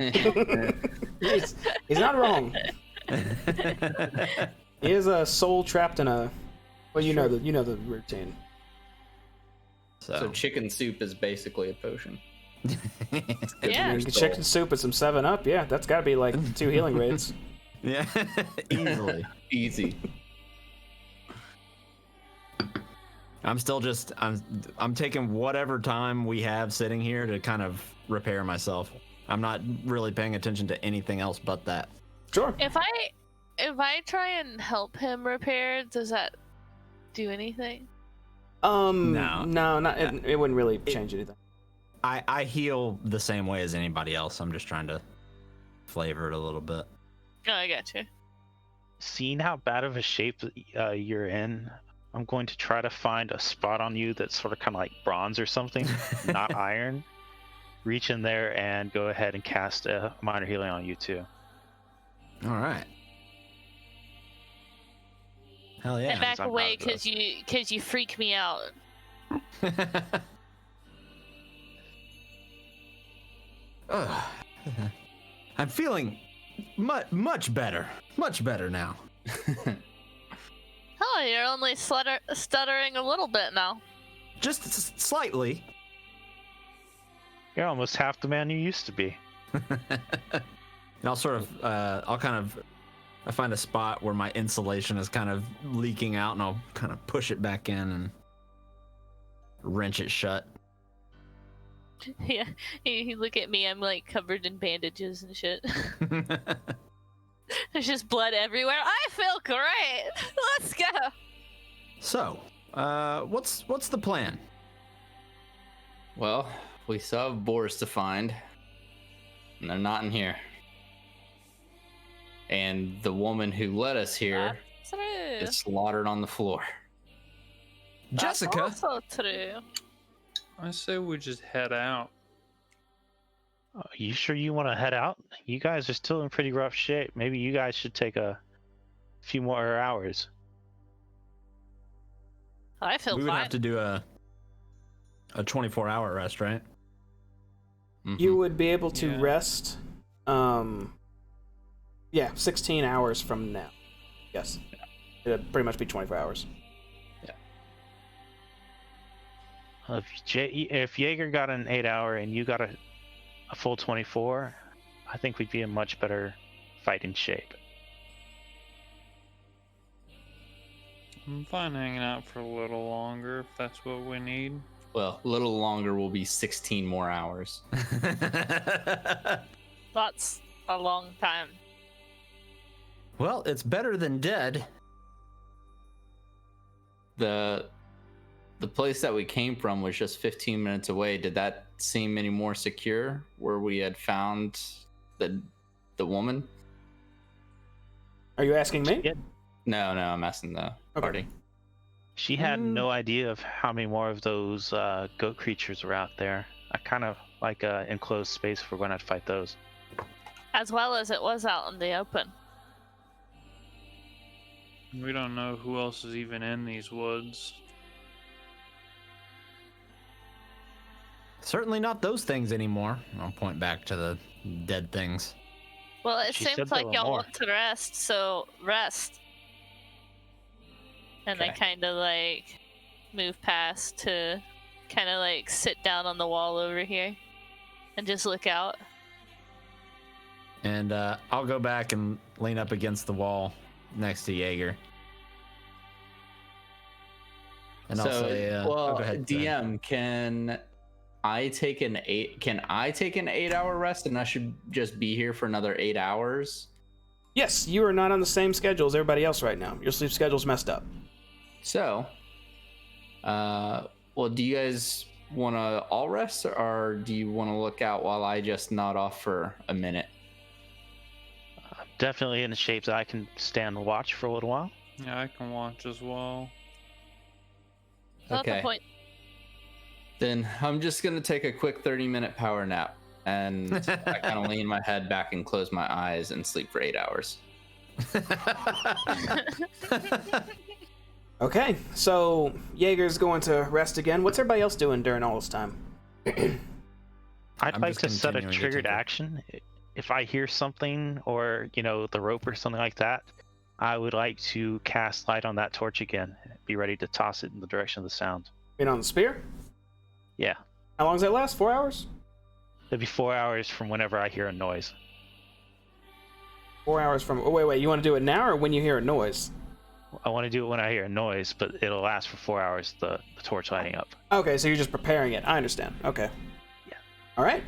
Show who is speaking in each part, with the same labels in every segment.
Speaker 1: he's not wrong. He is a soul trapped in a. Well, you know the routine.
Speaker 2: So chicken soup is basically a potion.
Speaker 3: Yeah.
Speaker 1: Chicken soup and some 7-Up. Yeah, that's got to be like 2 healing raids.
Speaker 4: Yeah, easily.
Speaker 2: Easy.
Speaker 4: I'm still just I'm taking whatever time we have sitting here to kind of repair myself. I'm not really paying attention to anything else but that.
Speaker 1: Sure.
Speaker 3: If I try and help him repair, does that do anything?
Speaker 1: No, not it wouldn't really change anything.
Speaker 4: I heal the same way as anybody else. I'm just trying to flavor it a little bit.
Speaker 3: Oh, I got you.
Speaker 5: Seeing how bad of a shape you're in, I'm going to try to find a spot on you that's sort of kind of like bronze or something, not iron. Reach in there and go ahead and cast a minor healing on you too.
Speaker 4: All right. Hell yeah.
Speaker 3: And back
Speaker 5: I'm
Speaker 3: away
Speaker 5: proud of
Speaker 3: because you freak me out.
Speaker 4: Ugh. I'm feeling much better. Much better now.
Speaker 3: Oh, you're only stuttering a little bit now.
Speaker 4: Just slightly.
Speaker 5: You're almost half the man you used to be.
Speaker 4: And I'll sort of, I find a spot where my insulation is kind of leaking out, and I'll kind of push it back in and wrench it shut.
Speaker 3: Yeah, you look at me, I'm like covered in bandages and shit. There's just blood everywhere. I feel great. Let's go.
Speaker 4: So, what's the plan?
Speaker 2: Well, we still have boars to find, and they're not in here. And the woman who led us here is slaughtered on the floor.
Speaker 3: That's
Speaker 4: Jessica.
Speaker 3: also true.
Speaker 6: I say we just head out.
Speaker 5: You sure you want to head out? You guys are still in pretty rough shape. Maybe you guys should take a few more hours.
Speaker 3: I feel
Speaker 4: We would
Speaker 3: fine.
Speaker 4: have to do a 24-hour rest, right?
Speaker 1: You would be able to
Speaker 6: Yeah.
Speaker 1: rest. 16 hours from now. Yes. It'd pretty much be 24 hours.
Speaker 5: If Jaeger got an 8-hour and you got a full 24, I think we'd be in much better fighting shape.
Speaker 6: I'm fine hanging out for a little longer if that's what we need.
Speaker 2: Well, a little longer will be 16 more hours.
Speaker 3: That's a long time.
Speaker 4: Well, it's better than dead.
Speaker 2: The place that we came from was just 15 minutes away. Did that seem any more secure where we had found the woman?
Speaker 1: Are you asking me?
Speaker 5: Yeah.
Speaker 2: No, I'm asking the party.
Speaker 5: She had no idea of how many more of those goat creatures were out there. I kind of like an enclosed space for when I'd fight those.
Speaker 3: As well as it was out in the open.
Speaker 6: We don't know who else is even in these woods.
Speaker 4: Certainly not those things anymore. I'll point back to the dead things.
Speaker 3: Well, it
Speaker 5: She said
Speaker 3: seems
Speaker 5: there
Speaker 3: like
Speaker 5: were
Speaker 3: y'all
Speaker 5: more.
Speaker 3: want to rest, so rest. And I
Speaker 2: Okay.
Speaker 3: kind of like move past to kind of like sit down on the wall over here and just look out.
Speaker 4: And I'll go back and lean up against the wall next to Jaeger. And I'll say,
Speaker 2: well,
Speaker 4: go ahead,
Speaker 2: DM, can I take an 8-hour rest and I should just be here for another 8 hours?
Speaker 1: Yes, you are not on the same schedule as everybody else right now. Your sleep schedule's messed up.
Speaker 2: So, well, do you guys want to all rest, or do you want to look out while I just nod off for a minute?
Speaker 5: I'm definitely in a shape that I can stand and watch for a little while.
Speaker 6: Yeah, I can watch as well.
Speaker 3: Not the
Speaker 2: Okay.
Speaker 3: point.
Speaker 2: Then I'm just gonna take a quick 30-minute power nap, and I kind of lean my head back and close my eyes and sleep for 8 hours.
Speaker 1: Okay, so Jaeger's going to rest again. What's everybody else doing during all this time?
Speaker 5: I'd
Speaker 4: I'm
Speaker 5: like
Speaker 4: just
Speaker 5: to set a
Speaker 4: continuing to
Speaker 5: triggered
Speaker 4: tinker.
Speaker 5: action if I hear something or, the rope or something like that, I would like to cast light on that torch again. Be ready to toss it in the direction of the sound.
Speaker 1: You mean on the spear?
Speaker 5: Yeah.
Speaker 1: How long does that last? 4 hours?
Speaker 5: It'll be 4 hours from whenever I hear a noise.
Speaker 1: 4 hours from... Oh, wait. You want to do it now or when you hear a noise?
Speaker 5: I want to do it when I hear a noise, but it'll last for 4 hours, the torch lighting up.
Speaker 1: Okay, so you're just preparing it. I understand. Okay.
Speaker 5: Yeah.
Speaker 1: All right.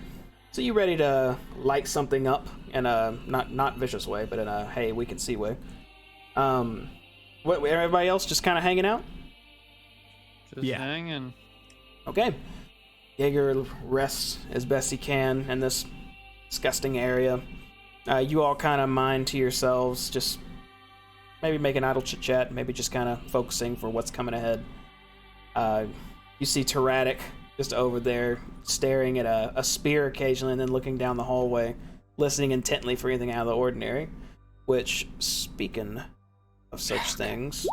Speaker 1: So you ready to light something up in a not vicious way, but in a hey, we can see way. What? Everybody else just kind of hanging out?
Speaker 6: Just hanging.
Speaker 1: Okay. Jaeger rests as best he can in this disgusting area. You all kind of mind to yourselves, just maybe making idle chit chat, maybe just kind of focusing for what's coming ahead. You see Tyrannic just over there staring at a spear occasionally and then looking down the hallway, listening intently for anything out of the ordinary. Which, speaking of such things...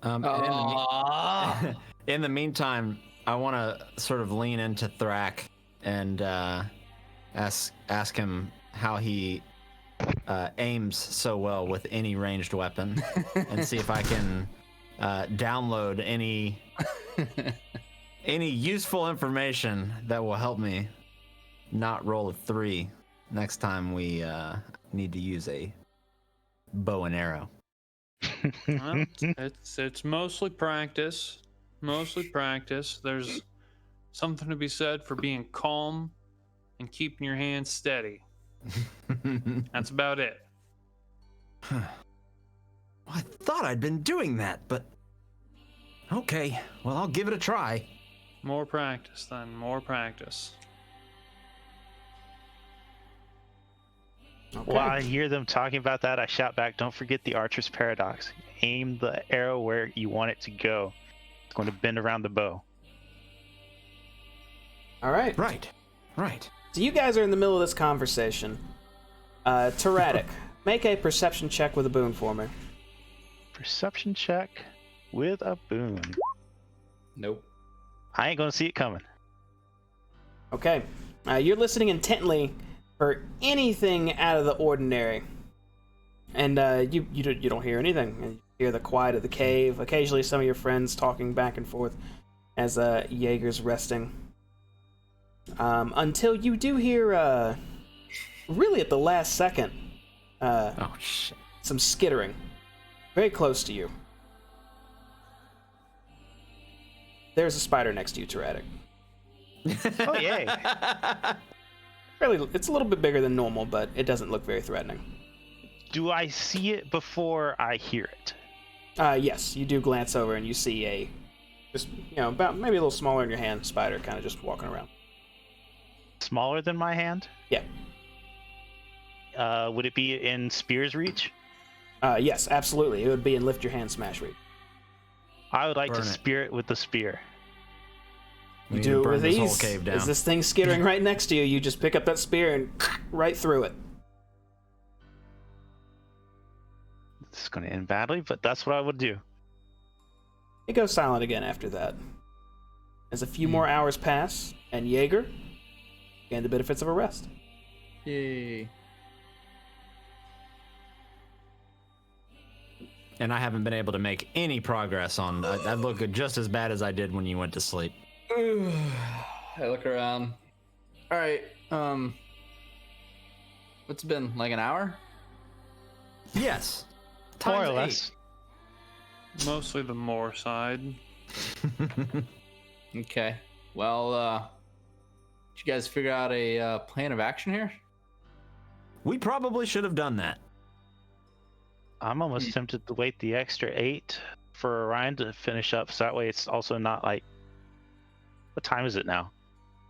Speaker 4: In the meantime, I want to sort of lean into Thrak and ask him how he aims so well with any ranged weapon, and see if I can download any useful information that will help me not roll a 3 next time we need to use a bow and arrow.
Speaker 6: Well, it's mostly practice. Mostly practice. There's something to be said for being calm and keeping your hands steady. That's about it.
Speaker 4: Well, I thought I'd been doing that, but okay. Well, I'll give it a try.
Speaker 6: More practice then. More practice.
Speaker 1: Okay.
Speaker 5: While I hear them talking about that, I shout back, don't forget the Archer's Paradox. Aim the arrow where you want it to go. It's going to bend around the bow.
Speaker 1: All right.
Speaker 4: Right.
Speaker 1: So you guys are in the middle of this conversation. Tyrannic, make a perception check with a boon for me.
Speaker 5: Perception check with a boon.
Speaker 2: Nope.
Speaker 5: I ain't going to see it coming.
Speaker 1: Okay. You're listening intently for anything out of the ordinary. And you don't hear anything. You hear the quiet of the cave. Occasionally some of your friends talking back and forth as Jaeger's resting. Until you do hear, really at the last second,
Speaker 4: Oh, shit.
Speaker 1: some skittering. Very close to you. There's a spider next to you, Tyrannic.
Speaker 5: Oh, yay.
Speaker 1: It's a little bit bigger than normal, but it doesn't look very threatening.
Speaker 5: Do I see it before I hear it?
Speaker 1: Yes, you do glance over and you see just about maybe a little smaller in your hand spider kind of just walking around.
Speaker 5: Smaller than my hand?
Speaker 1: Yeah.
Speaker 5: Would it be in spear's reach?
Speaker 1: Yes, absolutely. It would be in lift your hand smash reach.
Speaker 5: I would like
Speaker 4: Burn
Speaker 5: to
Speaker 4: it.
Speaker 5: spear it with the spear.
Speaker 4: We
Speaker 1: You
Speaker 4: need to
Speaker 1: do it
Speaker 4: burn
Speaker 1: with
Speaker 4: this whole
Speaker 1: ease.
Speaker 4: cave down.
Speaker 1: As this thing's skittering right next to you, you just pick up that spear and right through it.
Speaker 5: This is going to end badly, but that's what I would do.
Speaker 1: It goes silent again after that. As a few more hours pass, and Jaeger gain the benefits of a rest.
Speaker 2: Yay.
Speaker 4: And I haven't been able to make any progress on. I look just as bad as I did when you went to sleep.
Speaker 2: I look around. All right. What's it been, like an hour?
Speaker 4: Yes.
Speaker 5: More or
Speaker 4: Times
Speaker 5: less.
Speaker 6: Mostly the more side.
Speaker 4: 8.
Speaker 2: Okay. Well, did you guys figure out a plan of action here?
Speaker 4: We probably should have done that.
Speaker 5: I'm almost tempted to wait the extra 8 for Orion to finish up, so that way it's also not like... What time is it now?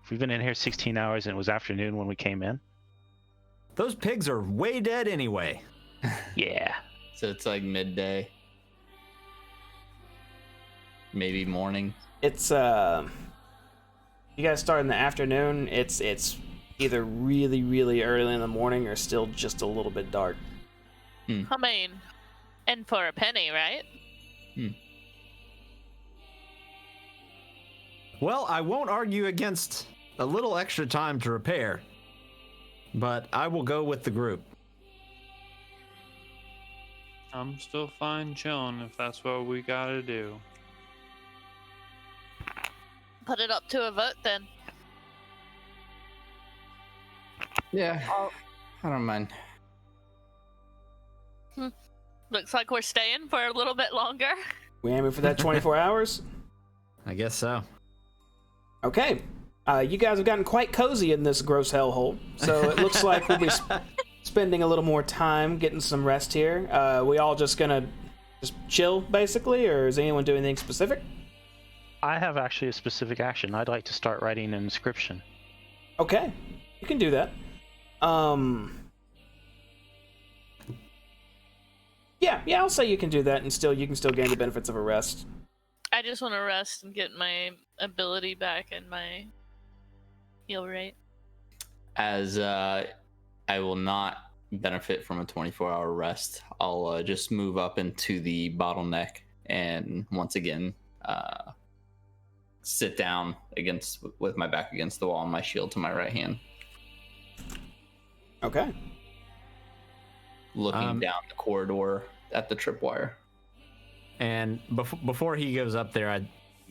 Speaker 5: We've been in here 16 hours and it was afternoon when we came in.
Speaker 4: Those pigs are way dead anyway.
Speaker 5: Yeah.
Speaker 2: So it's like midday. Maybe morning.
Speaker 1: It's you guys start in the afternoon. It's either really, really early in the morning or still just a little bit dark.
Speaker 3: I mean, and for a penny, right?
Speaker 4: Well, I won't argue against a little extra time to repair. but I will go with the group.
Speaker 6: I'm still fine chilling if that's what we gotta do.
Speaker 3: Put it up to a vote then.
Speaker 2: Yeah,
Speaker 3: I'll-
Speaker 2: I don't mind.
Speaker 3: Looks like we're staying for a little bit longer.
Speaker 1: We aiming for that 24 hours?
Speaker 4: I guess so.
Speaker 1: Okay. You guys have gotten quite cozy in this gross hellhole, so it looks like we'll be spending a little more time getting some rest here. We all just gonna just chill, basically, or is anyone doing anything specific?
Speaker 5: I have actually a specific action. I'd like to start writing an inscription.
Speaker 1: Okay, you can do that. Yeah, I'll say you can do that, and you can still gain the benefits of a rest.
Speaker 3: I just want to rest and get my ability back and my heal rate.
Speaker 2: As I will not benefit from a 24-hour rest, I'll just move up into the bottleneck and once again sit down with my back against the wall and my shield to my right hand,
Speaker 1: Okay.
Speaker 2: looking down the corridor at the tripwire.
Speaker 4: And before he goes up there,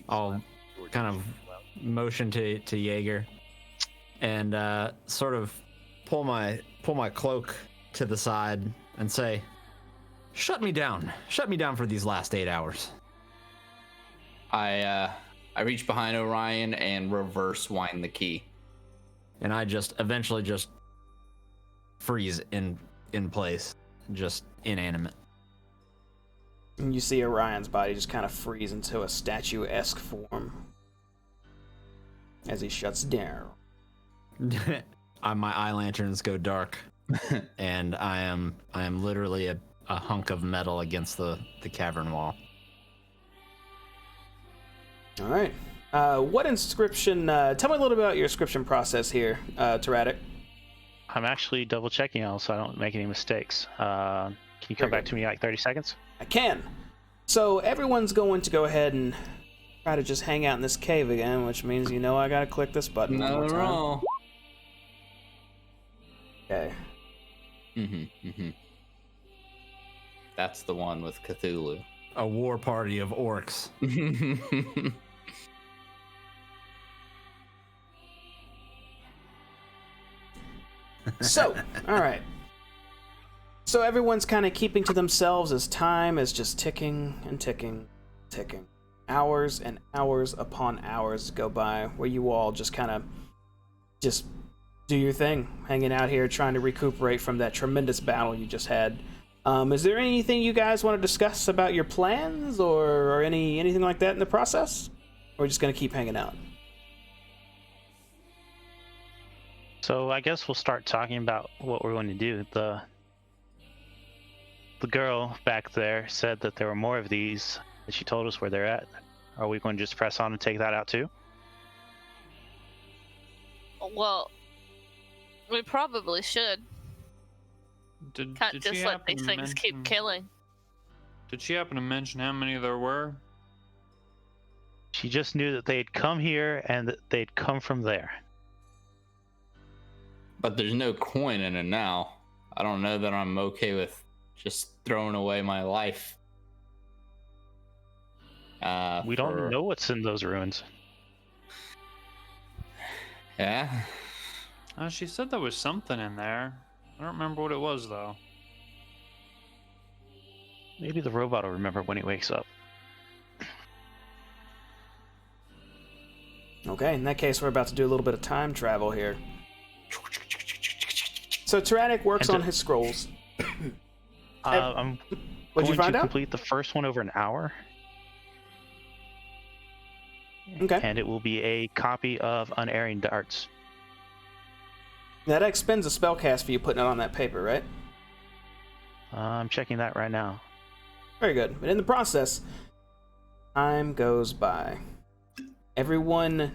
Speaker 4: I'll kind of motion to Jaeger and sort of pull my cloak to the side and say, shut me down for these last 8 hours.
Speaker 2: I reach behind Orion and reverse wind the key.
Speaker 4: And I just eventually just freeze in place, just inanimate.
Speaker 1: And you see Orion's body just kind of freeze into a statue-esque form as he shuts down.
Speaker 4: My eye lanterns go dark, and I am literally a hunk of metal against the cavern wall.
Speaker 1: All right. What inscription? Tell me a little about your inscription process here, Tyrannic.
Speaker 5: I'm actually double checking now so I don't make any mistakes. Can you come back to me in like 30 seconds?
Speaker 1: I can. So everyone's going to go ahead and try to just hang out in this cave again, which means I gotta click this button one more time.
Speaker 2: No.
Speaker 1: Okay.
Speaker 2: That's the one with Cthulhu.
Speaker 4: A war party of orcs.
Speaker 1: So, all right. So everyone's kind of keeping to themselves as time is just ticking and ticking, ticking. Hours and hours upon hours go by where you all just kind of just do your thing, hanging out here trying to recuperate from that tremendous battle you just had. Is there anything you guys want to discuss about your plans or anything like that in the process? Or are we just going to keep hanging out?
Speaker 5: So I guess we'll start talking about what we're going to do. The girl back there said that there were more of these, and she told us where they're at. Are we going to just press on and take that out too?
Speaker 3: Well, we probably should. Can't
Speaker 6: Did
Speaker 3: just
Speaker 6: she
Speaker 3: let
Speaker 6: happen
Speaker 3: these
Speaker 6: to
Speaker 3: things keep
Speaker 6: mention-
Speaker 3: killing.
Speaker 6: Did she happen to mention how many there were?
Speaker 5: She just knew that they'd come here and that they'd come from there.
Speaker 2: But there's no coin in it now. I don't know that I'm okay with just throwing away my life.
Speaker 5: We don't know what's in those ruins.
Speaker 2: Yeah.
Speaker 6: She said there was something in there. I don't remember what it was though.
Speaker 5: Maybe the robot will remember when he wakes up.
Speaker 1: Okay, in that case, we're about to do a little bit of time travel here. So Tyrannic works
Speaker 5: And
Speaker 1: on his scrolls.
Speaker 5: I'm
Speaker 1: What'd you
Speaker 5: going
Speaker 1: find
Speaker 5: to
Speaker 1: out?
Speaker 5: complete the first one over an hour.
Speaker 1: Okay.
Speaker 5: And it will be a copy of Unerring Darts.
Speaker 1: That expends a spell cast for you putting it on that paper, right?
Speaker 5: I'm checking that right now.
Speaker 1: Very good. But in the process, time goes by. Everyone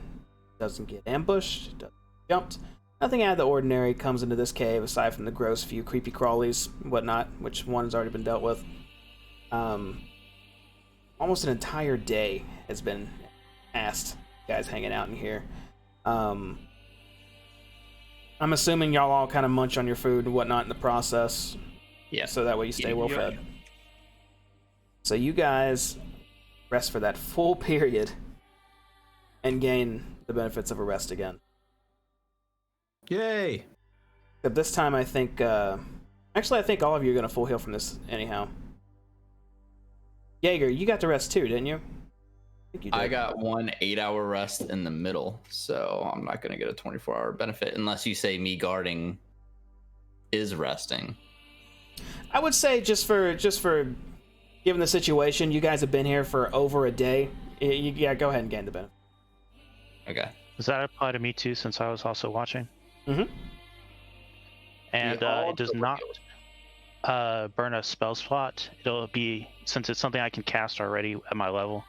Speaker 1: doesn't get ambushed, doesn't get jumped. Nothing out of the ordinary comes into this cave aside from the gross few creepy crawlies and whatnot, which one has already been dealt with. Almost an entire day has been passed, guys hanging out in here. I'm assuming y'all all kind of munch on your food and whatnot in the process.
Speaker 2: Yeah.
Speaker 1: So that way you stay well
Speaker 6: Yeah.
Speaker 1: fed. So you guys rest for that full period and gain the benefits of a rest again.
Speaker 4: Yay!
Speaker 1: But this time I think, actually I think all of you are going to full heal from this anyhow. Jaeger, you got the rest too, didn't you? think you did.
Speaker 2: I got 1 8-hour rest in the middle, so I'm not going to get a 24-hour benefit unless you say me guarding is resting.
Speaker 1: I would say just for given the situation, you guys have been here for over a day. Yeah, go ahead and gain the benefit.
Speaker 2: Okay.
Speaker 5: Does that apply to me too, since I was also watching?
Speaker 1: Mm-hmm.
Speaker 5: And it does not burn a spell slot. It'll be, since it's something I can cast already at my level,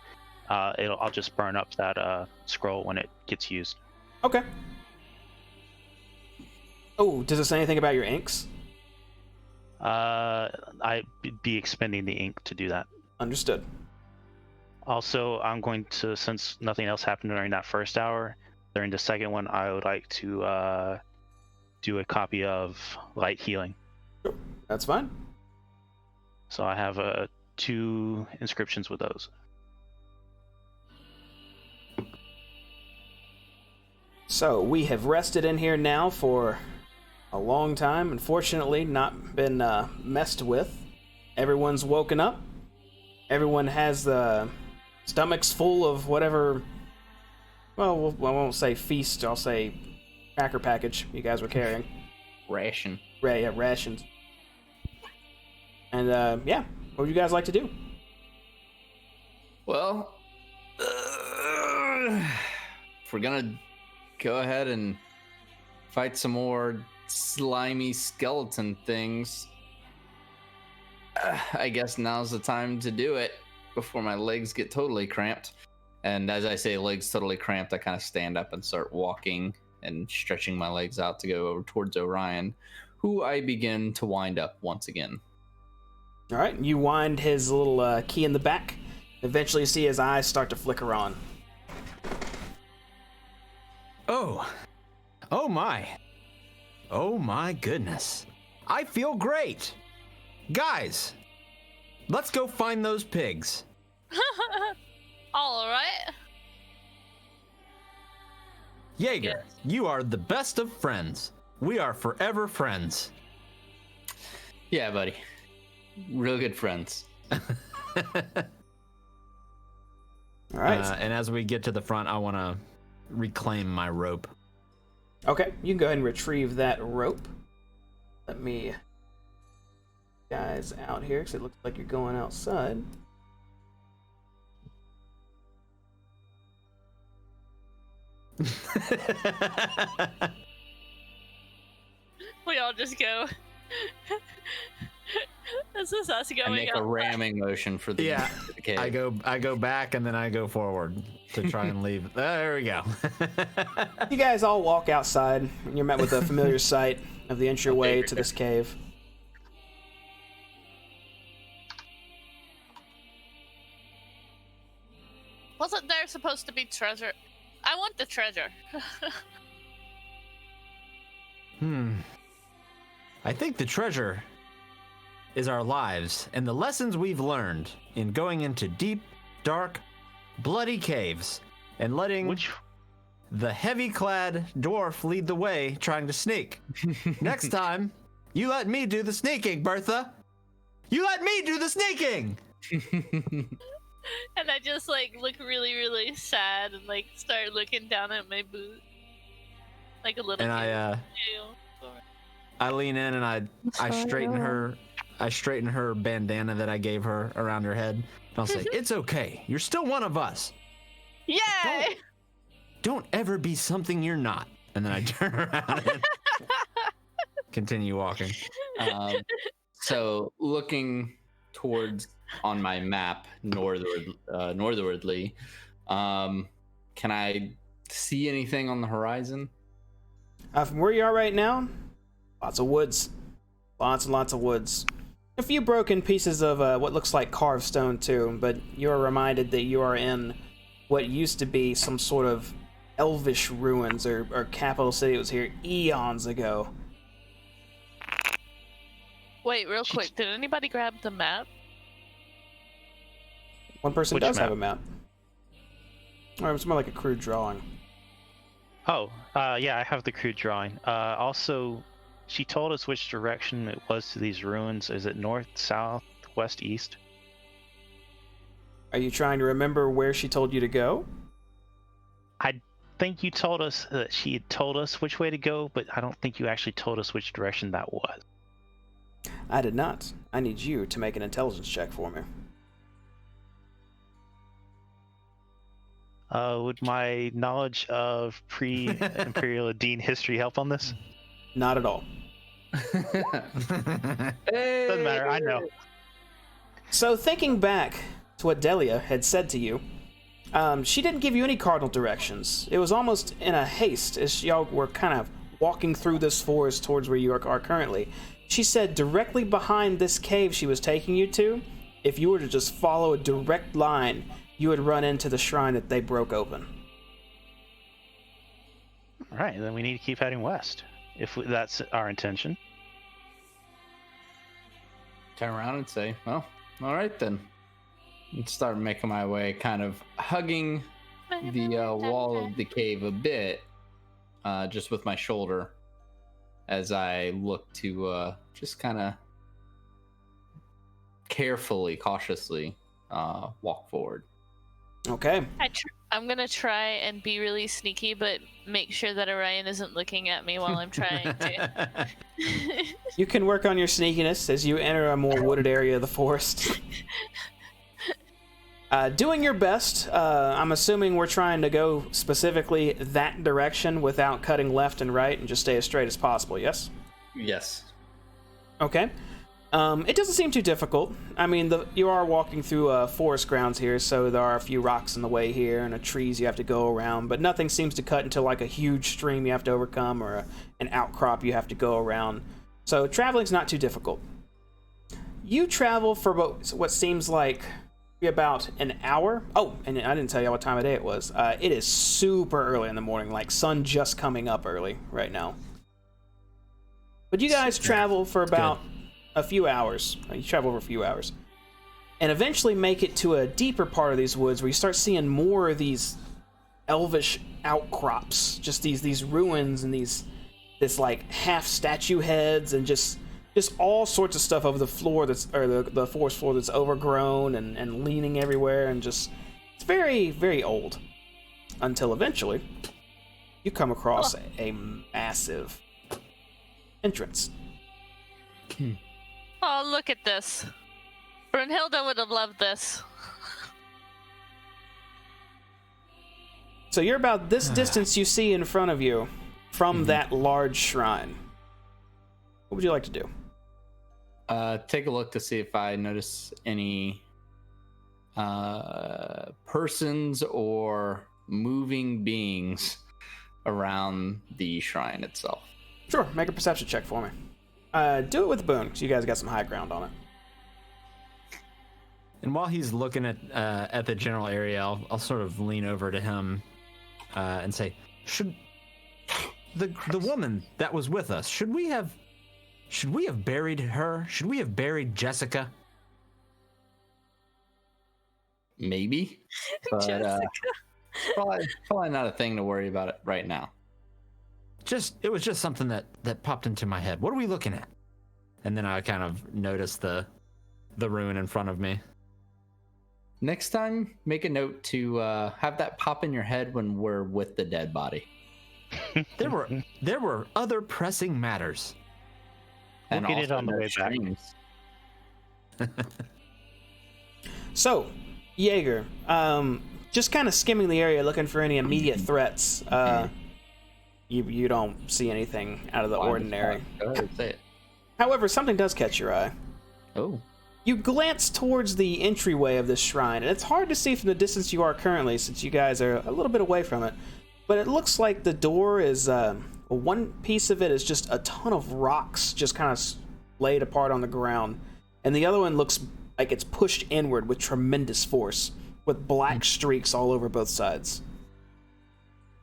Speaker 5: I'll just burn up that scroll when it gets used.
Speaker 1: Okay. Oh, does it say anything about your inks?
Speaker 5: I'd be expending the ink to do that.
Speaker 1: Understood.
Speaker 5: Also, I'm going to, since nothing else happened during that first hour, during the second one, I would like to do a copy of Light Healing.
Speaker 1: That's fine.
Speaker 5: So I have 2 inscriptions with those.
Speaker 1: So we have rested in here now for a long time. Unfortunately, not been messed with. Everyone's woken up. Everyone has the stomachs full of whatever. Well, I won't say feast. I'll say cracker package you guys were carrying.
Speaker 2: Ration.
Speaker 1: Yeah, rations. And yeah, what would you guys like to do?
Speaker 2: Well, if we're gonna go ahead and fight some more slimy skeleton things, I guess now's the time to do it before my legs get totally cramped. And as I say legs totally cramped, I kind of stand up and start walking and stretching my legs out to go over towards Orion, who I begin to wind up once again.
Speaker 1: All right, you wind his little key in the back. Eventually, you see his eyes start to flicker on.
Speaker 4: Oh my. Oh my goodness. I feel great. Guys, let's go find those pigs.
Speaker 3: All right.
Speaker 4: Jaeger, you are the best of friends. We are forever friends.
Speaker 2: Yeah, buddy. Real good friends.
Speaker 1: All right.
Speaker 4: And as we get to the front, I want to reclaim my rope.
Speaker 1: Okay, you can go ahead and retrieve that rope. Let me guys out here because it looks like you're going outside.
Speaker 3: We all just go. This is us
Speaker 2: I
Speaker 3: going
Speaker 2: make a
Speaker 3: out.
Speaker 2: ramming motion for the,
Speaker 4: Yeah,
Speaker 2: the cave.
Speaker 4: I go back and then I go forward to try and leave. There we go.
Speaker 1: You guys all walk outside, and you're met with a familiar sight of the entryway to this cave.
Speaker 3: Wasn't there supposed to be treasure? I want the treasure.
Speaker 4: I think the treasure is our lives and the lessons we've learned in going into deep, dark, bloody caves and letting the heavy-clad dwarf lead the way trying to sneak. Next time, you let me do the sneaking, Bertha. You let me do the sneaking.
Speaker 3: And I just like look really, really sad and like start looking down at my boot, like a little.
Speaker 4: And
Speaker 3: kid.
Speaker 4: I lean in and I straighten her bandana that I gave her around her head. And I'll say, "It's okay. You're still one of us.
Speaker 3: Yay!
Speaker 4: Don't ever be something you're not." And then I turn around and continue walking.
Speaker 2: So looking towards on my map northwardly, can I see anything on the horizon?
Speaker 1: From where you are right now, lots of woods. Lots and lots of woods. A few broken pieces of what looks like carved stone too, but you are reminded that you are in what used to be some sort of elvish ruins or capital city was here eons ago.
Speaker 3: Wait, real quick. Did anybody grab the map?
Speaker 1: One person
Speaker 5: Which
Speaker 1: does have
Speaker 5: map?
Speaker 1: a map. Or it's more like a crude drawing.
Speaker 5: Oh, yeah, I have the crude drawing. Also, she told us which direction it was to these ruins. Is it north, south, west, east?
Speaker 1: Are you trying to remember where she told you to go?
Speaker 5: I think you told us that she had told us which way to go, but I don't think you actually told us which direction that was.
Speaker 1: I did not. I need you to make an intelligence check for me.
Speaker 5: Would my knowledge of pre-Imperial Adine history help on this?
Speaker 1: Not at all.
Speaker 5: Doesn't matter, I know.
Speaker 1: So thinking back to what Delia had said to you, she didn't give you any cardinal directions. It was almost in a haste as y'all were kind of walking through this forest towards where you are currently. She said directly behind this cave she was taking you to, if you were to just follow a direct line, you would run into the shrine that they broke open.
Speaker 5: All right, then we need to keep heading west, that's our intention.
Speaker 2: Turn around and say, well, all right then. And start making my way, kind of hugging the wall of the cave a bit, just with my shoulder, as I look to just kind of carefully, cautiously walk forward.
Speaker 1: Okay.
Speaker 3: I'm gonna try and be really sneaky, but make sure that Orion isn't looking at me while I'm trying to.
Speaker 1: You can work on your sneakiness as you enter a more wooded area of the forest. Doing your best. I'm assuming we're trying to go specifically that direction without cutting left and right and just stay as straight as possible, yes?
Speaker 2: Yes.
Speaker 1: Okay. It doesn't seem too difficult. I mean, you are walking through forest grounds here, so there are a few rocks in the way here and trees you have to go around, but nothing seems to cut into like a huge stream you have to overcome or an outcrop you have to go around. So traveling's not too difficult. You travel for what seems like about an hour. Oh, and I didn't tell you what time of day it was. It is super early in the morning, like sun just coming up early right now. But you guys travel for about a few hours. You travel over a few hours. And eventually make it to a deeper part of these woods where you start seeing more of these elvish outcrops. Just these ruins and this like half statue heads and just all sorts of stuff over the floor the forest floor that's overgrown and leaning everywhere and just it's very, very old. Until eventually you come across a massive entrance.
Speaker 3: Oh, look at this. Brunhilde would have loved this.
Speaker 1: So you're about this distance you see in front of you from that large shrine. What would you like to do?
Speaker 2: Take a look to see if I notice any persons or moving beings around the shrine itself.
Speaker 1: Sure, make a perception check for me. Do it with Boone, so you guys got some high ground on it.
Speaker 4: And while he's looking at the general area, I'll sort of lean over to him and say, "Should the woman that was with us, should we have buried her? Should we have buried Jessica?"
Speaker 2: Maybe, but probably not a thing to worry about it right now.
Speaker 4: It was just something that popped into my head. What are we looking at? And then I kind of noticed the ruin in front of me.
Speaker 2: Next time, make a note to have that pop in your head when we're with the dead body.
Speaker 4: There were other pressing matters.
Speaker 5: We'll get it on the way back.
Speaker 1: So, Jaeger, just kind of skimming the area looking for any immediate threats. You don't see anything out of the ordinary.
Speaker 2: Go ahead, say it.
Speaker 1: However, something does catch your eye.
Speaker 2: Oh.
Speaker 1: You glance towards the entryway of this shrine, and it's hard to see from the distance you are currently since you guys are a little bit away from it. But it looks like the door is, one piece of it is just a ton of rocks just kind of laid apart on the ground. And the other one looks like it's pushed inward with tremendous force, with black streaks all over both sides.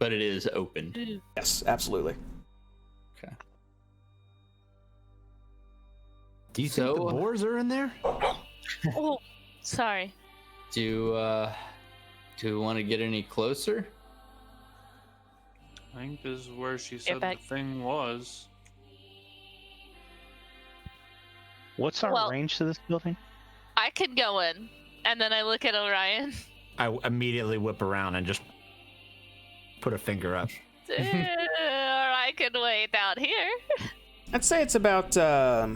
Speaker 2: But it is open.
Speaker 1: Yes, absolutely.
Speaker 2: Okay.
Speaker 4: Do you think the boars are in there?
Speaker 3: Oh, sorry.
Speaker 2: Do we want to get any closer?
Speaker 6: I think this is where she said the
Speaker 3: back.
Speaker 6: thing was.
Speaker 5: What's our
Speaker 3: Well-
Speaker 5: range to this building?
Speaker 3: I can go in, and then I look at Orion.
Speaker 4: I immediately whip around and just put a finger up.
Speaker 3: Or I can wait out here.
Speaker 1: I'd say it's about
Speaker 3: I'll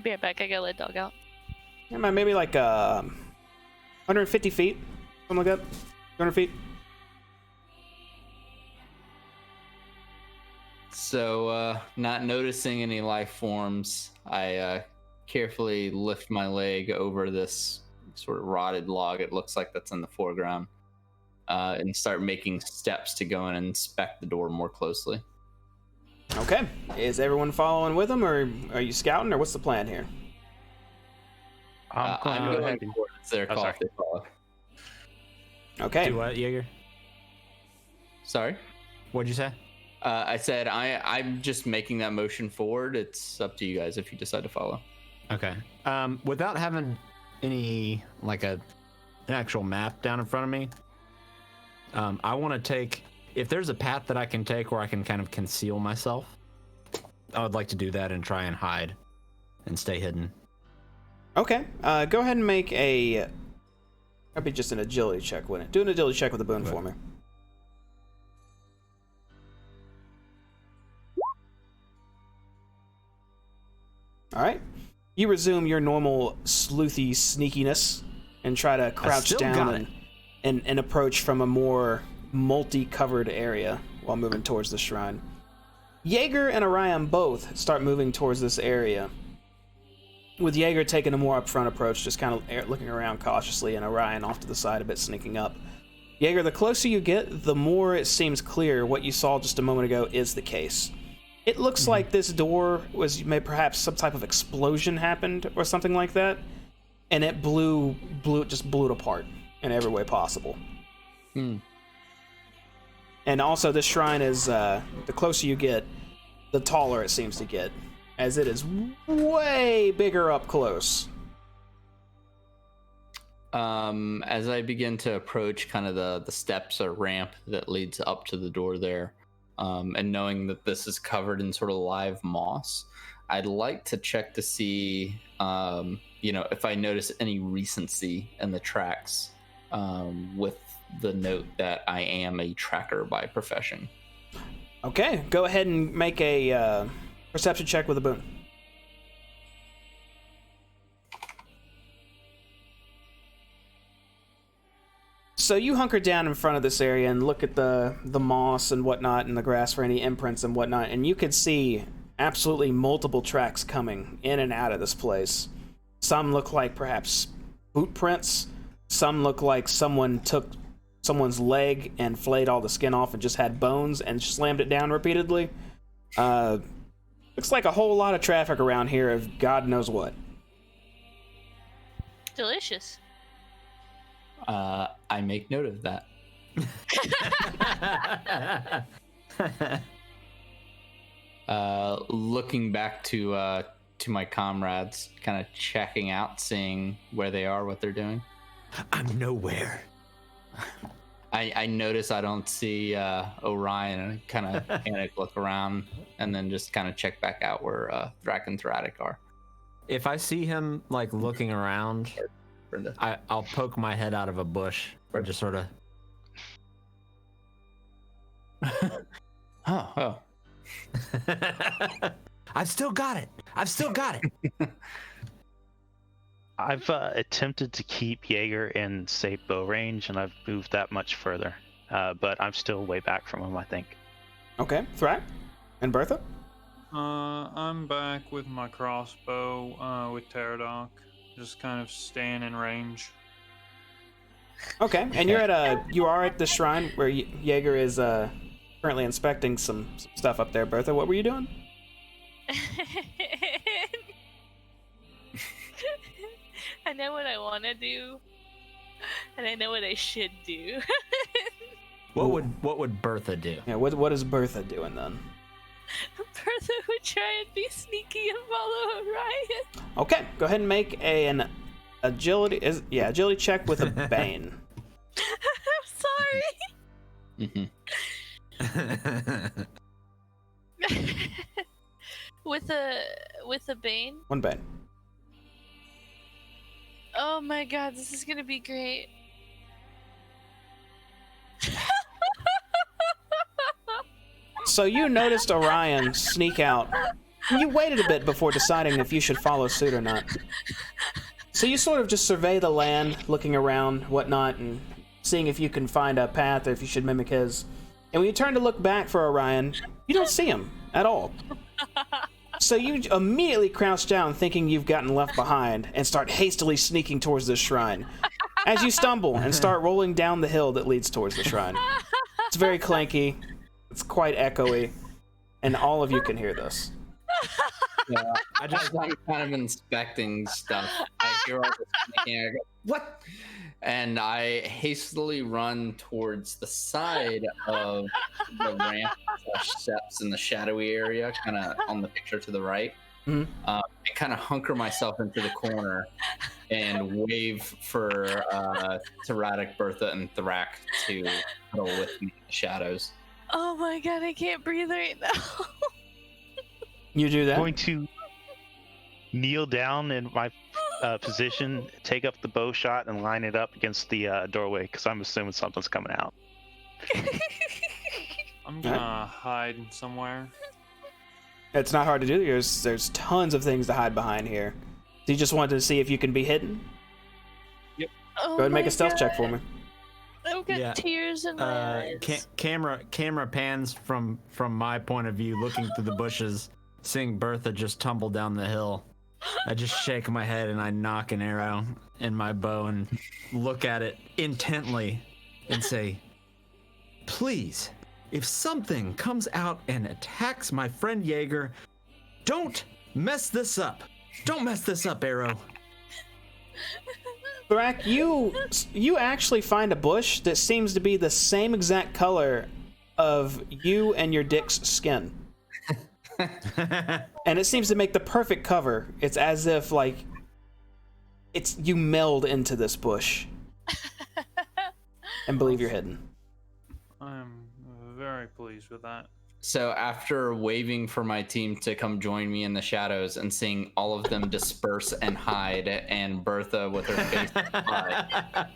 Speaker 3: be right back. I gotta let dog out.
Speaker 1: maybe like 150 feet, something like that. 200 feet.
Speaker 2: So, not noticing any life forms, I carefully lift my leg over this sort of rotted log. It looks like that's in the foreground, and start making steps to go in and inspect the door more closely.
Speaker 1: Okay. Is everyone following with him, or are you scouting, or what's the plan here?
Speaker 5: I'm going to go ahead and...
Speaker 2: towards their
Speaker 5: Oh,
Speaker 2: call
Speaker 5: sorry.
Speaker 2: if they follow.
Speaker 1: Okay.
Speaker 4: Do what, Jaeger?
Speaker 2: Sorry?
Speaker 4: What'd you say?
Speaker 2: I said I'm just making that motion forward. It's up to you guys if you decide to follow.
Speaker 4: Okay. Without having any an actual map down in front of me, I want to take, if there's a path that I can take where I can kind of conceal myself, I would like to do that and try and hide and stay hidden.
Speaker 1: Okay. Go ahead and make a. That'd be just an agility check, wouldn't it? Do an agility check with a boon for me. All right. You resume your normal sleuthy sneakiness and try to crouch
Speaker 4: still
Speaker 1: down
Speaker 4: got
Speaker 1: and approach from a more multi-covered area while moving towards the shrine. Jaeger and Orion both start moving towards this area, with Jaeger taking a more upfront approach, just kind of looking around cautiously, and Orion off to the side a bit, sneaking up. Jaeger, the closer you get, the more it seems clear what you saw just a moment ago is the case. It looks like this door was perhaps some type of explosion happened or something like that, and it blew it apart in every way possible. And also, this shrine is the closer you get, the taller it seems to get, as it is way bigger up close.
Speaker 2: As I begin to approach kind of the steps or ramp that leads up to the door there, and knowing that this is covered in sort of live moss, I'd like to check to see, if I notice any recency in the tracks, with the note that I am a tracker by profession.
Speaker 1: Okay, go ahead and make a perception check with a boon. So you hunker down in front of this area and look at the moss and whatnot and the grass for any imprints and whatnot, and you can see absolutely multiple tracks coming in and out of this place. Some look like perhaps boot prints. Some look like someone took someone's leg and flayed all the skin off and just had bones and slammed it down repeatedly. Looks like a whole lot of traffic around here of God knows what.
Speaker 3: Delicious.
Speaker 2: I make note of that. Looking back to my comrades, kind of checking out, seeing where they are, what they're doing.
Speaker 4: I'm nowhere.
Speaker 2: I notice I don't see Orion, and kind of panic, look around, and then just kind of check back out where Thrak and Thratic are.
Speaker 4: If I see him looking around,
Speaker 2: Brenda.
Speaker 4: I'll poke my head out of a bush or just sort of.
Speaker 2: Oh.
Speaker 4: I've still got it.
Speaker 5: I've attempted to keep Jaeger in safe bow range, and I've moved that much further. But I'm still way back from him, I think.
Speaker 1: Okay, Thrak and Bertha?
Speaker 6: I'm back with my crossbow, with Pterodok, just kind of staying in range.
Speaker 1: Okay, and you are at the shrine where Jaeger is currently inspecting some stuff up there. Bertha, what were you doing?
Speaker 3: I know what I want to do, and I know what I should do.
Speaker 4: What would Bertha do?
Speaker 1: Yeah, what is Bertha doing then?
Speaker 3: Bertha would try and be sneaky and follow Orion.
Speaker 1: Okay, go ahead and make an agility check with a bane.
Speaker 3: I'm sorry. With a bane.
Speaker 1: One bane.
Speaker 3: Oh my god, this is gonna be great.
Speaker 1: So you noticed Orion sneak out. You waited a bit before deciding if you should follow suit or not. So you sort of just survey the land, looking around, whatnot, and seeing if you can find a path or if you should mimic his. And when you turn to look back for Orion, you don't see him at all. So you immediately crouch down, thinking you've gotten left behind, and start hastily sneaking towards the shrine. As you stumble and start rolling down the hill that leads towards the shrine. It's very clanky. It's quite echoey, and all of you can hear this.
Speaker 2: Yeah, I'm kind of inspecting stuff. I hear all this sneaking, I go, what? And I hastily run towards the side of the ramp / steps in the shadowy area, kind of on the picture to the right.
Speaker 1: Mm-hmm.
Speaker 2: I kind of hunker myself into the corner and wave for Teratic, Bertha, and Thrak to huddle with me in the shadows.
Speaker 3: Oh my god, I can't breathe right now.
Speaker 1: You do that?
Speaker 5: I'm going to kneel down in my position, take up the bow shot, and line it up against the doorway, because I'm assuming something's coming out.
Speaker 6: I'm gonna hide somewhere.
Speaker 1: It's not hard to do. There's tons of things to hide behind here. So you just wanted to see if you can be hidden?
Speaker 6: Yep.
Speaker 3: Oh
Speaker 1: Go ahead and make
Speaker 3: my
Speaker 1: a stealth check
Speaker 3: God.
Speaker 1: for me.
Speaker 3: I've got
Speaker 4: Yeah.
Speaker 3: tears in my eyes.
Speaker 4: Camera pans from my point of view, looking through the bushes, seeing Bertha just tumble down the hill. I just shake my head and I knock an arrow in my bow and look at it intently and say, please, if something comes out and attacks my friend Jaeger, don't mess this up. Don't mess this up, Arrow.
Speaker 1: Thrak, you actually find a bush that seems to be the same exact color of you and your dick's skin. And it seems to make the perfect cover. It's as if, like, you meld into this bush. And believe you're hidden.
Speaker 6: I'm very pleased with that.
Speaker 2: So after waving for my team to come join me in the shadows and seeing all of them disperse and hide, and Bertha with her face hide,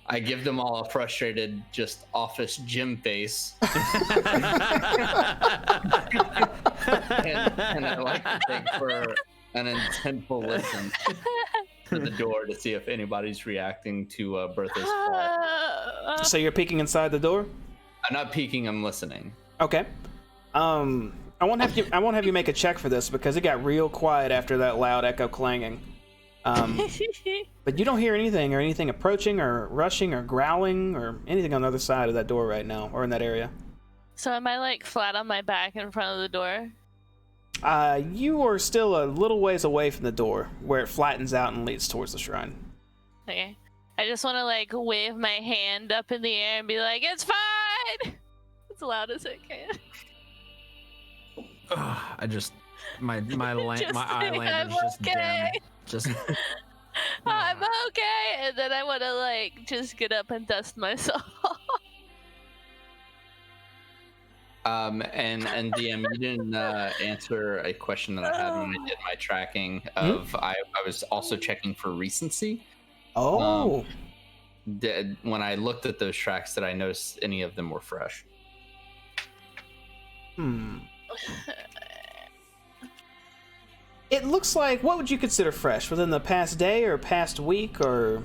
Speaker 2: I give them all a frustrated, just office gym face. and I like to take for an intentful listen to the door to see if anybody's reacting to Bertha's fall.
Speaker 1: So you're peeking inside the door?
Speaker 2: I'm not peeking, I'm listening.
Speaker 1: Okay. I won't have you make a check for this because it got real quiet after that loud echo clanging. But you don't hear anything or anything approaching or rushing or growling or anything on the other side of that door right now or in that area.
Speaker 3: So am I like flat on my back in front of the door?
Speaker 1: You are still a little ways away from the door where it flattens out and leads towards the shrine.
Speaker 3: Okay. I just want to like wave my hand up in the air and be like, it's fine! As loud as I can.
Speaker 4: I just my
Speaker 3: Just
Speaker 4: eyelid is just
Speaker 3: okay.
Speaker 4: down. Just
Speaker 3: I'm okay! And then I want to like just get up and dust myself.
Speaker 2: And DM, you didn't answer a question that I had when I did my tracking of I was also checking for recency.
Speaker 1: Oh.
Speaker 2: When I looked at those tracks, did I notice any of them were fresh?
Speaker 1: It looks like, what would you consider fresh? Within the past day or past week or?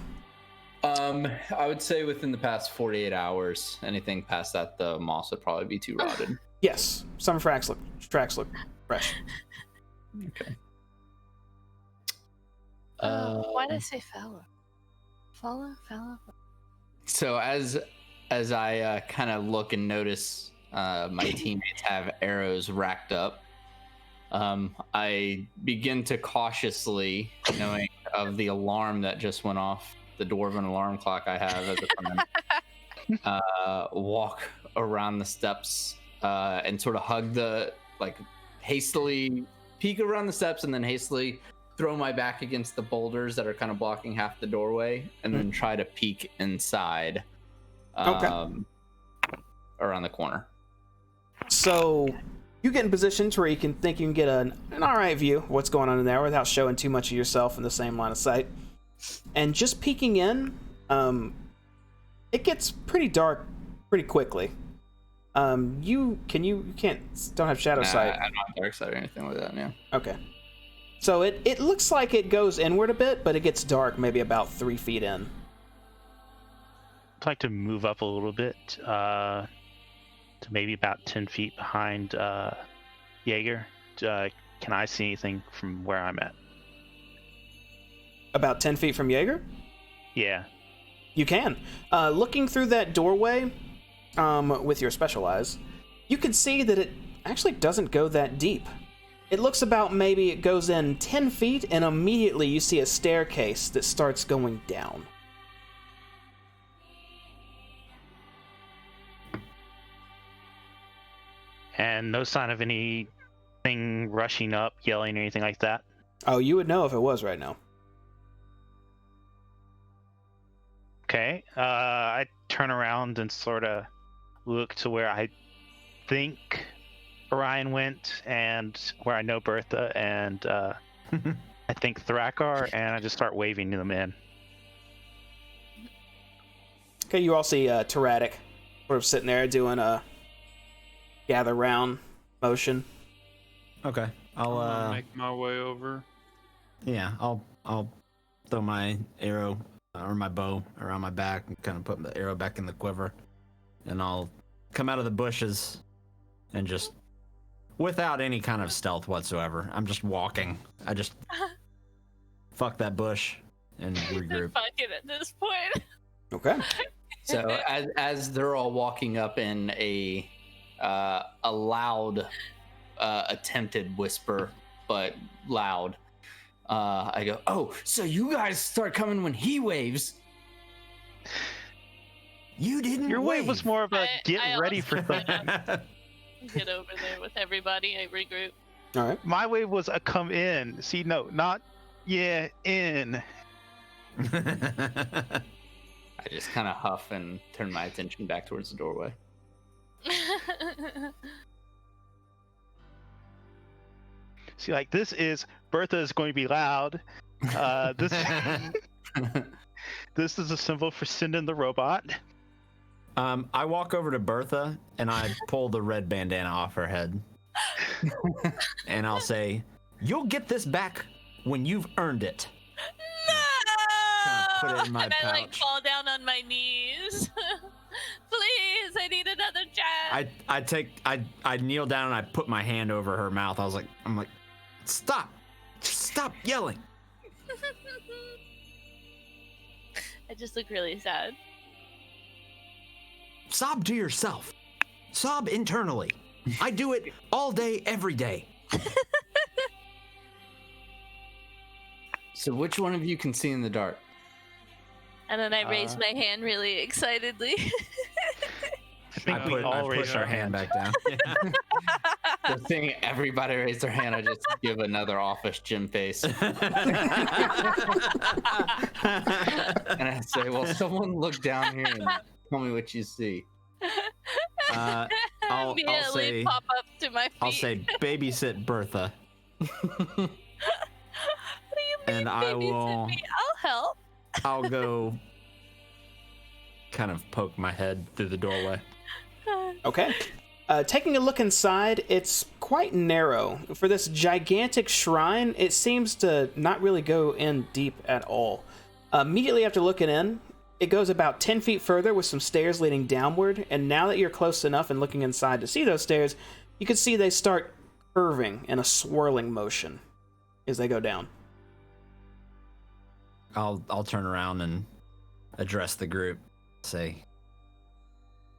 Speaker 2: I would say within the past 48 hours. Anything past that, the moss would probably be too rotted.
Speaker 1: Yes, some tracks look fresh.
Speaker 2: Okay.
Speaker 3: Why did I say fellow? Fellow?
Speaker 2: So as I kind of look and notice my teammates have arrows racked up, I begin to cautiously, knowing of the alarm that just went off, the dwarven alarm clock I have as a friend, walk around the steps and sort of hastily peek around the steps and then hastily throw my back against the boulders that are kind of blocking half the doorway and then try to peek inside around the corner.
Speaker 1: So you get in position to where you can think you can get an all right view of what's going on in there without showing too much of yourself in the same line of sight. And just peeking in, it gets pretty dark pretty quickly. You don't have shadow sight.
Speaker 2: I don't have dark sight or anything like that. Yeah.
Speaker 1: Okay. So it looks like it goes inward a bit, but it gets dark maybe about 3 feet in.
Speaker 5: I'd like to move up a little bit to maybe about 10 feet behind Jaeger. Can I see anything from where I'm at?
Speaker 1: About 10 feet from Jaeger?
Speaker 5: Yeah.
Speaker 1: You can. Looking through that doorway with your special eyes, you can see that it actually doesn't go that deep. It looks about maybe it goes in 10 feet, and immediately you see a staircase that starts going down.
Speaker 5: And no sign of anything rushing up, yelling, or anything like that?
Speaker 1: Oh, you would know if it was right now.
Speaker 5: Okay. I turn around and sort of look to where I think Orion went and where I know Bertha and I think Thrakar, and I just start waving them in.
Speaker 1: Okay, you all see Tyraddic sort of sitting there doing a gather round motion.
Speaker 4: Okay, I'll
Speaker 6: make my way over.
Speaker 4: Yeah, I'll throw my arrow or my bow around my back and kind of put the arrow back in the quiver, and I'll come out of the bushes and just, without any kind of stealth whatsoever, I'm just walking. I just fuck that bush and regroup.
Speaker 3: Fuck it at this point.
Speaker 1: Okay.
Speaker 2: So as they're all walking up in a loud attempted whisper, but loud, I go, "Oh, so you guys start coming when he waves? You didn't.
Speaker 5: Your wave
Speaker 2: wave
Speaker 5: was more of a get
Speaker 3: I
Speaker 5: ready
Speaker 3: also
Speaker 5: for
Speaker 3: went
Speaker 5: something.
Speaker 3: Get over there with everybody. I regroup.
Speaker 1: All right.
Speaker 5: My wave was a come in. See, no, not yeah, in.
Speaker 2: I just kind of huff and turn my attention back towards the doorway.
Speaker 5: See, like, this is Bertha is going to be loud. This this is a symbol for sending the robot.
Speaker 4: I walk over to Bertha and I pull the red bandana off her head. And I'll say, "You'll get this back when you've earned it." Kinda put it in my
Speaker 3: and I like
Speaker 4: pouch.
Speaker 3: fall down on my knees. Please, I need another chance.
Speaker 4: I kneel down and I put my hand over her mouth. I'm like, stop yelling.
Speaker 3: I just look really sad.
Speaker 4: Sob to yourself. Sob internally. I do it all day, every day.
Speaker 2: So which one of you can see in the dark?
Speaker 3: And then I raise my hand really excitedly.
Speaker 5: I think we all raise
Speaker 4: push
Speaker 5: our
Speaker 4: our hand
Speaker 5: hand.
Speaker 4: back down.
Speaker 2: The thing everybody raised their hand, I just give another office gym face. And I say, "Well, someone look down here and tell me what you see."
Speaker 4: I'll
Speaker 3: Immediately
Speaker 4: say,
Speaker 3: pop up to my feet.
Speaker 4: I'll say, babysit Bertha.
Speaker 3: What do you mean,
Speaker 4: and I
Speaker 3: babysit
Speaker 4: will-
Speaker 3: me? I'll help.
Speaker 4: I'll go kind of poke my head through the doorway.
Speaker 1: Okay. Taking a look inside, it's quite narrow. For this gigantic shrine, it seems to not really go in deep at all. Immediately after looking in, it goes about 10 feet further with some stairs leading downward, and now that you're close enough and looking inside to see those stairs, you can see they start curving in a swirling motion as they go down.
Speaker 4: I'll turn around and address the group. Say,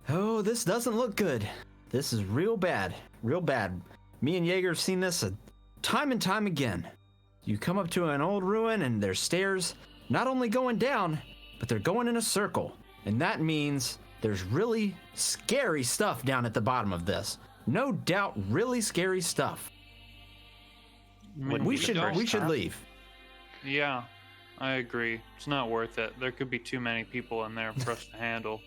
Speaker 4: "Oh, this doesn't look good. This is real bad. Real bad. Me and Jaeger have seen this time and time again. You come up to an old ruin and there's stairs not only going down, but they're going in a circle. And that means there's really scary stuff down at the bottom of this. No doubt, really scary stuff.
Speaker 5: Wouldn't
Speaker 4: We
Speaker 5: be the
Speaker 4: should
Speaker 5: first time.
Speaker 4: leave.
Speaker 6: Yeah, I agree. It's not worth it. There could be too many people in there for us to handle.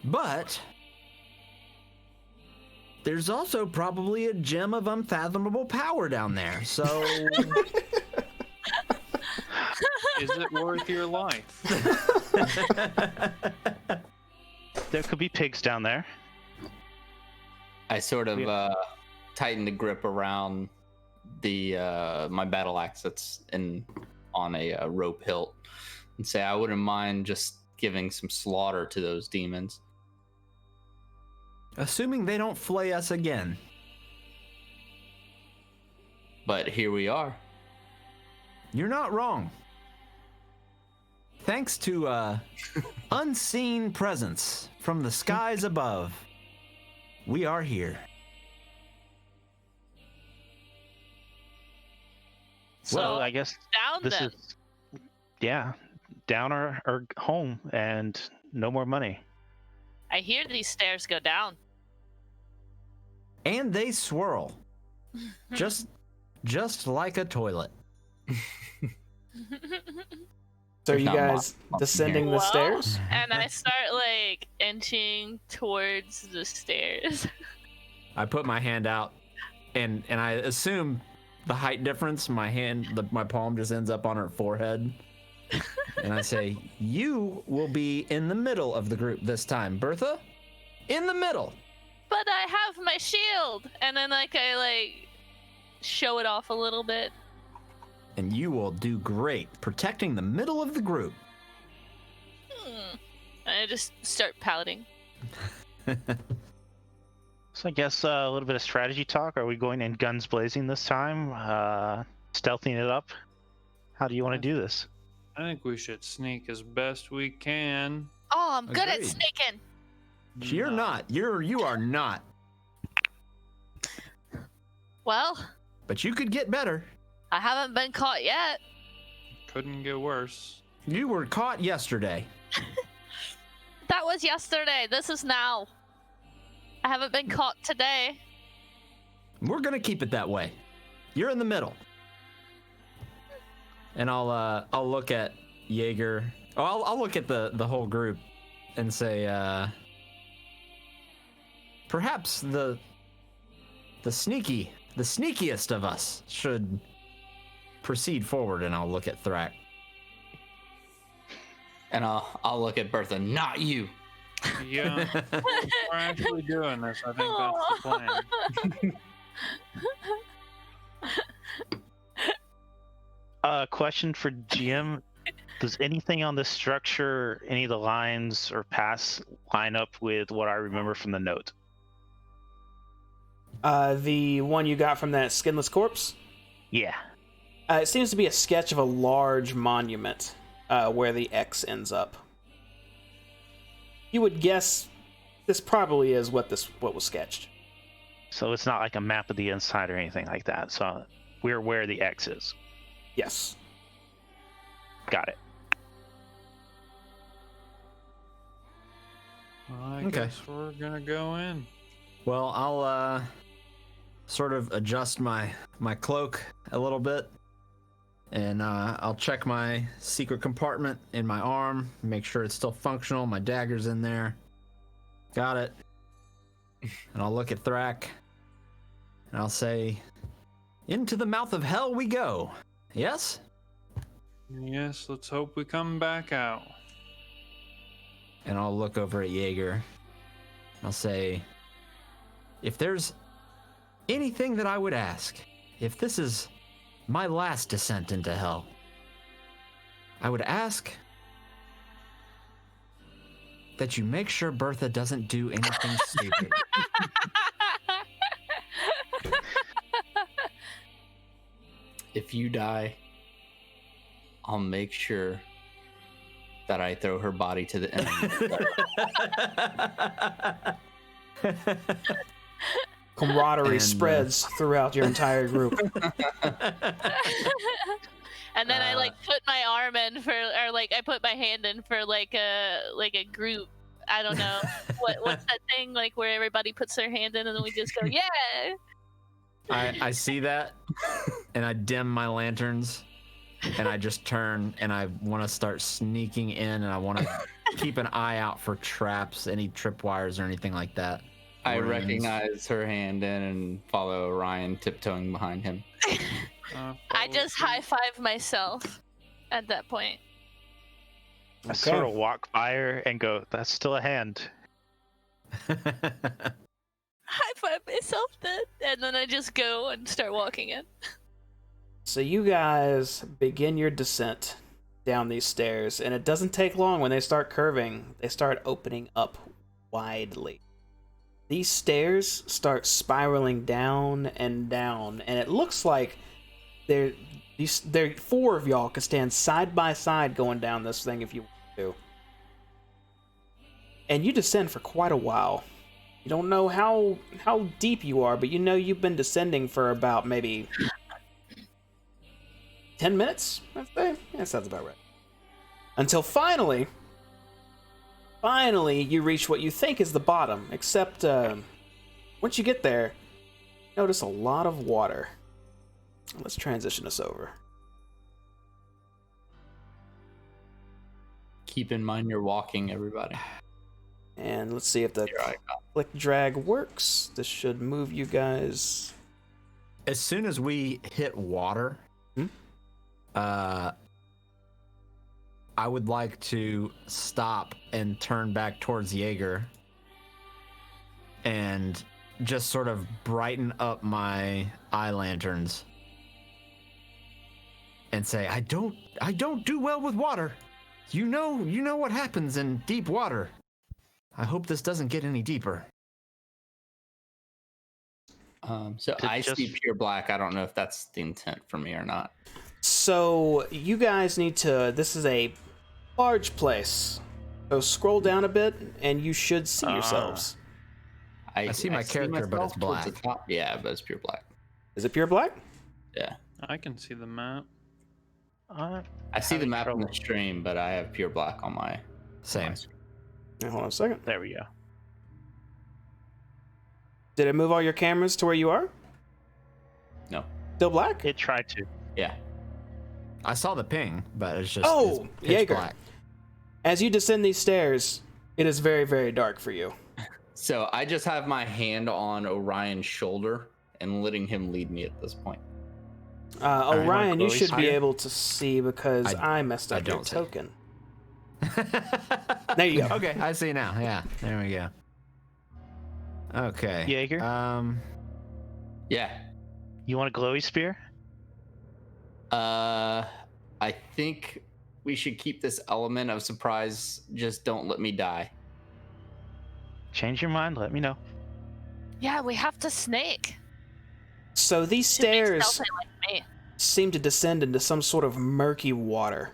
Speaker 4: But there's also probably a gem of unfathomable power down there. So
Speaker 6: Is it worth your life?
Speaker 5: There could be pigs down there.
Speaker 2: I sort of tighten the grip around the my battle axe that's on a rope hilt, and say I wouldn't mind just giving some slaughter to those demons.
Speaker 4: assuming they don't flay us again.
Speaker 2: But here we are.
Speaker 4: You're not wrong. Thanks to unseen presence from the skies above, we are here.
Speaker 3: So
Speaker 5: Well, I guess
Speaker 3: down
Speaker 5: this
Speaker 3: them.
Speaker 5: is, yeah, down or home and no more money.
Speaker 3: I hear these stairs go down.
Speaker 4: And they swirl, just like a toilet.
Speaker 1: So are
Speaker 2: There's
Speaker 1: you
Speaker 2: not
Speaker 1: guys
Speaker 2: much
Speaker 1: descending the
Speaker 3: Well,
Speaker 1: stairs?
Speaker 3: And I start like inching towards the stairs.
Speaker 4: I put my hand out, and I assume the height difference. My palm just ends up on her forehead, and I say, "You will be in the middle of the group this time, Bertha. In the middle."
Speaker 3: But I have my shield, and then I show it off a little bit.
Speaker 4: And you will do great protecting the middle of the group.
Speaker 3: I just start pouting.
Speaker 5: So I guess a little bit of strategy talk. Are we going in guns blazing this time? Stealthing it up? How do you want to do this?
Speaker 6: I think we should sneak as best we can.
Speaker 3: Oh, I'm good at
Speaker 4: Agreed.
Speaker 3: sneaking.
Speaker 4: You're not. You are not.
Speaker 3: Well,
Speaker 4: But you could get better.
Speaker 3: I haven't been caught yet.
Speaker 6: Couldn't get worse.
Speaker 4: You were caught yesterday.
Speaker 3: That was yesterday. This is now. I haven't been caught today.
Speaker 4: We're gonna keep it that way. You're in the middle. And I'll look at Jaeger. Oh, I'll look at the whole group and say, perhaps the sneakiest of us should proceed forward. And I'll look at Thrak.
Speaker 2: And I'll look at Bertha. Not you.
Speaker 6: Yeah, we're actually doing this. I think that's the plan.
Speaker 5: Question for GM. Does anything on this structure, any of the lines or paths, line up with what I remember from the note?
Speaker 1: The one you got from that skinless corpse?
Speaker 5: Yeah.
Speaker 1: It seems to be a sketch of a large monument where the X ends up. You would guess this probably is what was sketched.
Speaker 5: So it's not like a map of the inside or anything like that. So we're where the X is.
Speaker 1: Yes.
Speaker 5: Got it.
Speaker 6: I
Speaker 4: Okay.
Speaker 6: guess we're gonna go in.
Speaker 4: Well, I'll sort of adjust my cloak a little bit, and I'll check my secret compartment in my arm, make sure it's still functional. My dagger's in there. Got it. And I'll look at Thrak, and I'll say, "Into the mouth of hell we go." Yes?
Speaker 6: Yes, let's hope we come back out.
Speaker 4: And I'll look over at Jaeger. I'll say, if there's anything that I would ask, if this is my last descent into hell, I would ask that you make sure Bertha doesn't do anything stupid.
Speaker 2: If you die, I'll make sure that I throw her body to the enemy.
Speaker 1: Camaraderie
Speaker 4: And,
Speaker 1: spreads throughout your entire group.
Speaker 3: And then I like put my arm in for, or like I put my hand in for like a group. I don't know what's that thing like where everybody puts their hand in and then we just go yeah.
Speaker 4: I see that, and I dim my lanterns, and I just turn, and I want to start sneaking in, and I want to keep an eye out for traps, any tripwires or anything like that.
Speaker 2: I
Speaker 4: Runes.
Speaker 2: recognize her hand in and follow Ryan tiptoeing behind him.
Speaker 3: I just high five myself at that point.
Speaker 5: I sort of walk by her and go, "That's still a hand."
Speaker 3: High five myself then, and then I just go and start walking in.
Speaker 1: So you guys begin your descent down these stairs, and it doesn't take long. When they start curving, they start opening up widely. These stairs start spiraling down, and it looks like there 4 of y'all could stand side by side going down this thing if you want to. And you descend for quite a while. You don't know how deep you are, but you know you've been descending for about maybe 10 minutes, I'd say. Yeah, that sounds about right. Until finally, you reach what you think is the bottom, except once you get there, notice a lot of water. Let's transition this over.
Speaker 2: Keep in mind you're walking, everybody.
Speaker 1: And let's see if the
Speaker 2: Here I go.
Speaker 1: click drag works. This should move you guys.
Speaker 4: As soon as we hit water, I would like to stop and turn back towards Jaeger and just sort of brighten up my eye lanterns and say, I don't do well with water. You know what happens in deep water. I hope this doesn't get any deeper.
Speaker 2: So I see pure black. I don't know if that's the intent for me or not.
Speaker 1: So you guys need to. This is a large place. So scroll down a bit, and you should see yourselves.
Speaker 4: I see my character, but
Speaker 2: myself
Speaker 4: it's
Speaker 2: towards
Speaker 4: black.
Speaker 2: the top. Yeah, but it's pure black.
Speaker 1: Is it pure black?
Speaker 2: Yeah.
Speaker 6: I can see the map.
Speaker 2: I see the map on the stream, but I have pure black on my
Speaker 4: Same.
Speaker 1: Now, hold on a second.
Speaker 5: There we go.
Speaker 1: Did it move all your cameras to where you are?
Speaker 2: No.
Speaker 1: Still black?
Speaker 5: It tried to.
Speaker 2: Yeah.
Speaker 4: I saw the ping, but it's just
Speaker 1: Oh,
Speaker 4: it's pitch
Speaker 1: Jaeger.
Speaker 4: black.
Speaker 1: As you descend these stairs, it is very, very dark for you.
Speaker 2: So I just have my hand on Orion's shoulder and letting him lead me at this point.
Speaker 1: Orion, you
Speaker 5: glowy
Speaker 1: should be
Speaker 5: spear?
Speaker 1: able to see because I messed up your
Speaker 4: don't see.
Speaker 1: token. There you go.
Speaker 4: Okay, I see now. Yeah, there we go. Okay.
Speaker 5: Jaeger?
Speaker 2: Yeah.
Speaker 5: You want a glowy spear?
Speaker 2: I think we should keep this element of surprise. Just don't let me die.
Speaker 5: Change your mind, let me know.
Speaker 3: Yeah, we have to snake.
Speaker 1: So these
Speaker 3: Should be
Speaker 1: stairs
Speaker 3: stealthy like me.
Speaker 1: seem to descend into some sort of murky water.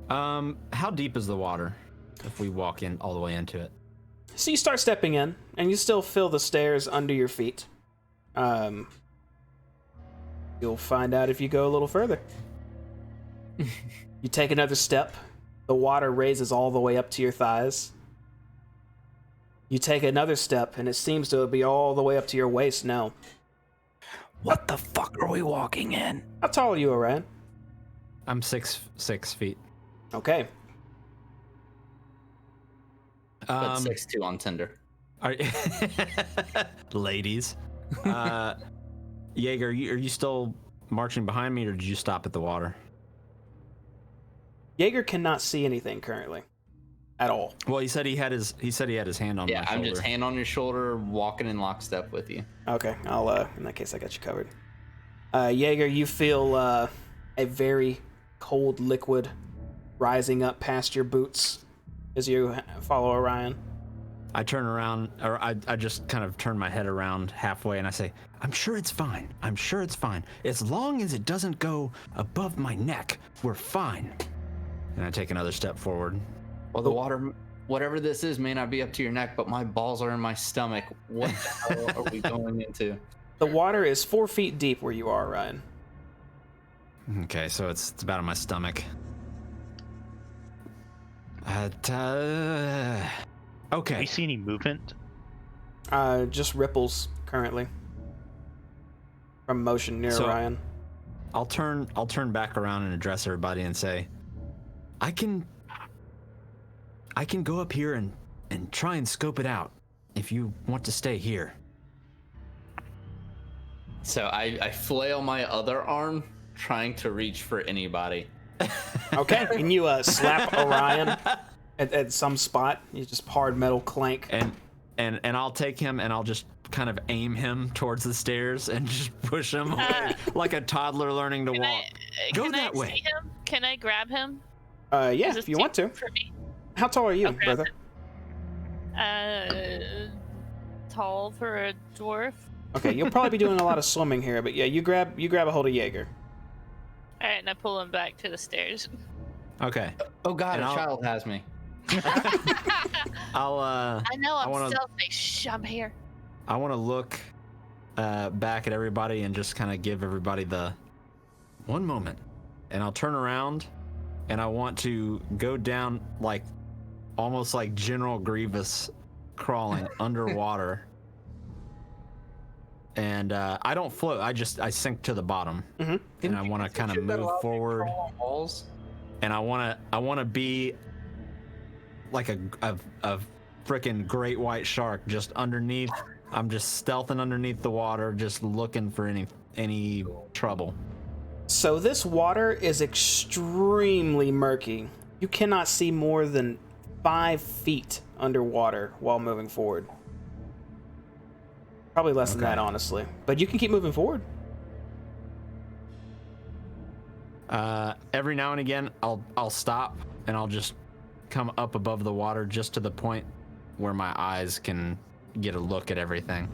Speaker 4: How deep is the water if we walk in all the way into it?
Speaker 1: So you start stepping in, and you still feel the stairs under your feet. You'll find out if you go a little further. You take another step. The water raises all the way up to your thighs. You take another step, and it seems to be all the way up to your waist now.
Speaker 7: What the fuck are we walking in?
Speaker 1: How tall are you, Orion?
Speaker 4: I'm 6 feet.
Speaker 1: Okay.
Speaker 2: But 6'2" on Tinder.
Speaker 4: Are ladies, Jaeger, are you still marching behind me, or did you stop at the water?
Speaker 1: Jaeger cannot see anything currently, at all.
Speaker 4: Well, he said he had his hand on my
Speaker 2: Yeah,
Speaker 4: shoulder.
Speaker 2: I'm just hand on your shoulder, walking in lockstep with you.
Speaker 1: Okay, I'll in that case I got you covered. Jaeger, you feel a very cold liquid rising up past your boots as you follow Orion.
Speaker 4: I turn around, or I just kind of turn my head around halfway, and I say, I'm sure it's fine. I'm sure it's fine. As long as it doesn't go above my neck, we're fine. And I take another step forward.
Speaker 2: Well, the water, whatever this is, may not be up to your neck, but my balls are in my stomach. What the hell are we going into?
Speaker 1: The water is 4 feet deep where you are, Ryan.
Speaker 4: Okay, so it's about in my stomach.
Speaker 5: Do
Speaker 4: Okay.
Speaker 5: you see any movement?
Speaker 1: Just ripples currently from motion near
Speaker 4: So-
Speaker 1: Ryan.
Speaker 4: I'll turn back around and address everybody and say, I can go up here and try and scope it out if you want to stay here.
Speaker 2: So I flail my other arm, trying to reach for anybody.
Speaker 1: Okay, and you slap Orion at some spot. You just hard metal clank.
Speaker 4: And I'll take him and I'll just kind of aim him towards the stairs and just push him away like a toddler learning to walk. Go
Speaker 3: Can
Speaker 4: that
Speaker 3: I
Speaker 4: way.
Speaker 3: see him? Can I grab him?
Speaker 1: Yeah,
Speaker 3: Is
Speaker 1: if
Speaker 3: this
Speaker 1: you want
Speaker 3: too
Speaker 1: to.
Speaker 3: For me?
Speaker 1: How tall are you,
Speaker 3: Okay.
Speaker 1: brother?
Speaker 3: Tall for a dwarf.
Speaker 1: Okay, you'll probably be doing a lot of swimming here, but yeah, you grab a hold of Jaeger.
Speaker 3: All right, and I pull him back to the stairs.
Speaker 4: Okay.
Speaker 2: Oh God,
Speaker 4: And
Speaker 2: a
Speaker 4: I'll-
Speaker 2: child has me.
Speaker 4: I'll
Speaker 3: I know I'm
Speaker 4: wanna-
Speaker 3: stealthy. Shh, I'm here.
Speaker 4: I want to look back at everybody and just kind of give everybody the one moment. And I'll turn around and I want to go down like almost like General Grievous crawling underwater. And I don't float. I sink to the bottom.
Speaker 1: Mhm.
Speaker 4: And I want to kind of move forward.
Speaker 2: Walls.
Speaker 4: And I want to be like a freaking great white shark just underneath. I'm just stealthing underneath the water, just looking for any trouble.
Speaker 1: So this water is extremely murky. You cannot see more than 5 feet underwater while moving forward. Probably less than
Speaker 4: Okay.
Speaker 1: that, honestly. But you can keep moving forward.
Speaker 4: Every now and again, I'll stop and I'll just come up above the water just to the point where my eyes can get a look at everything.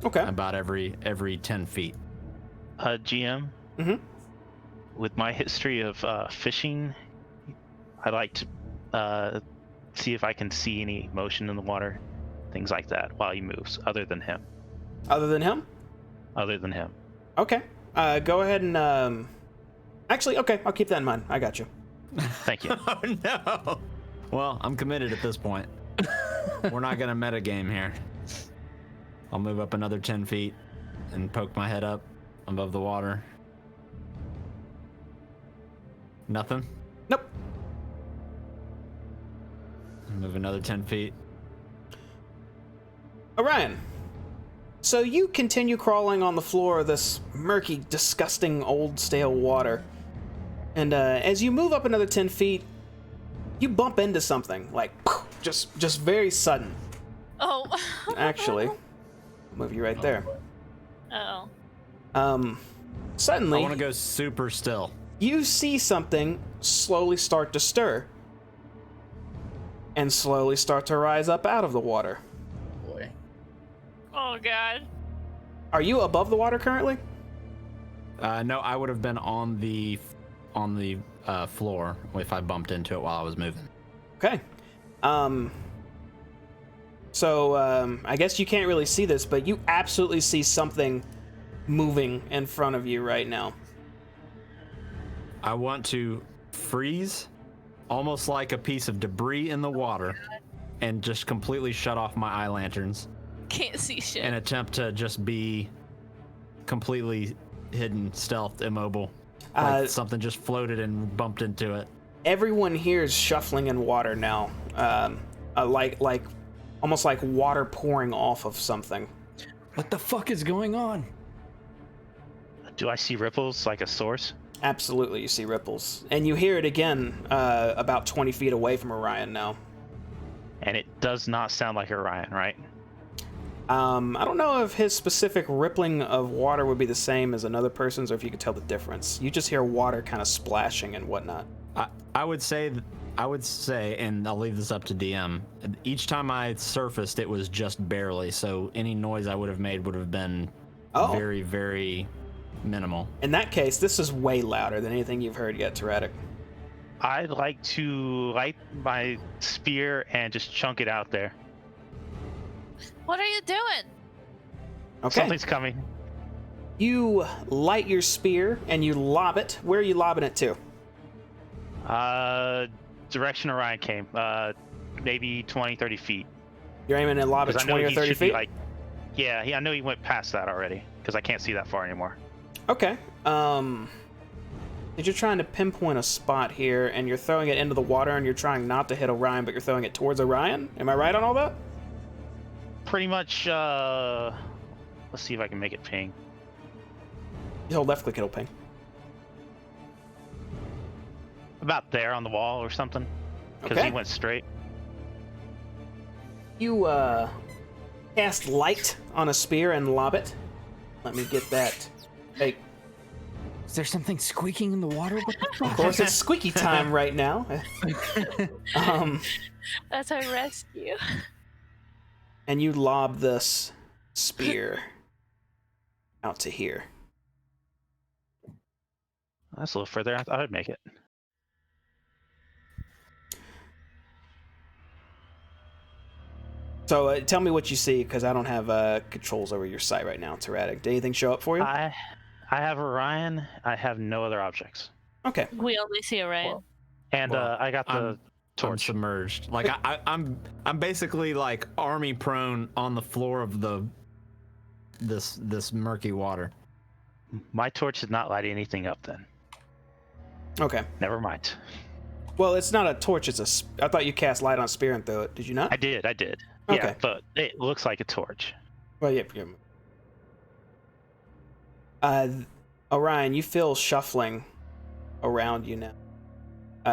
Speaker 1: Okay.
Speaker 4: About every 10 feet.
Speaker 5: GM,
Speaker 1: Mhm.
Speaker 5: with my history of fishing, I like to see if I can see any motion in the water, things like that, while he moves, other than him.
Speaker 1: Other than him?
Speaker 5: Other than him.
Speaker 1: Okay. Go ahead and actually, okay, I'll keep that in mind. I got you.
Speaker 5: Thank you.
Speaker 4: Oh no! Well, I'm committed at this point. We're not gonna metagame here. I'll move up another 10 feet and poke my head up above the water. Nothing?
Speaker 1: Nope.
Speaker 4: Move another 10 feet.
Speaker 1: Orion. So you continue crawling on the floor of this murky, disgusting, old, stale water. And as you move up another 10 feet, you bump into something, like, just very sudden.
Speaker 3: Oh.
Speaker 1: Actually, I'll move you right there.
Speaker 3: Oh.
Speaker 1: Suddenly,
Speaker 4: I want to go super still.
Speaker 1: you see something slowly start to stir. And slowly start to rise up out of the water.
Speaker 2: Boy.
Speaker 3: Oh God.
Speaker 1: Are you above the water currently?
Speaker 4: No, I would have been on the floor if I bumped into it while I was moving.
Speaker 1: Okay. So, I guess you can't really see this, but you absolutely see something moving in front of you right now.
Speaker 4: I want to freeze, almost like a piece of debris in the water, and just completely shut off my eye lanterns
Speaker 3: Can't see shit.
Speaker 4: and attempt to just be completely hidden, stealthed, immobile. Like something just floated and bumped into it.
Speaker 1: Everyone here is shuffling in water now. Like almost like water pouring off of something.
Speaker 2: What the fuck is going on?
Speaker 5: Do I see ripples like a source?
Speaker 1: Absolutely, you see ripples. And you hear it again about 20 feet away from Orion now.
Speaker 5: And it does not sound like Orion, right?
Speaker 1: I don't know if his specific rippling of water would be the same as another person's, or if you could tell the difference. You just hear water kind of splashing and whatnot.
Speaker 4: I would say, and I'll leave this up to DM. Each time I surfaced, it was just barely. So any noise I would have made would have been very, very minimal.
Speaker 1: In that case, this is way louder than anything you've heard yet, Tyrannic.
Speaker 5: I'd like to light my spear and just chunk it out there.
Speaker 3: What are you doing?
Speaker 1: Okay.
Speaker 5: Something's coming.
Speaker 1: You light your spear and you lob it. Where are you lobbing it to?
Speaker 5: Direction Orion came. Maybe 20, 30 feet.
Speaker 1: You're aiming at lob at 20 or 30 feet?
Speaker 5: Yeah, I know he went past that already, because I can't see that far anymore.
Speaker 1: Okay. You're trying to pinpoint a spot here, and you're throwing it into the water, and you're trying not to hit Orion, but you're throwing it towards Orion? Am I right on all that?
Speaker 5: Pretty much, let's see if I can make it ping.
Speaker 1: You hold left click, it'll ping.
Speaker 5: About there on the wall or something, because
Speaker 1: Okay.
Speaker 5: he went straight.
Speaker 1: You, cast light on a spear and lob it. Let me get that. Hey,
Speaker 2: Is there something squeaking in the water? What the
Speaker 1: of course, it's squeaky time right now.
Speaker 3: That's our rescue.
Speaker 1: And you lob this spear out to here.
Speaker 5: That's a little further. I thought I'd make it.
Speaker 1: So tell me what you see, because I don't have controls over your sight right now, Tyrannic. Did anything show up for you?
Speaker 5: I have Orion. I have no other objects.
Speaker 1: Okay.
Speaker 3: We only see Orion.
Speaker 5: And
Speaker 4: Well,
Speaker 5: I got the
Speaker 4: I'm
Speaker 5: torch.
Speaker 4: submerged. Like I'm basically like army prone on the floor of this murky water.
Speaker 5: My torch did not light anything up then.
Speaker 1: Okay.
Speaker 5: Never mind.
Speaker 1: Well, it's not a torch. I thought you cast light on a spear and threw it. Did you not?
Speaker 5: I did.
Speaker 1: Okay.
Speaker 5: Yeah, but it looks like a torch.
Speaker 1: Well, yeah. Orion, you feel shuffling around you now.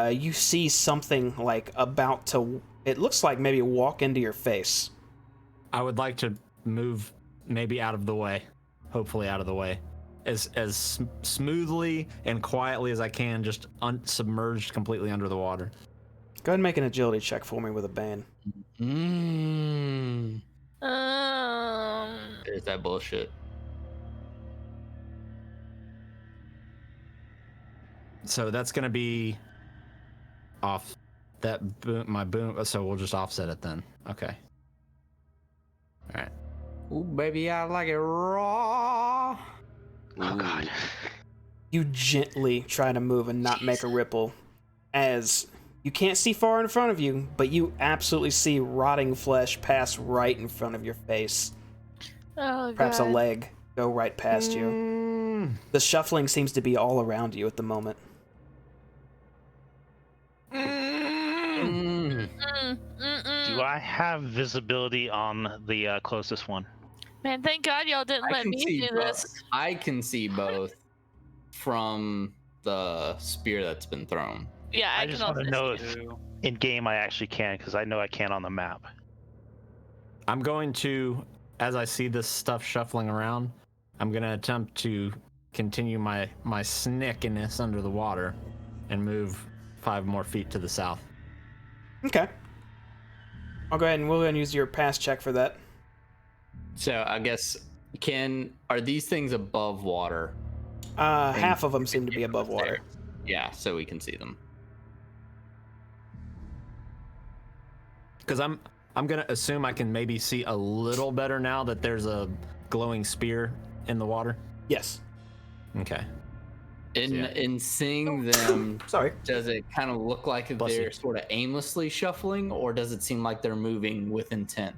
Speaker 1: You see something like about to. It looks like maybe walk into your face.
Speaker 4: I would like to move maybe out of the way, hopefully out of the way, as smoothly and quietly as I can, just submerged completely under the water.
Speaker 1: Go ahead and make an agility check for me with a bane.
Speaker 2: There's that bullshit.
Speaker 4: So that's gonna be off that boom, my boom. So we'll just offset it then. Okay. All right.
Speaker 2: Ooh, baby, I like it raw.
Speaker 5: Oh god.
Speaker 1: You gently try to move and not make a ripple, as you can't see far in front of you, but you absolutely see rotting flesh pass right in front of your face.
Speaker 3: Oh,
Speaker 1: Perhaps a
Speaker 3: God.
Speaker 1: leg go right past you. The shuffling seems to be all around you at the moment.
Speaker 5: Do I have visibility on the closest one?
Speaker 3: Man, thank God y'all didn't let me do this.
Speaker 2: I can see both from the spear that's been thrown.
Speaker 3: Yeah, I
Speaker 5: I
Speaker 3: can
Speaker 5: just
Speaker 3: also
Speaker 5: want to know
Speaker 3: see
Speaker 5: if
Speaker 3: it.
Speaker 5: in game I actually can, because I know I can on the map.
Speaker 4: I'm going to, as I see this stuff shuffling around, I'm gonna attempt to continue my snickiness under the water and move 5 more feet to the south.
Speaker 1: Okay. We'll go ahead and use your pass check for that.
Speaker 2: So I guess are these things above water?
Speaker 1: Half of them seem to be above water.
Speaker 2: Yeah, so we can see them.
Speaker 4: Because I'm gonna assume I can maybe see a little better now that there's a glowing spear in the water.
Speaker 1: Yes.
Speaker 4: Okay.
Speaker 2: In seeing them,
Speaker 1: Sorry.
Speaker 2: does it kind of look like
Speaker 4: Bless
Speaker 2: they're
Speaker 4: you.
Speaker 2: sort of aimlessly shuffling, or does it seem like they're moving with intent?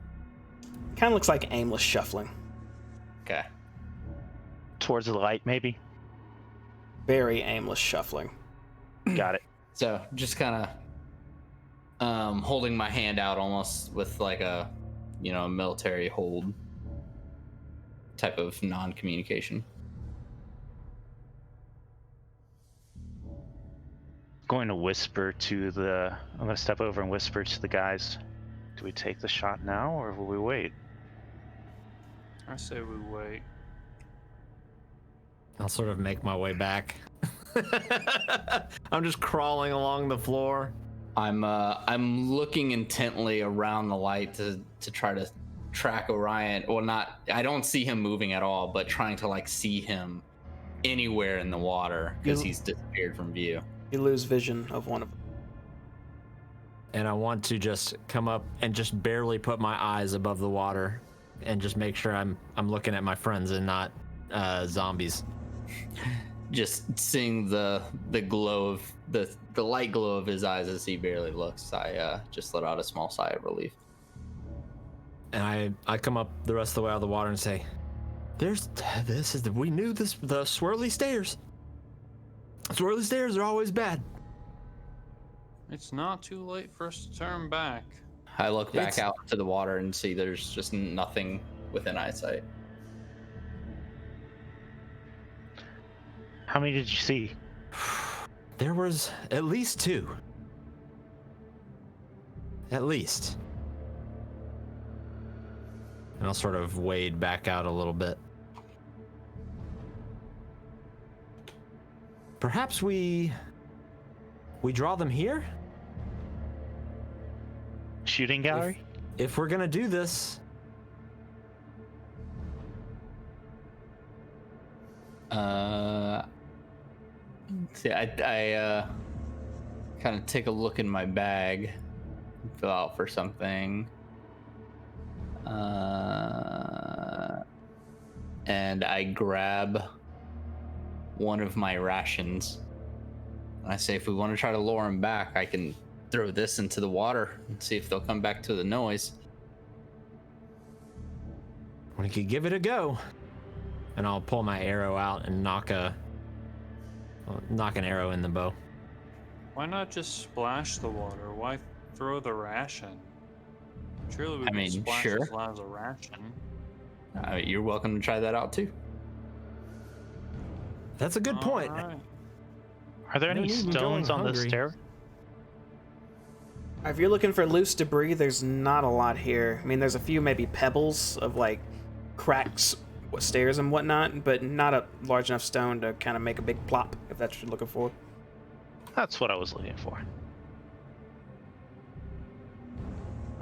Speaker 1: Kind of looks like aimless shuffling.
Speaker 2: Okay.
Speaker 5: Towards the light, maybe?
Speaker 1: Very aimless shuffling.
Speaker 5: Got it.
Speaker 2: So just kind of holding my hand out almost with like a military hold type of non-communication.
Speaker 5: I'm going to step over and whisper to the guys. Do we take the shot now, or will we wait?
Speaker 6: I say we wait.
Speaker 4: I'll sort of make my way back. I'm just crawling along the floor.
Speaker 2: I'm looking intently around the light to try to track Orion. Well, not I don't see him moving at all, but trying to like see him anywhere in the water because he's disappeared from view.
Speaker 1: You lose vision of one of them.
Speaker 4: And I want to just come up and just barely put my eyes above the water and just make sure I'm looking at my friends and not zombies.
Speaker 2: Just seeing the glow of the light glow of his eyes as he barely looks, I just let out a small sigh of relief.
Speaker 4: And I come up the rest of the way out of the water and say, we knew this, the swirly stairs. Swirly stairs are always bad.
Speaker 6: It's not too late for us to turn back.
Speaker 2: I look back out to the water and see there's just nothing within eyesight.
Speaker 5: How many did you see?
Speaker 4: There was at least 2. At least. And I'll sort of wade back out a little bit. Perhaps we draw them here?
Speaker 5: Shooting gallery?
Speaker 4: If we're gonna do this,
Speaker 2: see, I kind of take a look in my bag, fill out for something, and I grab one of my rations. And I say, if we want to try to lure them back, I can throw this into the water and see if they'll come back to the noise.
Speaker 4: we could give it a go. And I'll pull my arrow out and knock an arrow in the bow.
Speaker 6: Why not just splash the water? Why throw the ration? Surely we
Speaker 2: I
Speaker 6: can
Speaker 2: mean,
Speaker 6: splash
Speaker 2: sure.
Speaker 6: as loud as a ration.
Speaker 2: You're welcome to try that out too.
Speaker 4: That's a good point.
Speaker 6: Alright.
Speaker 5: Are there
Speaker 4: No
Speaker 5: any
Speaker 4: need in
Speaker 5: stones
Speaker 4: going
Speaker 5: on the
Speaker 4: hungry.
Speaker 5: stair?
Speaker 1: If you're looking for loose debris, there's not a lot here. I mean, there's a few maybe pebbles of like cracks, stairs and whatnot, but not a large enough stone to kind of make a big plop, if that's what you're looking for.
Speaker 5: That's what I was looking for.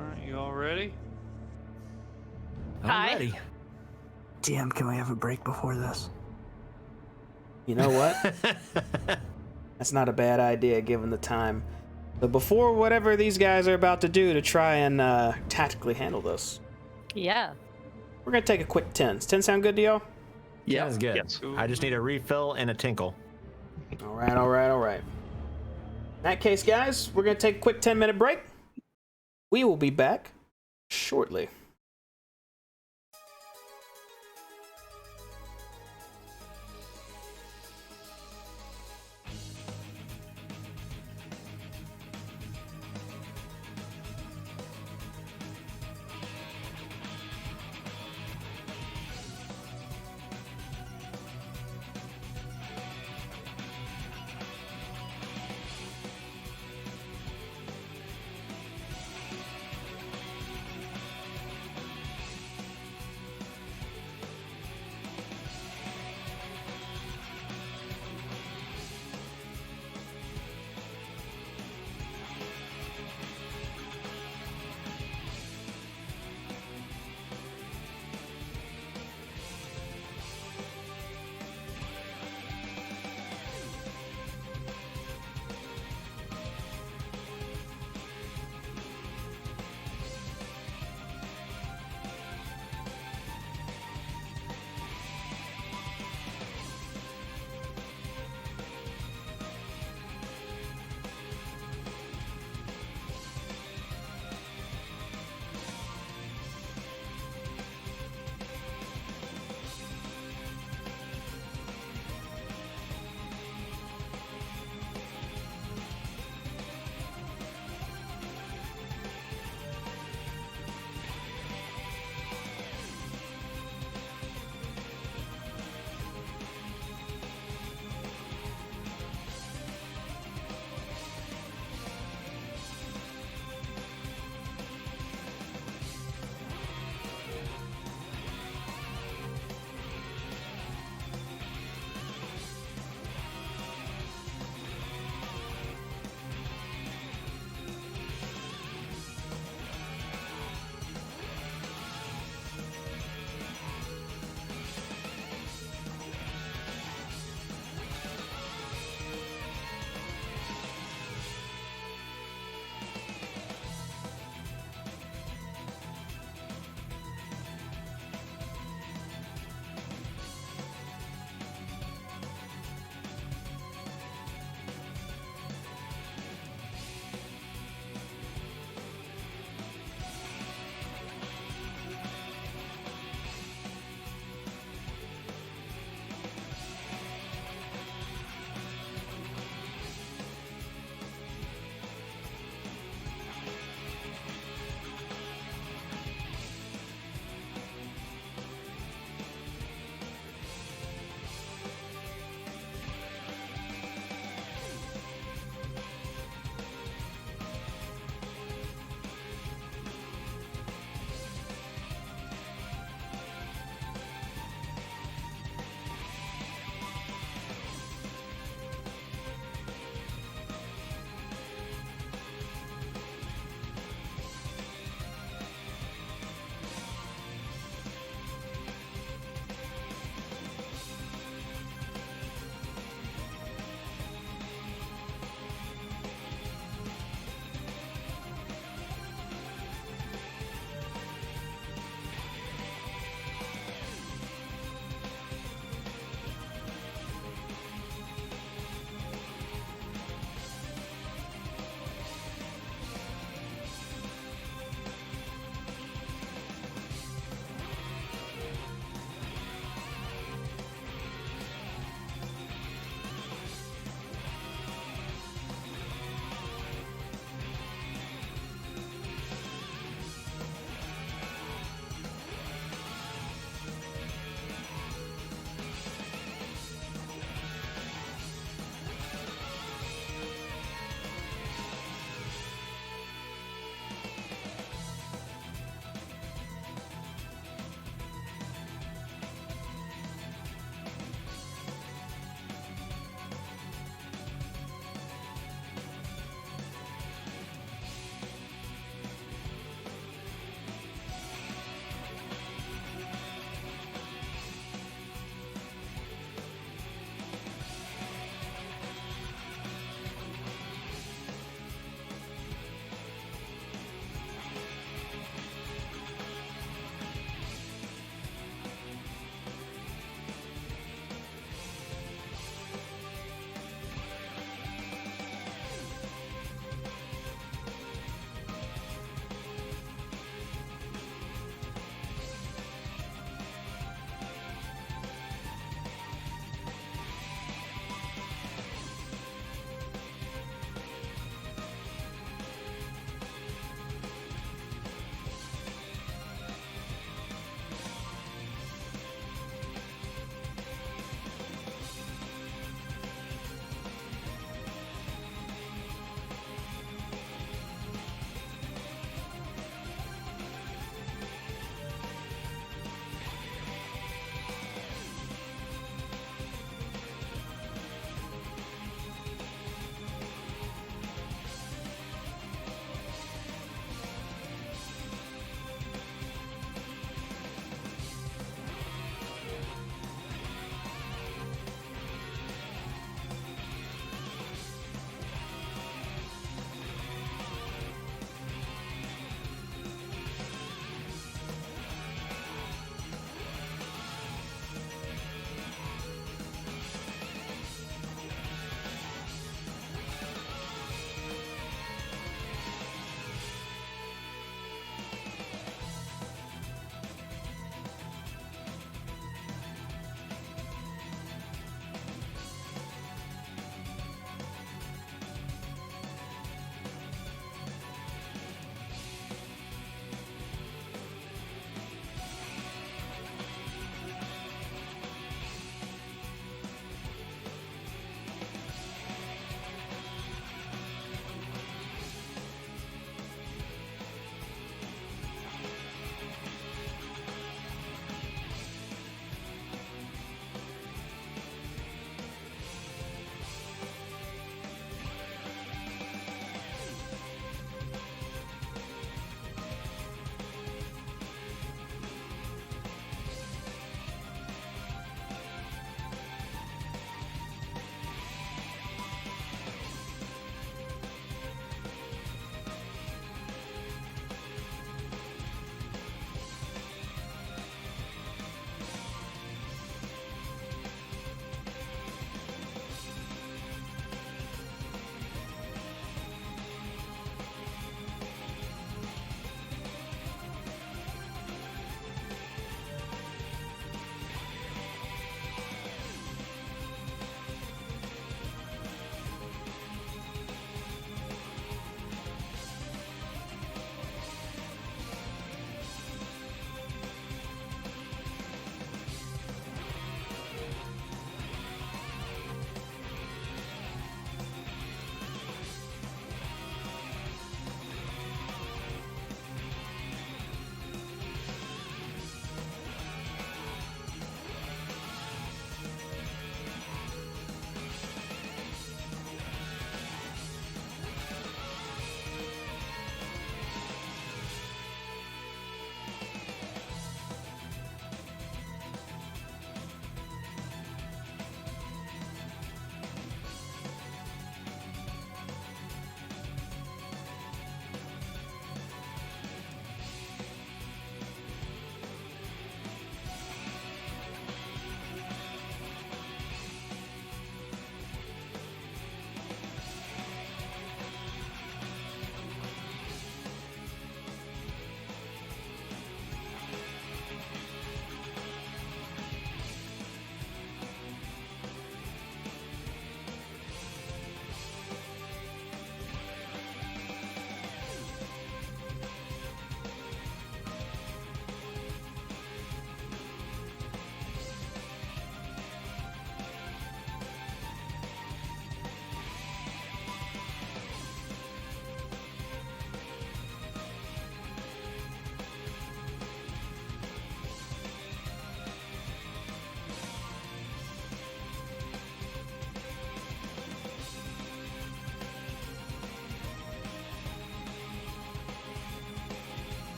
Speaker 6: Alright, you all ready?
Speaker 4: I'm
Speaker 3: Hi.
Speaker 4: ready.
Speaker 7: DM, can we have a break before this?
Speaker 1: You know what? That's not a bad idea given the time. But before whatever these guys are about to do to try and tactically handle this,
Speaker 3: Yeah.
Speaker 1: we're going to take a quick 10. Does 10 sound good to y'all?
Speaker 2: Yeah.
Speaker 4: Sounds good.
Speaker 5: Yes.
Speaker 4: I just need a refill and a tinkle.
Speaker 1: All right, all right, all right. In that case, guys, we're going to take a quick 10-minute break. We will be back shortly.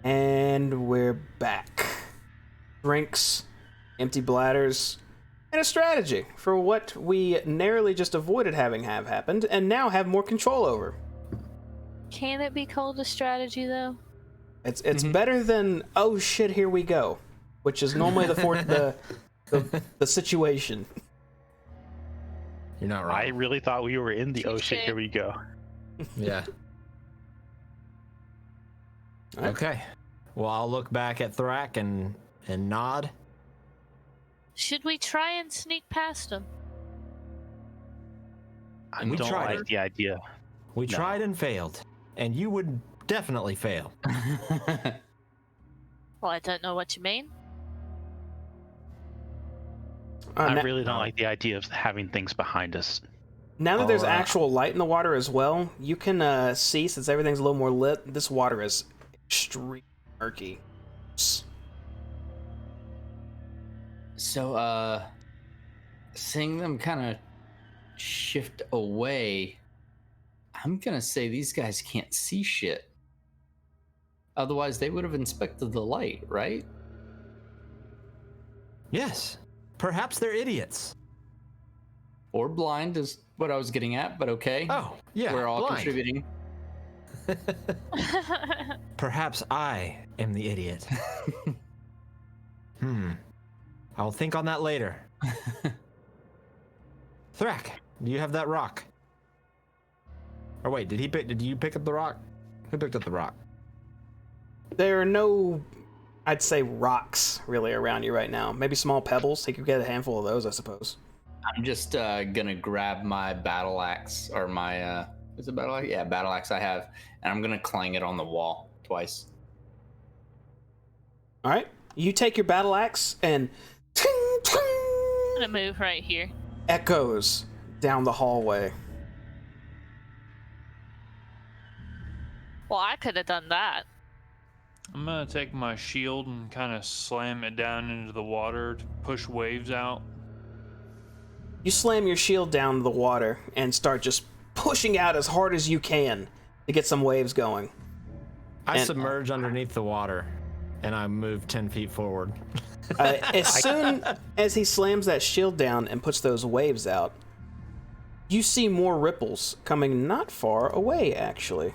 Speaker 1: And we're back. Drinks, empty bladders, and a strategy for what we narrowly just avoided having have happened and now have more control over.
Speaker 3: Can it be called a strategy though?
Speaker 1: It's better than oh shit, here we go, which is normally the situation.
Speaker 4: You're not
Speaker 5: I
Speaker 4: wrong.
Speaker 5: really thought we were in the oh shit,
Speaker 3: Touche.
Speaker 5: here we go.
Speaker 4: Yeah.
Speaker 1: Alright.
Speaker 4: Okay. Well, I'll look back at Thrak and nod.
Speaker 3: Should we try and sneak past him?
Speaker 5: I
Speaker 4: We
Speaker 5: don't
Speaker 4: tried
Speaker 5: like the idea.
Speaker 4: We
Speaker 5: No.
Speaker 4: tried and failed, and you would definitely fail.
Speaker 3: Well, I don't know what you mean.
Speaker 5: I
Speaker 1: Now,
Speaker 5: really don't like the idea of having things behind us.
Speaker 1: now that there's
Speaker 4: I'll,
Speaker 1: actual light in the water as well, you can see, since everything's a little more lit, this water is extremely murky.
Speaker 2: So, seeing them kind of shift away, I'm gonna say these guys can't see shit. Otherwise, they would have inspected the light, right?
Speaker 4: Yes. Perhaps they're idiots.
Speaker 2: Or blind is what I was getting at, but okay.
Speaker 4: Oh, yeah.
Speaker 2: We're all
Speaker 4: blind.
Speaker 2: contributing.
Speaker 4: Perhaps I am the idiot. I'll think on that later. Thrak, do you have that rock? Or wait, did you pick up the rock? Who picked up the rock?
Speaker 1: There are no, I'd say, rocks really around you right now. Maybe small pebbles. You could get a handful of those, I suppose.
Speaker 2: I'm just gonna grab my battle axe, or my is it battle axe? Yeah, battle axe I have, and I'm gonna clang it on the wall twice.
Speaker 1: All right, you take your battle axe and ting, ting,
Speaker 3: I'm gonna move right here.
Speaker 1: echoes down the hallway.
Speaker 3: Well, I could have done that.
Speaker 6: I'm gonna take my shield and kind of slam it down into the water to push waves out.
Speaker 1: You slam your shield down to the water and start just pushing out as hard as you can to get some waves going.
Speaker 4: I
Speaker 1: And-
Speaker 4: submerge underneath the water, and I move 10 feet forward.
Speaker 1: As soon as he slams that shield down and puts those waves out, you see more ripples coming not far away, actually,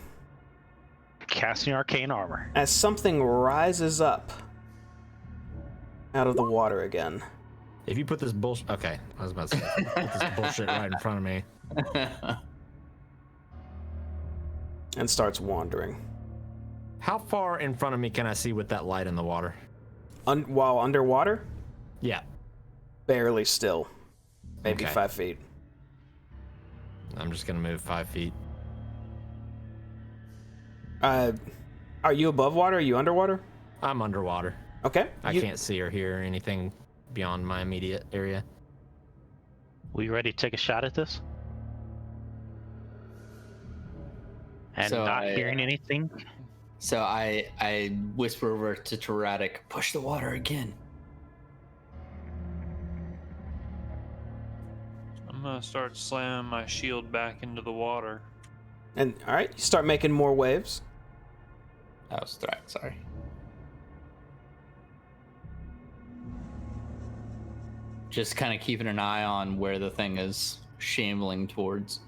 Speaker 5: Casting arcane armor.
Speaker 1: as something rises up out of the water again.
Speaker 4: If you put this bullshit... Okay, I was about to say, put this bullshit right in front of me.
Speaker 1: And starts wandering.
Speaker 4: How far in front of me can I see with that light in the water?
Speaker 1: While underwater,
Speaker 4: Yeah,
Speaker 1: barely still. Maybe
Speaker 4: Okay.
Speaker 1: 5 feet.
Speaker 4: I'm just gonna move 5 feet.
Speaker 1: Are you above water? Are you underwater?
Speaker 4: I'm underwater.
Speaker 1: Okay.
Speaker 4: I
Speaker 1: you-
Speaker 4: can't see or hear anything beyond my immediate area.
Speaker 5: We ready to take a shot at this? And
Speaker 2: So
Speaker 5: not
Speaker 2: I,
Speaker 5: hearing anything?
Speaker 2: So I whisper over to Taratic, push the water again.
Speaker 6: I'm gonna start slamming my shield back into the water.
Speaker 1: And all right, you start making more waves.
Speaker 2: That was Thrak, sorry. Just kind of keeping an eye on where the thing is shambling towards.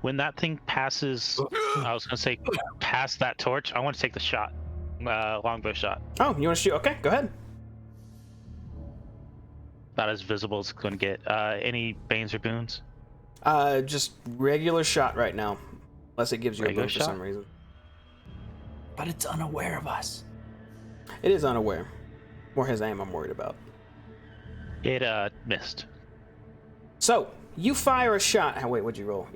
Speaker 5: When that thing passes, I was gonna say, past that torch, I want to take the shot. Longbow shot.
Speaker 1: Oh, you want to shoot? Okay, go ahead.
Speaker 5: About as visible as it's gonna get. Any banes or boons?
Speaker 1: Just regular shot right now, unless it gives you
Speaker 5: Regular
Speaker 1: a boon for
Speaker 5: shot?
Speaker 1: some reason.
Speaker 2: But it's unaware of us.
Speaker 1: It is unaware. More his aim I'm worried about.
Speaker 5: It missed.
Speaker 1: So, you fire a shot. Oh, wait, what'd you roll?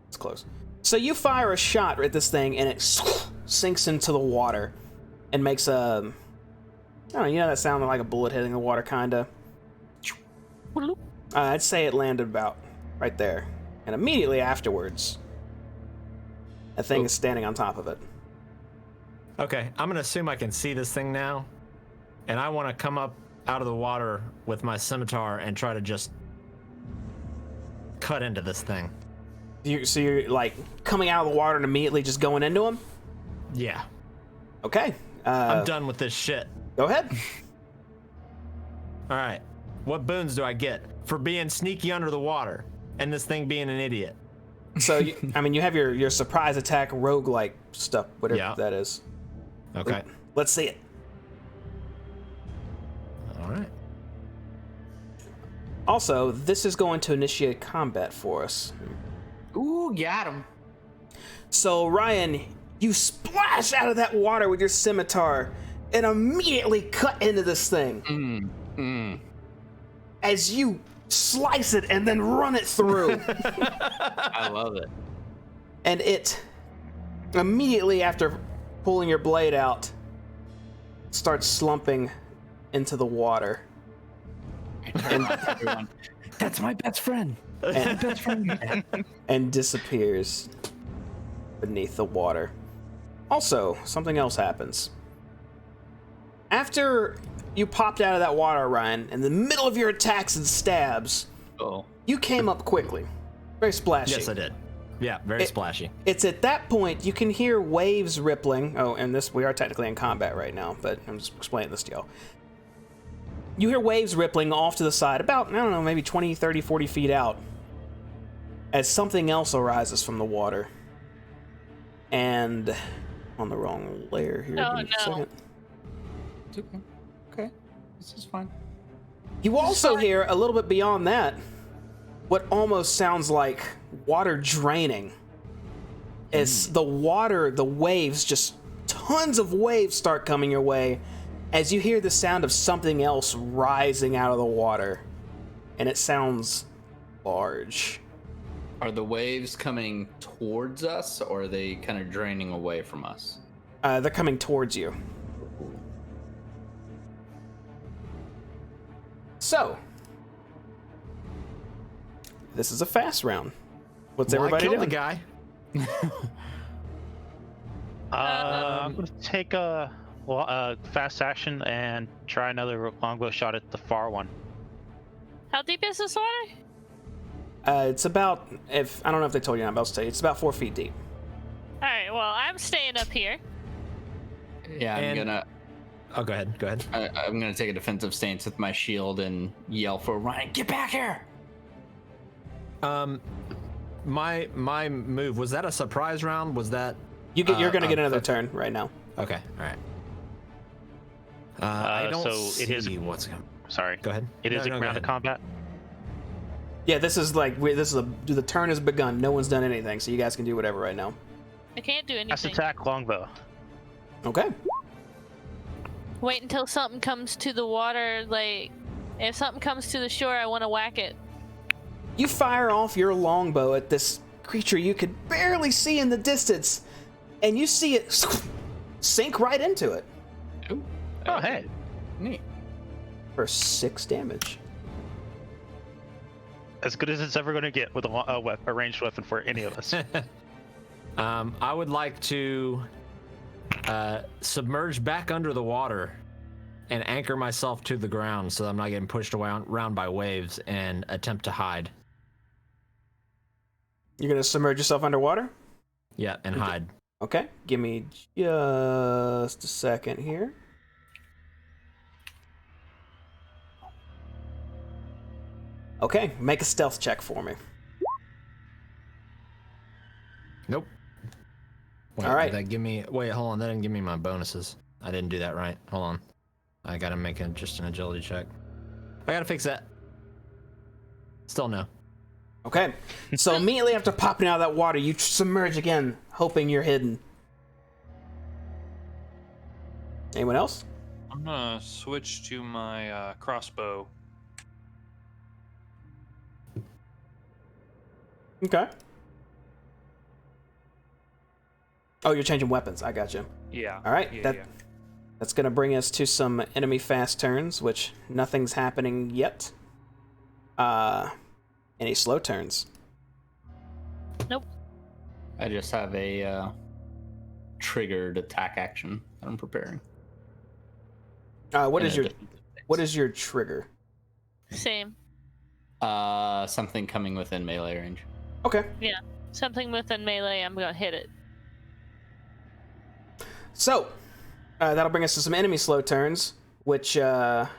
Speaker 1: It's close. So you fire a shot at this thing, and it sinks into the water and makes a... I don't know, you know that sound like a bullet hitting the water, kinda? I'd say it landed about right there. And immediately afterwards, a thing is standing on top of it.
Speaker 4: Okay, I'm gonna assume I can see this thing now, and I want to come up out of the water with my scimitar and try to just cut into this thing.
Speaker 1: So you're like coming out of the water and immediately just going into him?
Speaker 4: Yeah.
Speaker 1: Okay.
Speaker 4: I'm done with this shit.
Speaker 1: Go ahead.
Speaker 4: All right. What boons do I get for being sneaky under the water and this thing being an idiot?
Speaker 1: So, you have your surprise attack roguelike stuff, whatever that is.
Speaker 4: Okay.
Speaker 1: Let's see it.
Speaker 4: All right.
Speaker 1: Also, this is going to initiate combat for us.
Speaker 2: Ooh, got him.
Speaker 1: So, Ryan, you splash out of that water with your scimitar and immediately cut into this thing. As you slice it and then run it through.
Speaker 2: I love it.
Speaker 1: And it, immediately after pulling your blade out, starts slumping into the water.
Speaker 2: Everyone,
Speaker 7: That's my best friend.
Speaker 1: And disappears beneath the water. Also, something else happens. After you popped out of that water, Ryan, in the middle of your attacks and stabs, you came up quickly. Very splashy.
Speaker 4: Yes, I did. Yeah, very splashy.
Speaker 1: It's at that point you can hear waves rippling. Oh, and we are technically in combat right now, but I'm just explaining this to y'all. You hear waves rippling off to the side, about, I don't know, maybe 20, 30, 40 feet out, as something else arises from the water. And on the wrong layer here.
Speaker 3: Oh,
Speaker 1: Give me a second.
Speaker 2: it's okay. Okay, this is fine.
Speaker 1: You also hear a little bit beyond that what almost sounds like water draining. As the waves, just tons of waves start coming your way as you hear the sound of something else rising out of the water. And it sounds large.
Speaker 2: Are the waves coming towards us, or are they kind of draining away from us?
Speaker 1: They're coming towards you. So, this is a fast round. What's everybody
Speaker 4: I killed
Speaker 1: doing?
Speaker 4: the guy.
Speaker 5: I'm gonna take a fast action and try another longbow shot at the far one.
Speaker 3: How deep is this water?
Speaker 1: It's about, I don't know if they told you, I'm about to tell you, it's about 4 feet deep.
Speaker 3: All right. Well, I'm staying up here.
Speaker 2: Yeah,
Speaker 4: Oh, go ahead.
Speaker 2: I'm gonna take a defensive stance with my shield and yell for Ryan, get back here!
Speaker 4: My move, was that a surprise round? Was that
Speaker 1: You're gonna get another turn right now.
Speaker 4: okay? All right. I don't
Speaker 5: so it is-
Speaker 4: see what's coming.
Speaker 5: Sorry.
Speaker 4: Go ahead.
Speaker 5: It is
Speaker 4: No,
Speaker 5: a
Speaker 4: go
Speaker 5: round of
Speaker 4: ahead.
Speaker 5: combat.
Speaker 1: Yeah, the turn has begun. No one's done anything, so you guys can do whatever right now.
Speaker 3: I can't do
Speaker 5: Fast
Speaker 3: anything.
Speaker 5: attack, longbow.
Speaker 1: Okay.
Speaker 3: Wait until something comes to the water. Like, if something comes to the shore, I want to whack it.
Speaker 1: You fire off your longbow at this creature you could barely see in the distance, and you see it sink right into it
Speaker 2: Ooh,
Speaker 5: Oh, hey.
Speaker 2: neat.
Speaker 1: for 6 damage.
Speaker 5: As good as it's ever going to get with a ranged weapon for any of us.
Speaker 4: I would like to submerge back under the water and anchor myself to the ground so that I'm not getting pushed around by waves and attempt to hide.
Speaker 1: You're gonna submerge yourself underwater?
Speaker 4: Yeah, and hide.
Speaker 1: Okay. Give me just a second here. Okay, make a stealth check for me.
Speaker 4: Nope. Wait,
Speaker 1: All right.
Speaker 4: Did that give me? Wait, hold on. That didn't give me my bonuses. I didn't do that right. Hold on. I gotta make just an agility check. I gotta fix that. Still no.
Speaker 1: Okay. So immediately after popping out of that water, you submerge again, hoping you're hidden. Anyone else?
Speaker 6: I'm gonna switch to my crossbow.
Speaker 1: Okay. Oh, you're changing weapons. I got you.
Speaker 6: Yeah.
Speaker 1: All right.
Speaker 6: Yeah, yeah.
Speaker 1: That's going to bring us to some enemy fast turns, which nothing's happening yet. Any slow turns?
Speaker 3: Nope.
Speaker 2: I just have a triggered attack action that I'm preparing.
Speaker 1: What
Speaker 2: And
Speaker 1: is
Speaker 2: a
Speaker 1: your
Speaker 2: defensive stance.
Speaker 1: what is your trigger?
Speaker 3: Same.
Speaker 2: Something coming within melee range.
Speaker 1: Okay.
Speaker 3: Something within melee, I'm gonna hit it.
Speaker 1: So, That'll bring us to some enemy slow turns, which will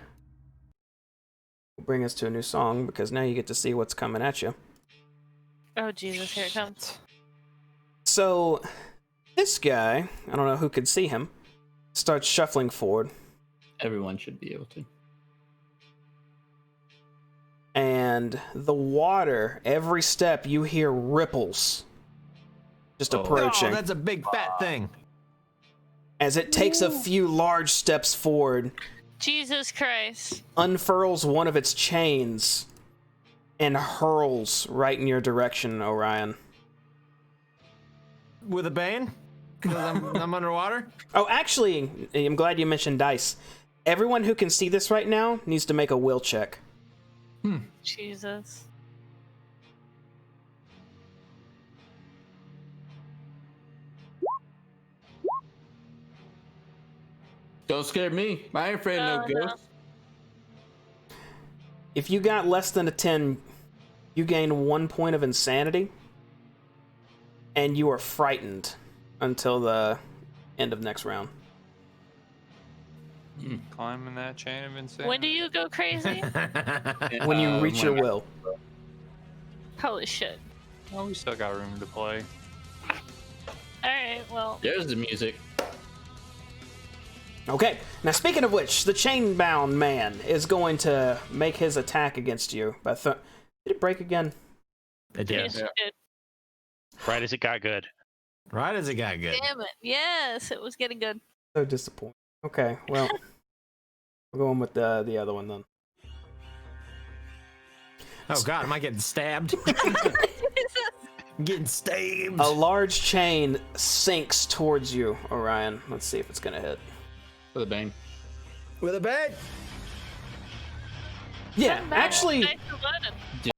Speaker 1: bring us to a new song because now you get to see what's coming at you.
Speaker 3: Oh Jesus, here it comes.
Speaker 1: So, this guy, I don't know who could see him, starts shuffling forward.
Speaker 2: Everyone should be able to.
Speaker 1: And the water, every step you hear ripples just approaching.
Speaker 4: Oh, that's a big fat thing.
Speaker 1: As it takes a few large steps forward,
Speaker 3: Jesus Christ.
Speaker 1: unfurls one of its chains, and hurls right in your direction, Orion.
Speaker 4: With a bane? Because I'm underwater?
Speaker 1: Oh, actually, I'm glad you mentioned dice. Everyone who can see this right now needs to make a will check.
Speaker 3: Jesus.
Speaker 2: Don't scare me. I ain't afraid of no
Speaker 3: No.
Speaker 2: ghosts.
Speaker 1: If you got less than a 10, you gain 1 point of insanity, and you are frightened until the end of next round.
Speaker 6: Climbing that chain of insanity.
Speaker 3: When do you go crazy?
Speaker 1: When you reach your
Speaker 2: when I-
Speaker 1: will.
Speaker 3: Holy shit.
Speaker 6: Oh, we still got room to play.
Speaker 3: Alright, well.
Speaker 2: There's the music.
Speaker 1: Okay, now speaking of which, the chain-bound man is going to make his attack against you. Did it break again?
Speaker 4: It did.
Speaker 3: Yes, you did.
Speaker 5: Right as it got good.
Speaker 4: Right as it got good.
Speaker 3: Damn it. Yes, it was getting good.
Speaker 1: So disappointing. Okay, well, we're going with the other one then.
Speaker 4: Oh god, am I getting stabbed? I'm getting stabbed.
Speaker 1: A large chain sinks towards you, Orion. Let's see if it's gonna hit.
Speaker 2: With a bang.
Speaker 4: With a bane?
Speaker 1: Yeah, actually,
Speaker 3: Nice for loading.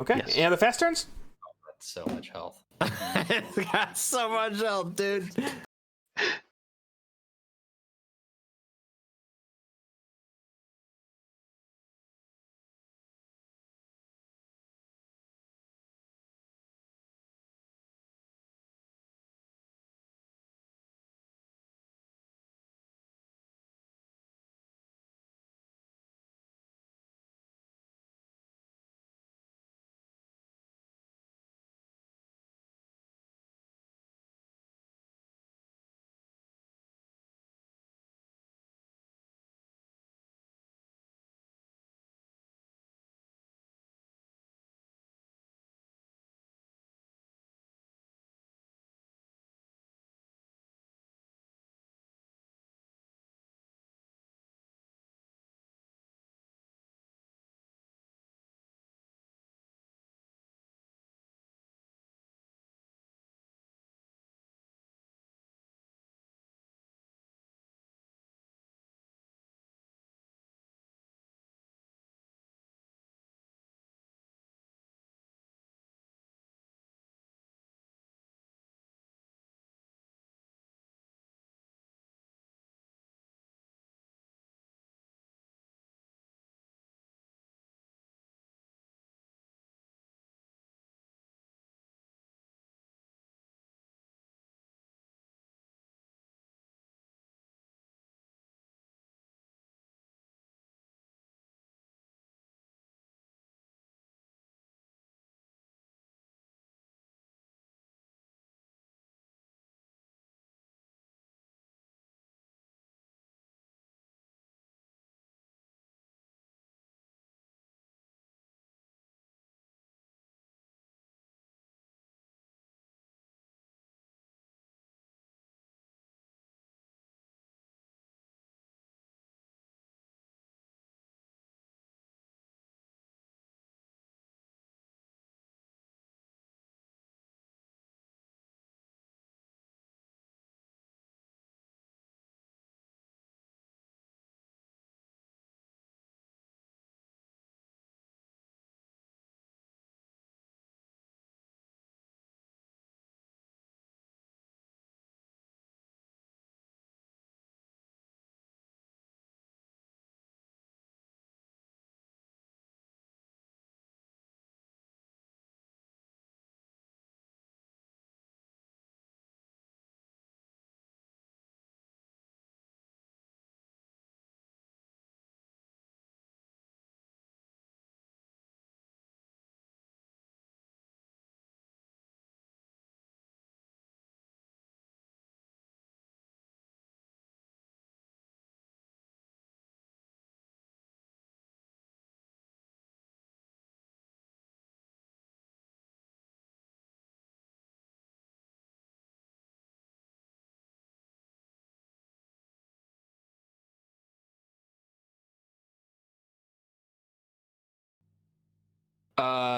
Speaker 1: Okay.
Speaker 5: Yes.
Speaker 1: Any other fast turns?
Speaker 2: That's so much health.
Speaker 4: It's got so much health, dude.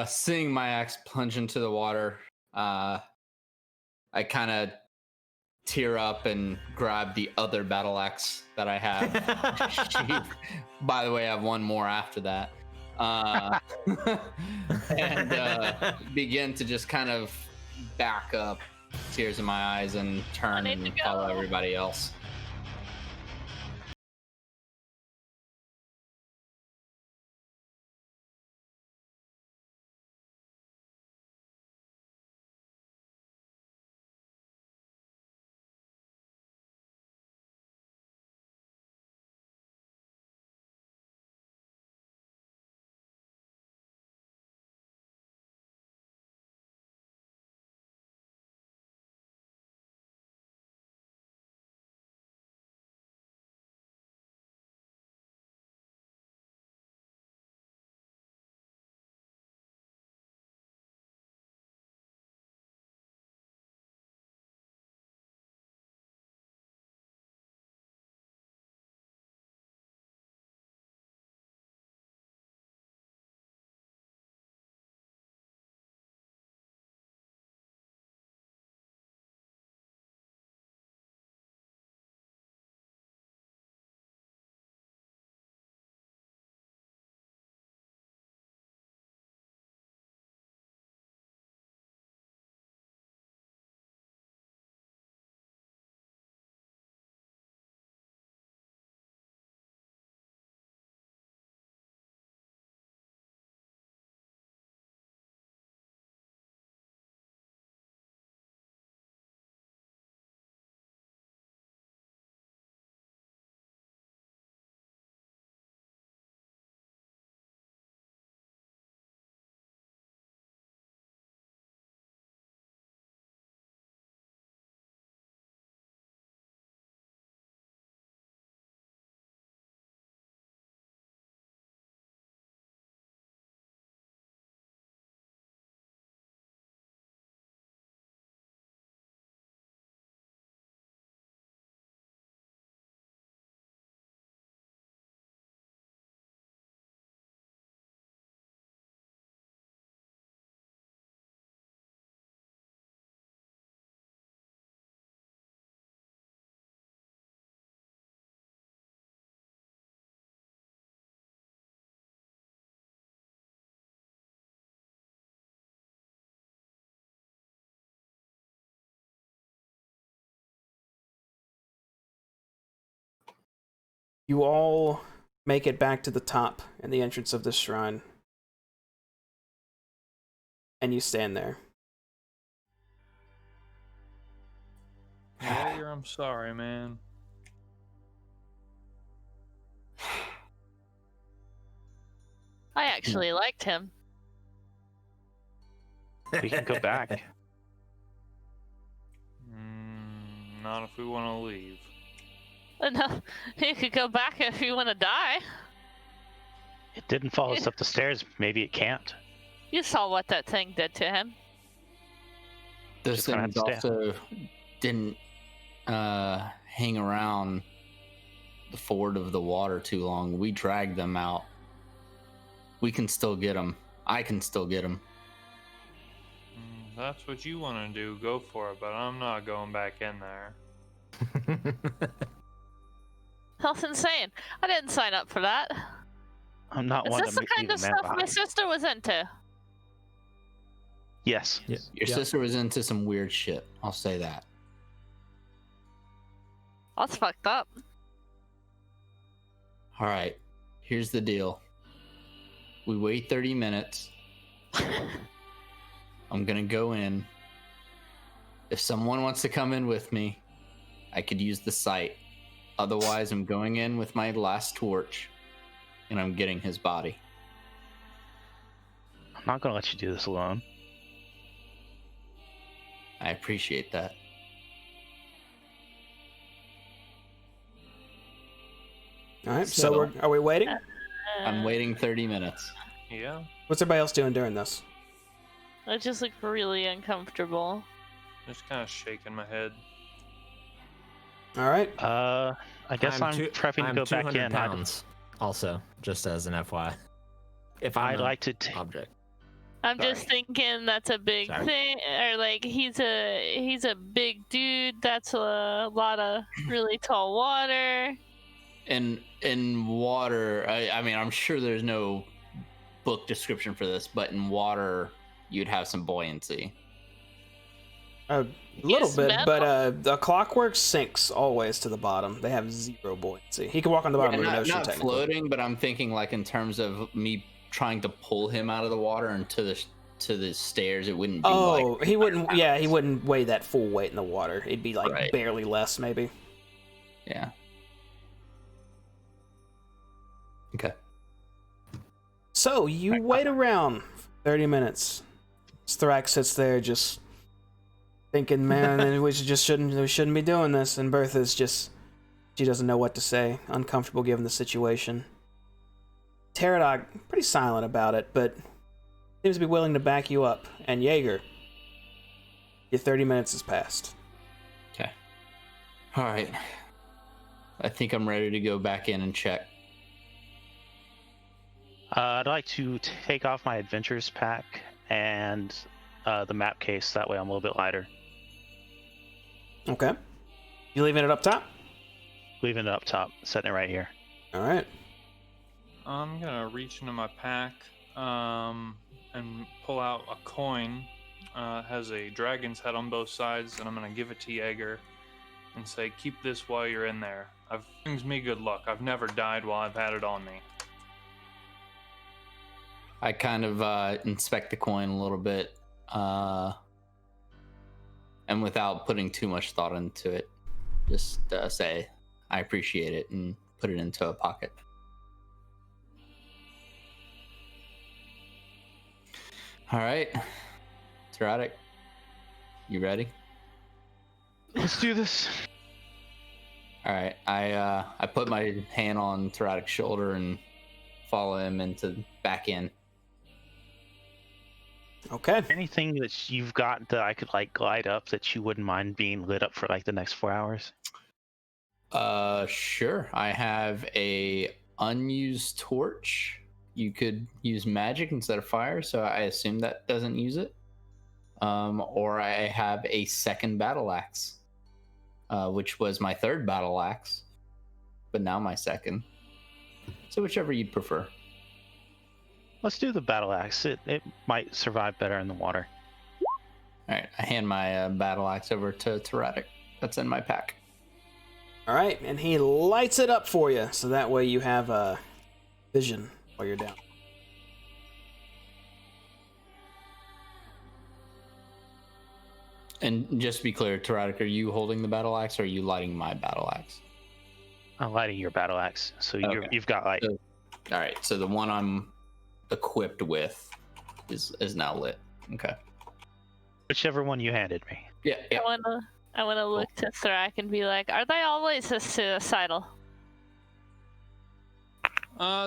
Speaker 2: Seeing my axe plunge into the water, I kind of tear up and grab the other battle axe that I have sheathed. By the way, I have one more after that. And begin to just kind of back up, tears in my eyes, and turn
Speaker 3: Wanted to
Speaker 2: and follow
Speaker 3: go.
Speaker 2: everybody else.
Speaker 1: You all make it back to the top and the entrance of this shrine. And you stand there.
Speaker 6: Jaeger, I'm sorry, man.
Speaker 3: I actually liked him.
Speaker 5: We can go back.
Speaker 6: Not if we want to leave.
Speaker 3: No, you could go back if you want to die.
Speaker 5: It didn't follow us up the stairs. Maybe it can't.
Speaker 3: You saw what that thing did to him.
Speaker 2: Those
Speaker 5: Just gonna have
Speaker 2: things
Speaker 5: to
Speaker 2: also didn't hang around the ford of the water too long. We dragged them out. We can still get them. I can still get them.
Speaker 6: That's what you want to do. Go for it, but I'm not going back in there.
Speaker 3: That's insane. I didn't sign up for that.
Speaker 5: I'm not
Speaker 3: Is
Speaker 5: one
Speaker 3: this
Speaker 5: to
Speaker 3: the kind
Speaker 5: leave
Speaker 3: of
Speaker 5: a man
Speaker 3: stuff my
Speaker 5: behind.
Speaker 3: sister was into?
Speaker 5: Yes.
Speaker 2: Your sister was into some weird shit. I'll say that.
Speaker 3: That's fucked up.
Speaker 2: All right. Here's the deal. We wait 30 minutes. I'm going to go in. If someone wants to come in with me, I could use the site. Otherwise, I'm going in with my last torch, and I'm getting his body.
Speaker 5: I'm not gonna let you do this alone.
Speaker 2: I appreciate that.
Speaker 1: All right, so are we waiting?
Speaker 2: I'm waiting 30 minutes.
Speaker 6: Yeah,
Speaker 1: What's everybody else doing during this?
Speaker 3: I just look really uncomfortable.
Speaker 6: just kind of shaking my head.
Speaker 1: All right.
Speaker 5: I guess I'm prepping to
Speaker 4: I'm
Speaker 5: go back
Speaker 4: 200
Speaker 5: in.
Speaker 4: pounds. Also, just as an FYI. If I'm
Speaker 5: I'd like to
Speaker 4: object.
Speaker 3: I'm
Speaker 2: Sorry.
Speaker 3: just thinking that's a big
Speaker 4: Sorry.
Speaker 3: thing, or like he's a big dude. That's a lot of really tall water.
Speaker 2: In water, I mean, I'm sure there's no book description for this, but in water, you'd have some buoyancy.
Speaker 1: A little
Speaker 3: Use
Speaker 1: bit,
Speaker 3: metal?
Speaker 1: but the clockwork sinks always to the bottom. They have zero buoyancy. He can walk on the bottom of an
Speaker 2: not
Speaker 1: ocean,
Speaker 2: not
Speaker 1: technically.
Speaker 2: floating, but I'm thinking like in terms of me trying to pull him out of the water and to the stairs. It wouldn't be
Speaker 1: Oh,
Speaker 2: like
Speaker 1: he wouldn't. Yeah, he wouldn't weigh that full weight in the water. It'd be like
Speaker 2: Right.
Speaker 1: barely less, maybe.
Speaker 2: yeah. Okay.
Speaker 1: So you wait around for 30 minutes. Thrax sits there just thinking, man, we shouldn't be doing this. And Bertha's just, she doesn't know what to say, uncomfortable given the situation. Pterodot, pretty silent about it, but seems to be willing to back you up. And Jaeger, your 30 minutes has passed.
Speaker 2: Okay. All right. I think I'm ready to go back in and check.
Speaker 5: I'd like to take off my adventures pack and the map case. That way I'm a little bit lighter.
Speaker 1: Okay. You leaving it up top?
Speaker 5: Leaving it up top, setting it right here.
Speaker 1: All right.
Speaker 6: I'm gonna reach into my pack and pull out a coin. Has a dragon's head on both sides, and I'm gonna give it to Jaeger and say, "Keep this while you're in there. It brings me good luck. I've never died while I've had it on me."
Speaker 2: I kind of inspect the coin a little bit, and without putting too much thought into it, just say, "I appreciate it," and put it into a pocket. All right, Tyrotic, you ready?
Speaker 5: Let's do this.
Speaker 2: All right, I put my hand on Tyrotic's shoulder and follow him back in.
Speaker 1: Okay.
Speaker 5: Anything that you've got that I could like glide up that you wouldn't mind being lit up for like the next 4 hours?
Speaker 2: Sure. I have a unused torch. You could use magic instead of fire, so I assume that doesn't use it. Or I have a second battle axe, which was my third battle axe, but now my second. So whichever you'd prefer.
Speaker 5: Let's do the battle axe. It might survive better in the water.
Speaker 2: All right, I hand my battle axe over to Tyrotic. That's in my pack.
Speaker 1: All right, and he lights it up for you, so that way you have vision while you're down.
Speaker 2: And just to be clear, Taradik, are you holding the battle axe or are you lighting my battle axe?
Speaker 5: I'm lighting your battle axe, so
Speaker 2: Okay.
Speaker 5: you've got light.
Speaker 2: So, all right, so the one I'm equipped with is now lit. Okay.
Speaker 5: Whichever one you handed me.
Speaker 2: Yeah.
Speaker 3: I wanna look to Thrak and be like, are they always this suicidal?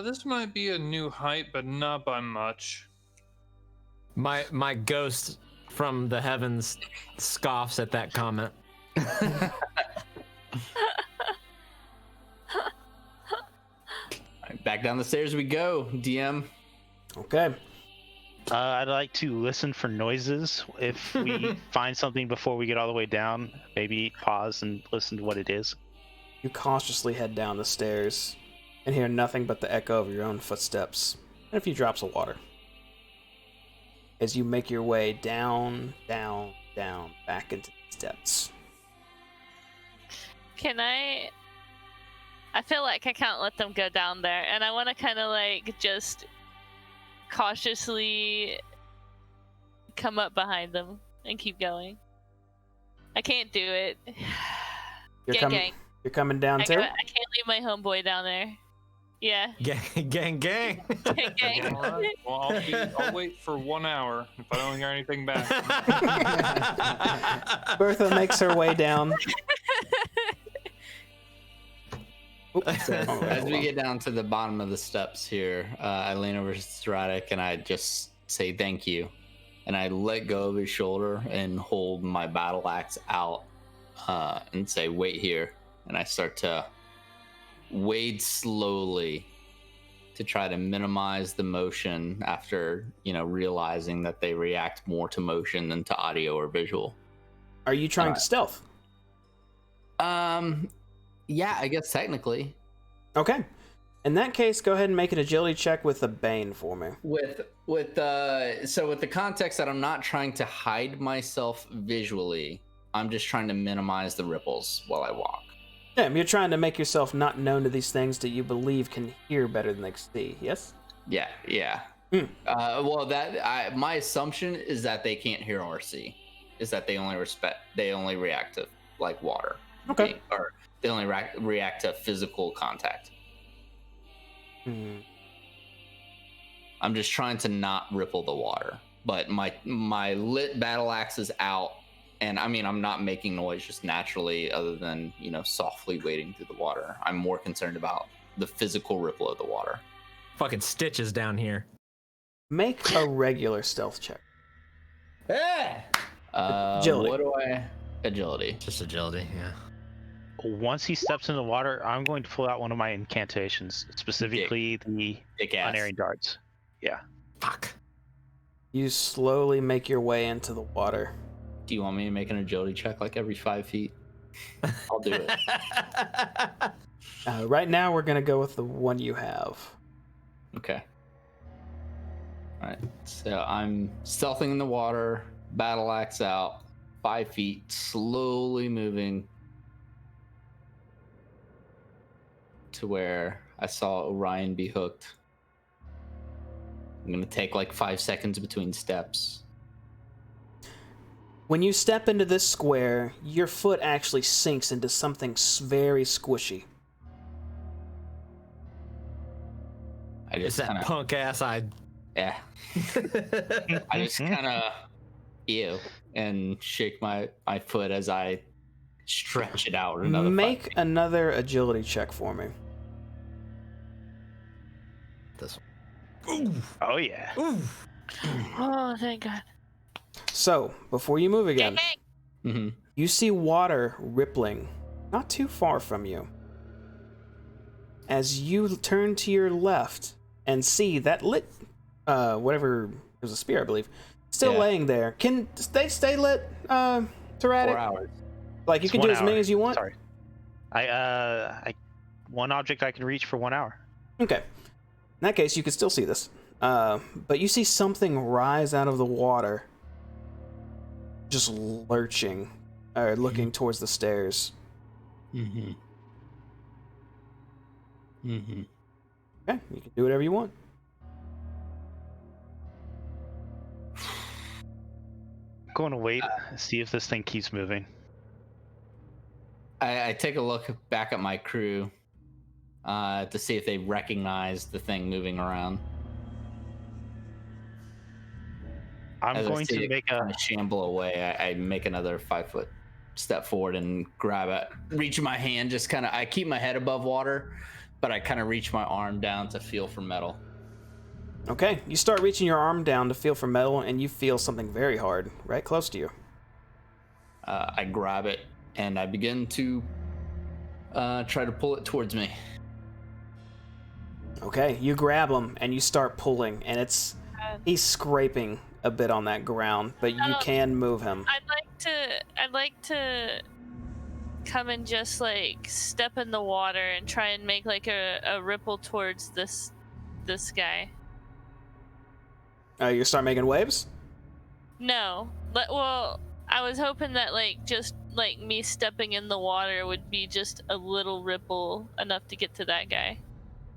Speaker 6: This might be a new height, but not by much.
Speaker 4: My ghost from the heavens scoffs at that comment.
Speaker 2: Back down the stairs we go, DM.
Speaker 1: Okay.
Speaker 5: I'd like to listen for noises. If we find something before we get all the way down, maybe pause and listen to what it is.
Speaker 1: You cautiously head down the stairs and hear nothing but the echo of your own footsteps and a few drops of water. As you make your way down, down, down, back into the steps.
Speaker 3: Can I feel like I can't let them go down there, and I want to kind of like just cautiously come up behind them and keep going. I can't do it. Gang.
Speaker 1: You're coming down
Speaker 3: I
Speaker 1: too?
Speaker 3: can't leave my homeboy down there. Yeah.
Speaker 4: Gang.
Speaker 3: Gang.
Speaker 6: All right. Well, I'll wait for 1 hour if I don't hear anything back.
Speaker 1: Bertha makes her way down. Oops.
Speaker 2: As we get down to the bottom of the steps here, I lean over to Stratic and I just say thank you. And I let go of his shoulder and hold my battle axe out and say, wait here. And I start to wade slowly to try to minimize the motion after, realizing that they react more to motion than to audio or visual.
Speaker 1: Are you trying to stealth?
Speaker 2: Yeah, I guess technically.
Speaker 1: Okay. In that case, go ahead and make an agility check with the Bane for me.
Speaker 2: With the context that I'm not trying to hide myself visually, I'm just trying to minimize the ripples while I walk.
Speaker 1: Yeah, you're trying to make yourself not known to these things that you believe can hear better than they can see, yes?
Speaker 2: Yeah. My assumption is that they can't hear or see, is that they only react to like water.
Speaker 1: Okay.
Speaker 2: Or they only react to physical contact. I'm just trying to not ripple the water, but my lit battle axe is out, and I mean I'm not making noise just naturally, other than softly wading through the water. I'm more concerned about the physical ripple of the water.
Speaker 4: Fucking stitches down here.
Speaker 1: Make a regular stealth check.
Speaker 2: Agility. What do I? Agility.
Speaker 4: Just agility, yeah.
Speaker 5: Once he steps in the water, I'm going to pull out one of my incantations, specifically the unerring darts. Yeah.
Speaker 4: Fuck.
Speaker 1: You slowly make your way into the water.
Speaker 2: Do you want me to make an agility check like every 5 feet? I'll do it.
Speaker 1: Right now, we're going to go with the one you have.
Speaker 2: Okay. All right. So I'm stealthing in the water, battle axe out, 5 feet, slowly moving to where I saw Orion be hooked. I'm going to take like 5 seconds between steps.
Speaker 1: When you step into this square, your foot actually sinks into something very squishy.
Speaker 2: I
Speaker 4: It's
Speaker 2: just
Speaker 4: that
Speaker 2: kind of,
Speaker 4: punk ass
Speaker 2: yeah. I just kind of, and shake my foot as I stretch it out another.
Speaker 1: Make another agility check for me.
Speaker 4: This one. Ooh.
Speaker 5: Oh yeah.
Speaker 4: Ooh.
Speaker 3: Oh, thank God.
Speaker 1: So, before you move again,
Speaker 2: Mm-hmm.
Speaker 1: you see water rippling not too far from you. As you turn to your left and see that lit, whatever, it was a spear, I believe, still laying there. Can they stay lit, Taradik?
Speaker 2: 4 hours.
Speaker 1: Like, you
Speaker 5: It's
Speaker 1: can
Speaker 5: 1
Speaker 1: do as many
Speaker 5: hour.
Speaker 1: as you want?
Speaker 5: Sorry. I one object I can reach for 1 hour.
Speaker 1: Okay. In that case, you can still see this. But you see something rise out of the water, just lurching, or looking towards the stairs.
Speaker 2: Mm-hmm. Mm-hmm.
Speaker 1: Okay, you can do whatever you want.
Speaker 5: I'm going to wait, see if this thing keeps moving.
Speaker 2: I take a look back at my crew to see if they recognize the thing moving around.
Speaker 5: I'm
Speaker 2: As
Speaker 5: going
Speaker 2: I see
Speaker 5: to
Speaker 2: it
Speaker 5: make
Speaker 2: kind of shamble away, I make another 5-foot step forward and grab it, reach my hand, just kind of, I keep my head above water, but I kind of reach my arm down to feel for metal.
Speaker 1: Okay, you start reaching your arm down to feel for metal, and you feel something very hard right close to you.
Speaker 2: I grab it and I begin to try to pull it towards me.
Speaker 1: Okay, you grab him and you start pulling, and he's scraping a bit on that ground, but you can move him.
Speaker 3: I'd like to come and just like step in the water and try and make like a ripple towards this guy.
Speaker 1: You start making waves?
Speaker 3: No, well, I was hoping that like just like me stepping in the water would be just a little ripple enough to get to that guy.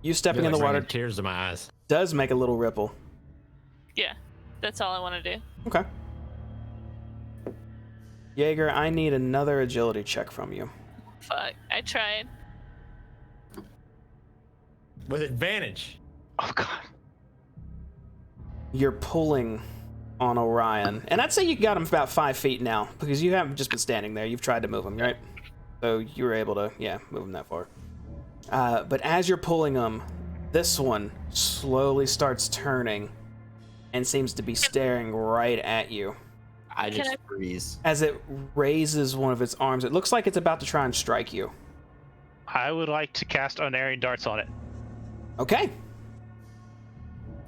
Speaker 1: You stepping in the water
Speaker 4: tears to my eyes.
Speaker 1: does make a little ripple.
Speaker 3: Yeah, that's all I want to do.
Speaker 1: Okay. Jaeger, I need another agility check from you.
Speaker 3: Fuck, I tried.
Speaker 4: With advantage.
Speaker 5: Oh god.
Speaker 1: You're pulling on Orion, and I'd say you got him about 5 feet now, because you haven't just been standing there. You've tried to move him, right? So you were able to, move him that far. But as you're pulling him, this one slowly starts turning and seems to be staring right at you.
Speaker 2: I just freeze.
Speaker 1: As it raises one of its arms, it looks like it's about to try and strike you.
Speaker 5: I would like to cast unerring darts on it.
Speaker 1: Okay.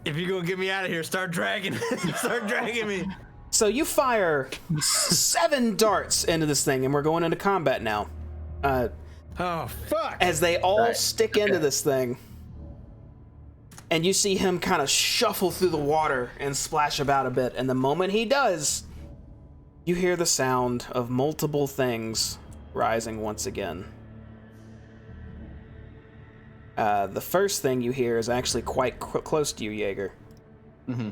Speaker 4: If you're gonna get me out of here, start dragging me.
Speaker 1: So you fire 7 darts into this thing, and we're going into combat now.
Speaker 4: Oh, fuck.
Speaker 1: As they all stick into this thing. And you see him kind of shuffle through the water and splash about a bit. And the moment he does, you hear the sound of multiple things rising once again. The first thing you hear is actually quite close to you, Jaeger.
Speaker 2: Mm-hmm.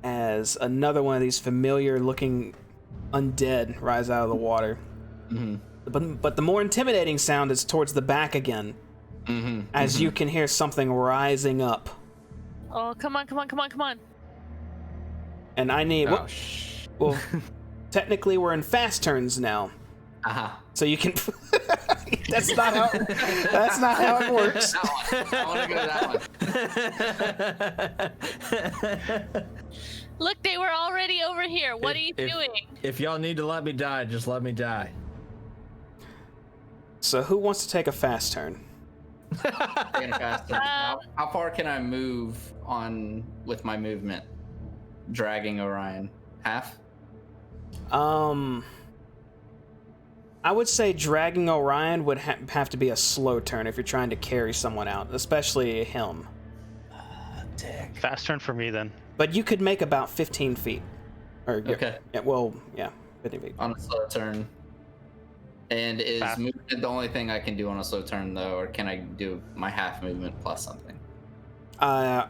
Speaker 1: As another one of these familiar-looking undead rise out of the water.
Speaker 2: Mm-hmm.
Speaker 1: But the more intimidating sound is towards the back again.
Speaker 2: Mm-hmm.
Speaker 1: As you can hear something rising up.
Speaker 3: Oh, come on.
Speaker 1: And I need... well, technically we're in fast turns now.
Speaker 2: Uh-huh.
Speaker 1: So you can... that's not how it works.
Speaker 2: I want to go that one.
Speaker 3: Look, they were already over here. What are you doing?
Speaker 4: If y'all need to let me die, just let me die.
Speaker 1: So who wants to take a fast turn?
Speaker 2: How far can I move on with my movement? Dragging Orion. Half?
Speaker 1: I would say dragging Orion would have to be a slow turn if you're trying to carry someone out, especially him.
Speaker 2: Dick.
Speaker 5: Fast turn for me then.
Speaker 1: But you could make about 15 feet.
Speaker 2: Okay.
Speaker 1: 15 feet.
Speaker 2: On a slow turn. And is movement the only thing I can do on a slow turn, though, or can I do my half movement plus something?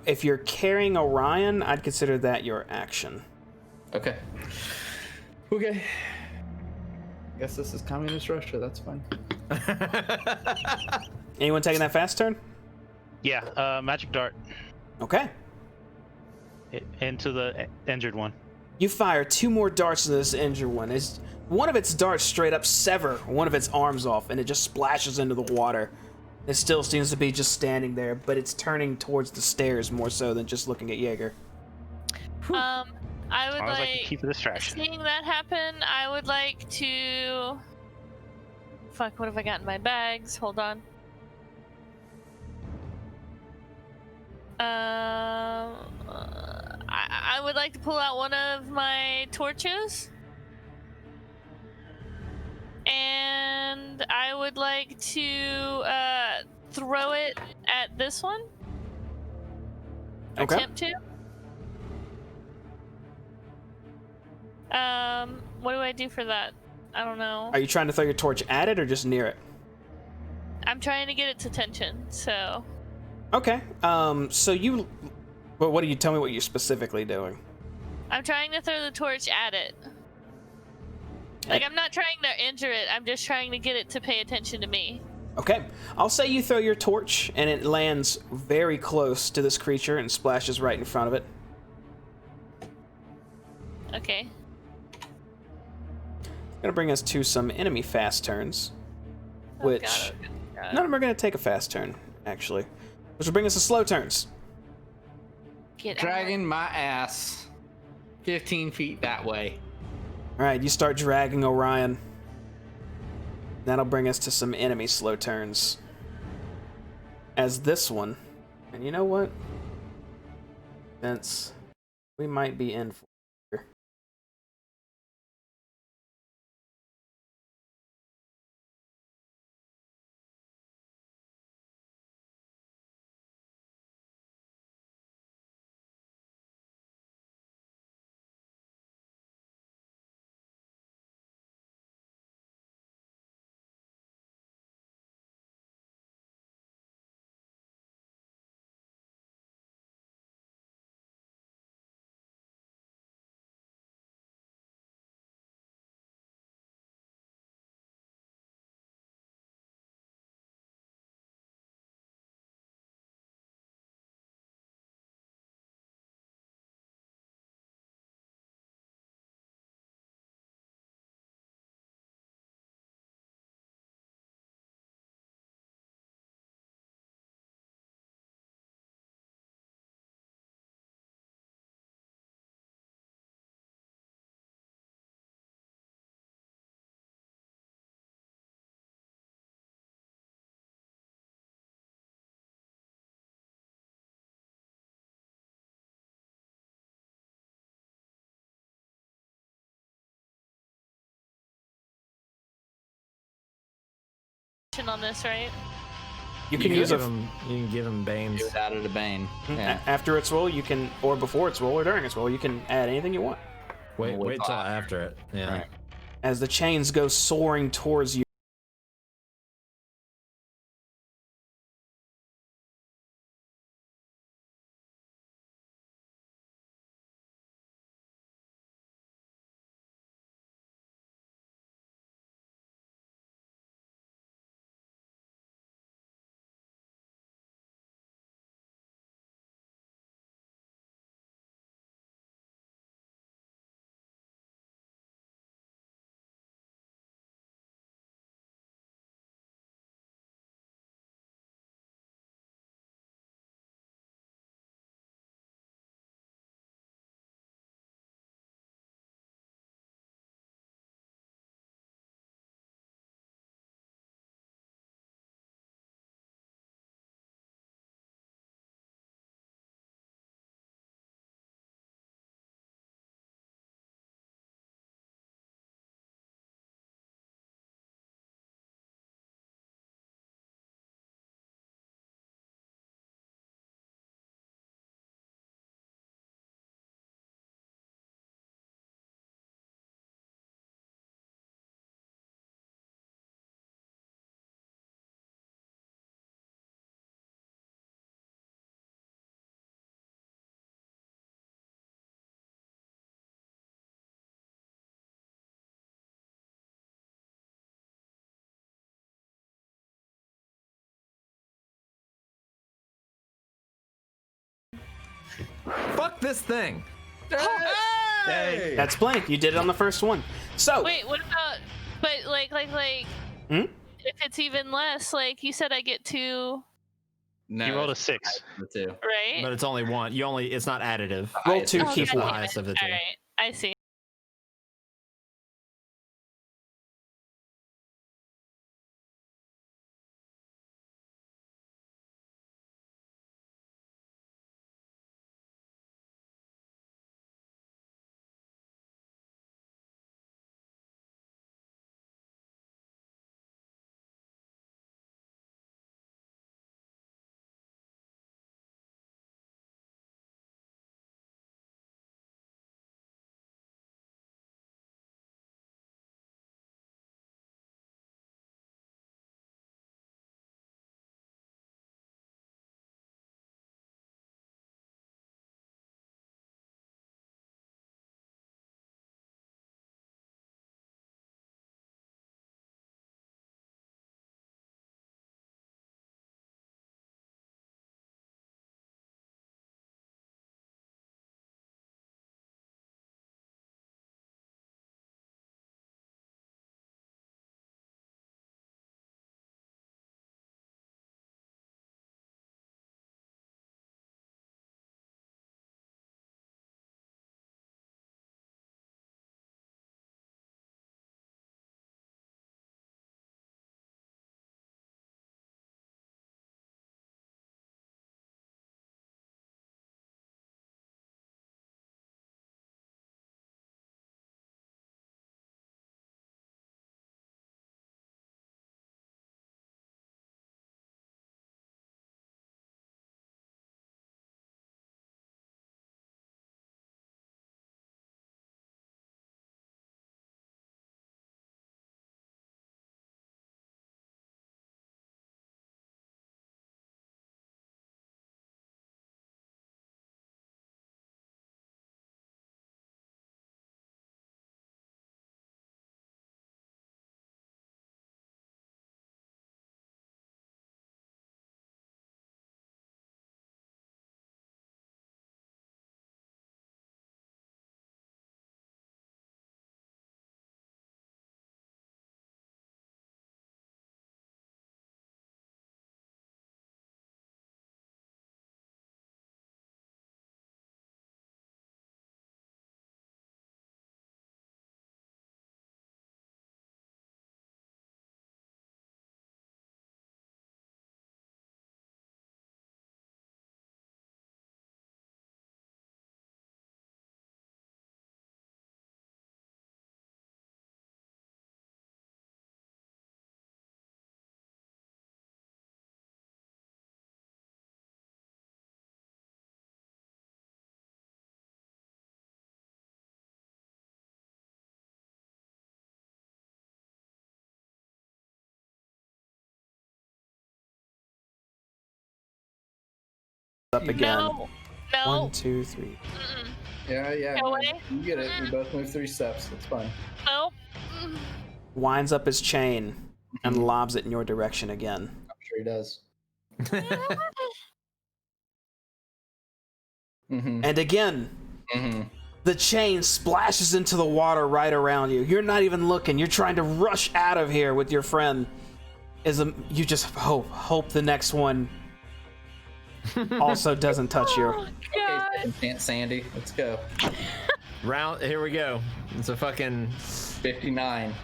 Speaker 1: If you're carrying Orion, I'd consider that your action.
Speaker 2: Okay. Okay. I guess this is communist Russia. That's fine.
Speaker 1: Anyone taking that fast turn?
Speaker 5: Yeah, magic dart
Speaker 1: Okay.
Speaker 5: into the injured one.
Speaker 1: You fire 2 more darts to this injured one. One of its darts straight up sever one of its arms off, and it just splashes into the water. It still seems to be just standing there, but it's turning towards the stairs more so than just looking at Jaeger.
Speaker 3: I would
Speaker 5: I can keep the distraction.
Speaker 3: seeing that happen, I would like to... Fuck, what have I got in my bags? Hold on. I would like to pull out one of my torches. And I would like to throw it at this one.
Speaker 1: Okay.
Speaker 3: Attempt to. What do I do for that? I don't know.
Speaker 1: Are you trying to throw your torch at it or just near it?
Speaker 3: I'm trying to get its attention, so.
Speaker 1: Okay. So you. Well, what do you tell me? What you're specifically doing?
Speaker 3: I'm trying to throw the torch at it. Like, I'm not trying to injure it. I'm just trying to get it to pay attention to me.
Speaker 1: Okay. I'll say you throw your torch, and it lands very close to this creature and splashes right in front of it.
Speaker 3: Okay.
Speaker 1: Gonna bring us to some enemy fast turns,
Speaker 3: Oh,
Speaker 1: which
Speaker 3: God, oh, God.
Speaker 1: none of them are gonna take a fast turn, actually, which will bring us to slow turns.
Speaker 3: Get out.
Speaker 2: Dragging my ass 15 feet that way.
Speaker 1: All right, you start dragging Orion. That'll bring us to some enemy slow turns. As this one, and you know what? Vince, we might be in for it here.
Speaker 3: On this, right?
Speaker 1: You can
Speaker 2: You
Speaker 1: use
Speaker 4: give
Speaker 1: a
Speaker 4: him, you can give him Bane's.
Speaker 2: Do it out of the bane. Yeah.
Speaker 1: after its roll. You can, or before its roll, or during its roll. You can add anything you want.
Speaker 4: Wait till after it. Yeah.
Speaker 2: Right.
Speaker 1: As the chains go soaring towards you.
Speaker 4: Fuck this thing.
Speaker 2: Hey!
Speaker 1: That's blank. You did it on the first one. So.
Speaker 3: Wait, what about? But like,
Speaker 1: Hmm?
Speaker 3: if it's even less, like you said, I get 2,
Speaker 2: No,
Speaker 5: You rolled a
Speaker 2: it's
Speaker 5: 6.
Speaker 2: the two.
Speaker 3: right?
Speaker 4: But it's only one. It's not additive.
Speaker 1: Roll
Speaker 2: Highest
Speaker 1: 2,
Speaker 2: is
Speaker 1: keep
Speaker 2: just
Speaker 4: the
Speaker 1: one.
Speaker 4: highest of the two.
Speaker 3: All right, I see.
Speaker 1: up again.
Speaker 3: No. No.
Speaker 1: 1, 2, 3.
Speaker 3: Mm-mm.
Speaker 2: Yeah.
Speaker 3: Go away.
Speaker 2: You get it. We both move 3 steps. It's fine.
Speaker 3: No. Mm.
Speaker 1: Winds up his chain and lobs it in your direction again.
Speaker 2: I'm sure he does.
Speaker 1: And again,
Speaker 2: Mm-hmm.
Speaker 1: the chain splashes into the water right around you. You're not even looking. You're trying to rush out of here with your friend. You just hope the next one also doesn't touch you.
Speaker 3: Oh, God.
Speaker 2: Okay, Aunt Sandy, let's go.
Speaker 4: Here we go. It's a fucking
Speaker 2: 59.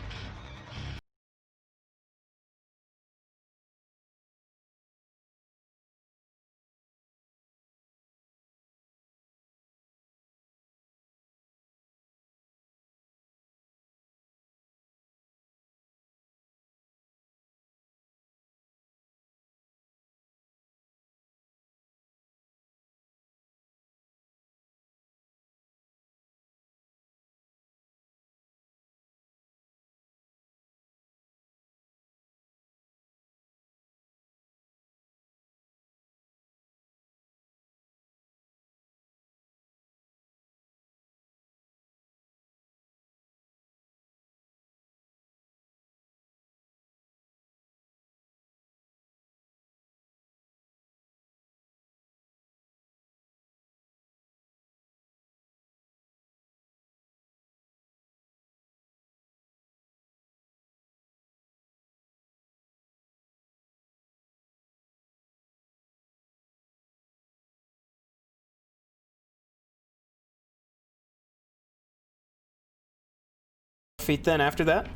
Speaker 1: Feet then after that.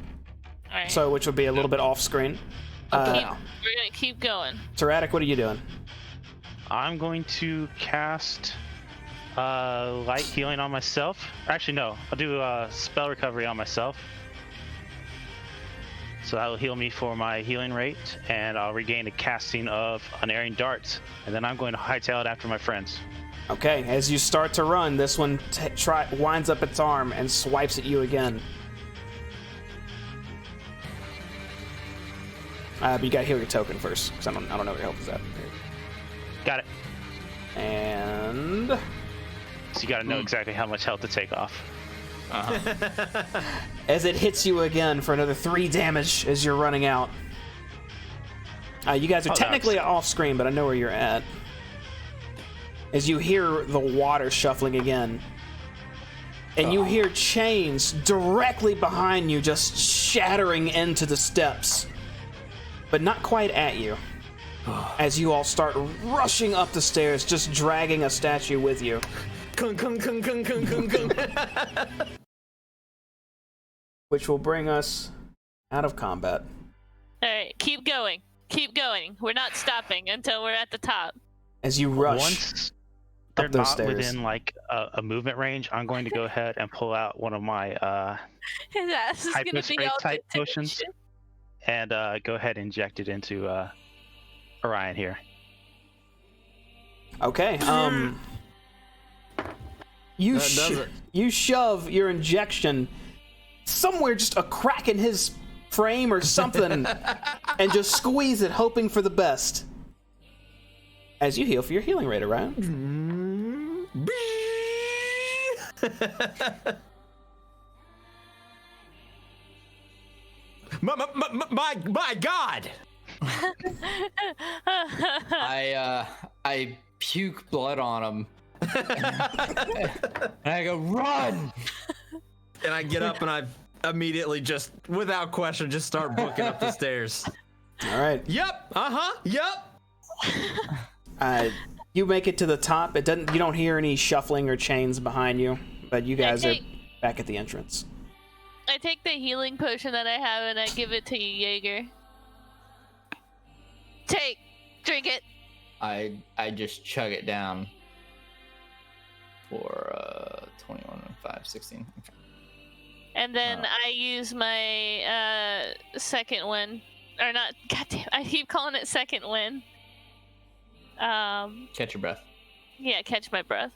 Speaker 3: All right.
Speaker 1: So, which would be a little bit off screen.
Speaker 3: We're gonna keep going.
Speaker 1: Tyrannic, what are you doing?
Speaker 5: I'm going to cast light healing on myself. Actually, no. I'll do spell recovery on myself. So that will heal me for my healing rate, and I'll regain the casting of unerring darts. And then I'm going to hightail it after my friends.
Speaker 1: Okay, as you start to run, this one winds up its arm and swipes at you again. But you gotta heal your token first, because I don't know where your health is at.
Speaker 5: Got it.
Speaker 1: And
Speaker 5: So you got to know exactly how much health to take off.
Speaker 1: as it hits you again for another 3 damage as you're running out. You guys are technically off screen, but I know where you're at. As you hear the water shuffling again. And you hear chains directly behind you just shattering into the steps. But not quite at you. As you all start rushing up the stairs, just dragging a statue with you.
Speaker 4: kung kung kung kung kung kung kung.
Speaker 1: Which will bring us out of combat.
Speaker 3: All right, keep going. Keep going. We're not stopping until we're at the top.
Speaker 1: As you rush
Speaker 5: Once they're
Speaker 1: up those
Speaker 5: not
Speaker 1: stairs.
Speaker 5: within like a movement range, I'm going to go ahead and pull out one of my
Speaker 3: His ass is gonna be
Speaker 5: hypospray
Speaker 3: all
Speaker 5: type
Speaker 3: tinted and
Speaker 5: potions
Speaker 3: shit.
Speaker 5: and go ahead and inject it into Orion here.
Speaker 1: Okay, you
Speaker 4: That does it.
Speaker 1: you shove your injection somewhere, just a crack in his frame or something, and just squeeze it, hoping for the best. As you heal for your healing rate, Orion.
Speaker 4: My God!
Speaker 2: I puke blood on him. And I go, run!
Speaker 4: And I get up and I immediately just, without question, just start booking up the stairs.
Speaker 1: All right.
Speaker 4: Yep. Yep.
Speaker 1: You make it to the top. It doesn't. You don't hear any shuffling or chains behind you, but you guys are back at the entrance.
Speaker 3: I take the healing potion that I have and I give it to you, Jaeger. Drink it.
Speaker 2: I just chug it down for 21 and 5, 16. Okay.
Speaker 3: And then I use my second win. Or not, goddamn, I keep calling it second win.
Speaker 2: Catch your breath.
Speaker 3: Yeah, catch my breath.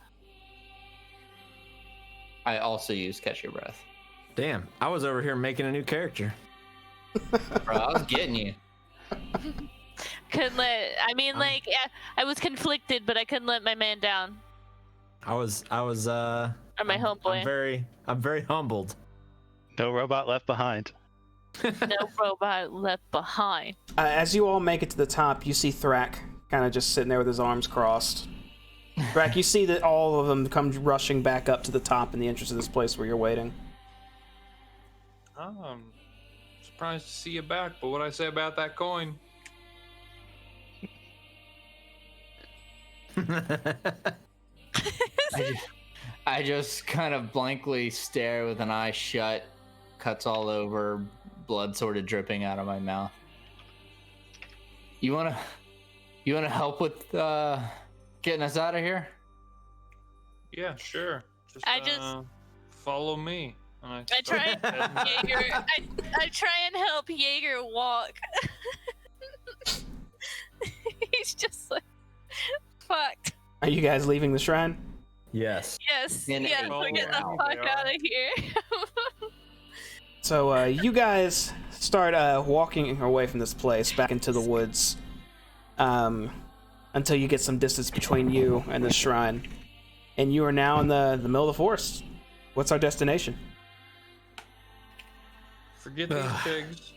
Speaker 2: I also use catch your breath.
Speaker 4: Damn, I was over here making a new character.
Speaker 2: Bro, I was getting you.
Speaker 3: couldn't let. I mean, like, I was conflicted, but I couldn't let my man down.
Speaker 4: I was.
Speaker 3: Or my homeboy.
Speaker 4: I'm very humbled.
Speaker 5: No robot left behind.
Speaker 3: No robot left behind.
Speaker 1: As you all make it to the top, you see Thrak kind of just sitting there with his arms crossed. Thrak, you see that all of them come rushing back up to the top in the entrance of this place where you're waiting.
Speaker 6: I'm surprised to see you back, but what I say about that coin?
Speaker 2: I just kind of blankly stare with an eye shut, cuts all over, blood sort of dripping out of my mouth. You wanna help with getting us out of here?
Speaker 6: Yeah, sure.
Speaker 3: I just
Speaker 6: follow me.
Speaker 3: I try and Jaeger. I try and help Jaeger walk. He's just like, fuck.
Speaker 1: Are you guys leaving the shrine?
Speaker 4: Yes.
Speaker 3: Yes,
Speaker 2: And
Speaker 3: yes, we're getting the fuck out of here.
Speaker 1: So you guys start walking away from this place back into the woods until you get some distance between you and the shrine. And you are now in the middle of the forest. What's our destination?
Speaker 6: Forget these pigs.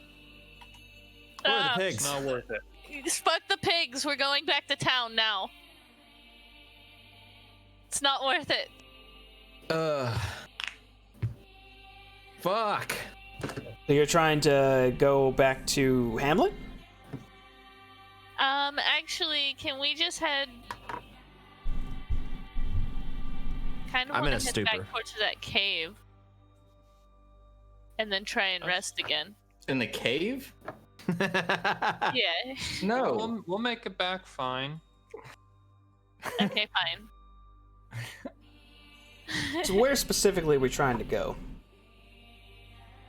Speaker 4: Where are the
Speaker 6: It's
Speaker 4: pigs?
Speaker 6: not worth it.
Speaker 3: Fuck the pigs. We're going back to town now. It's not worth it.
Speaker 4: Fuck.
Speaker 1: So you're trying to go back to Hamlet?
Speaker 3: Actually, can we just head? Kind of
Speaker 4: I'm
Speaker 3: want
Speaker 4: in
Speaker 3: to
Speaker 4: a
Speaker 3: head
Speaker 4: stupor.
Speaker 3: back towards that cave, and then try and rest again.
Speaker 2: In the cave?
Speaker 3: Yeah.
Speaker 2: No.
Speaker 6: We'll make it back fine.
Speaker 3: Okay, fine.
Speaker 1: So where specifically are we trying to go?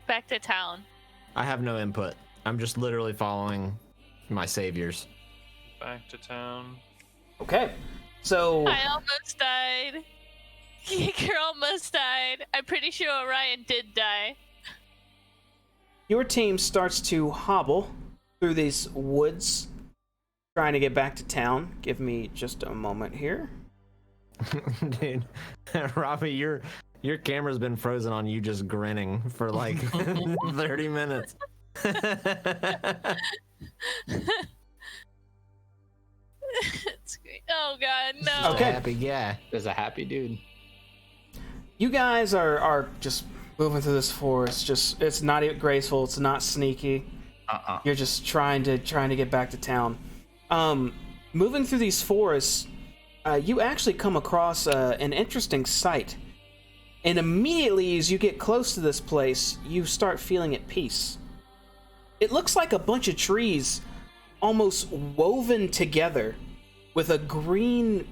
Speaker 3: Back to town.
Speaker 4: I have no input. I'm just literally following my saviors.
Speaker 6: Back to town.
Speaker 1: Okay. So
Speaker 3: I almost died. Jaeger almost died. I'm pretty sure Orion did die.
Speaker 1: your team starts to hobble through these woods, trying to get back to town. Give me just a moment here.
Speaker 4: Dude, Robbie, your camera's been frozen on you just grinning for like 30 minutes.
Speaker 3: It's great. Oh god, no.
Speaker 1: Okay.
Speaker 4: Happy guy.
Speaker 2: There's a happy dude.
Speaker 1: You guys are just moving through this forest. It's not graceful. It's not sneaky. You're just trying to get back to town. Moving through these forests, you actually come across an interesting sight. And immediately as you get close to this place, you start feeling at peace. It looks like a bunch of trees almost woven together with a green,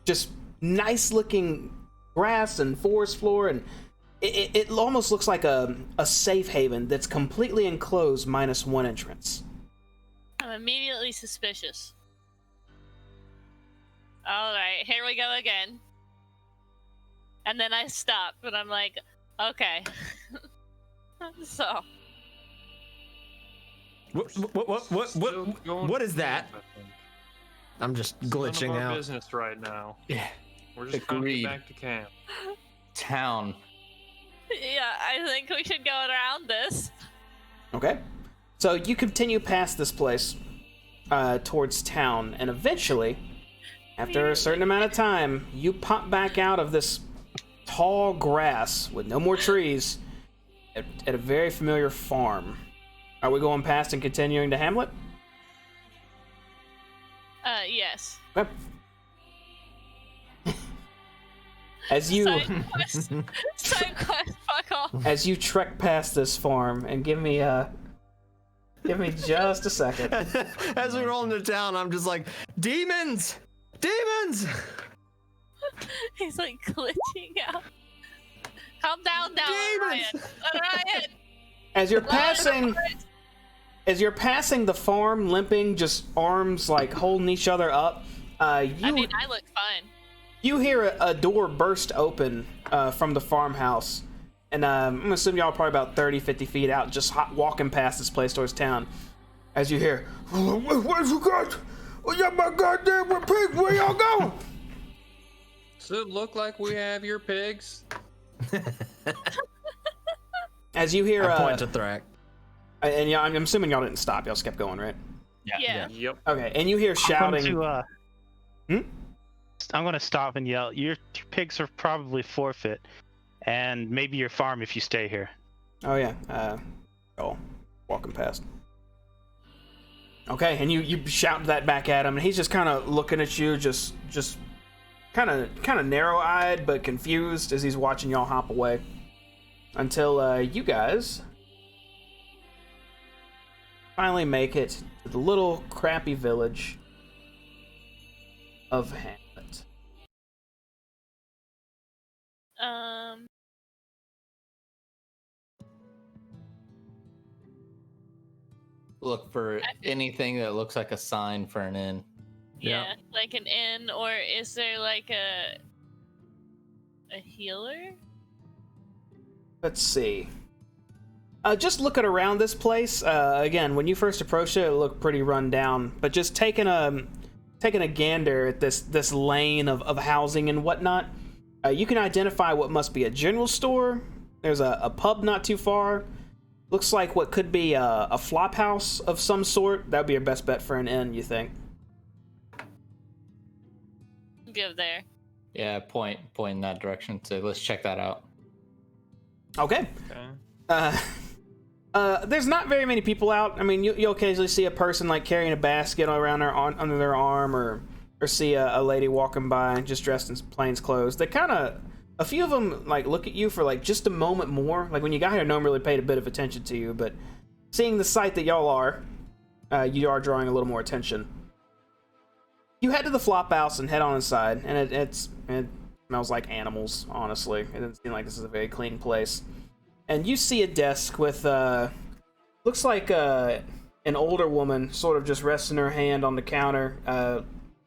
Speaker 1: just nice looking grass and forest floor, and it almost looks like a safe haven that's completely enclosed minus one entrance.
Speaker 3: I'm immediately suspicious. Alright, here we go again. And then I stop, and I'm like, okay. So.
Speaker 4: What is that? I'm just glitching
Speaker 6: None of our
Speaker 4: out.
Speaker 6: business right now.
Speaker 2: Yeah.
Speaker 6: We're just trying to
Speaker 2: Agreed.
Speaker 6: get back to camp.
Speaker 2: Town.
Speaker 3: Yeah, I think we should go around this.
Speaker 1: Okay. So you continue past this place towards town, and eventually, after a certain amount of time, you pop back out of this tall grass with no more trees at a very familiar farm. Are we going past and continuing to Hamlet?
Speaker 3: Yes.
Speaker 1: Okay. As you
Speaker 3: Side quest, fuck off.
Speaker 1: as you trek past this farm, and give me just a second.
Speaker 4: As we roll into town, I'm just like, demons! Demons!
Speaker 3: He's like glitching out. Calm down, Orion. Orion.
Speaker 1: As you're passing the farm, limping, just arms like holding each other up,
Speaker 3: I mean, I look fine.
Speaker 1: you hear a door burst open from the farmhouse. And I'm gonna assume y'all are probably about 30, 50 feet out, just walking past this place towards town. As you hear, what you got? We got my goddamn pigs. Where y'all go?
Speaker 6: Does it look like we have your pigs?
Speaker 1: As you hear,
Speaker 4: I point to Thrak.
Speaker 1: and yeah, I'm assuming y'all didn't stop. Y'all just kept going, right?
Speaker 3: Yeah.
Speaker 6: Yep.
Speaker 1: Okay, and you hear shouting.
Speaker 5: I'm going to stop and yell, your pigs are probably forfeit, and maybe your farm if you stay here.
Speaker 1: Oh yeah, y'all walking past. Okay, and you shout that back at him, and he's just kind of looking at you, just kind of narrow-eyed but confused as he's watching y'all hop away, until you guys finally make it to the little crappy village of Hamlet.
Speaker 2: Look for anything that looks like a sign for an inn.
Speaker 3: Yeah, like an inn, or is there like a healer?
Speaker 1: Let's see. Just looking around this place, again, when you first approached it, it looked pretty run down. But just taking a gander at this lane of housing and whatnot, you can identify what must be a general store. There's a pub not too far. Looks like what could be a flop house of some sort. That would be your best bet for an inn, you think?
Speaker 3: Go there.
Speaker 2: Yeah, point in that direction. So let's check that out.
Speaker 1: Okay.
Speaker 6: Okay.
Speaker 1: There's not very many people out. I mean, you'll occasionally see a person like carrying a basket around under their arm, or see a lady walking by just dressed in plain clothes. They kind of, a few of them like look at you for like just a moment more. Like when you got here, no one really paid a bit of attention to you, but seeing the sight that y'all are, you are drawing a little more attention. You head to the flop house and head on inside, and it smells like animals. Honestly, it doesn't seem like this is a very clean place. And you see a desk with, looks like an older woman sort of just resting her hand on the counter,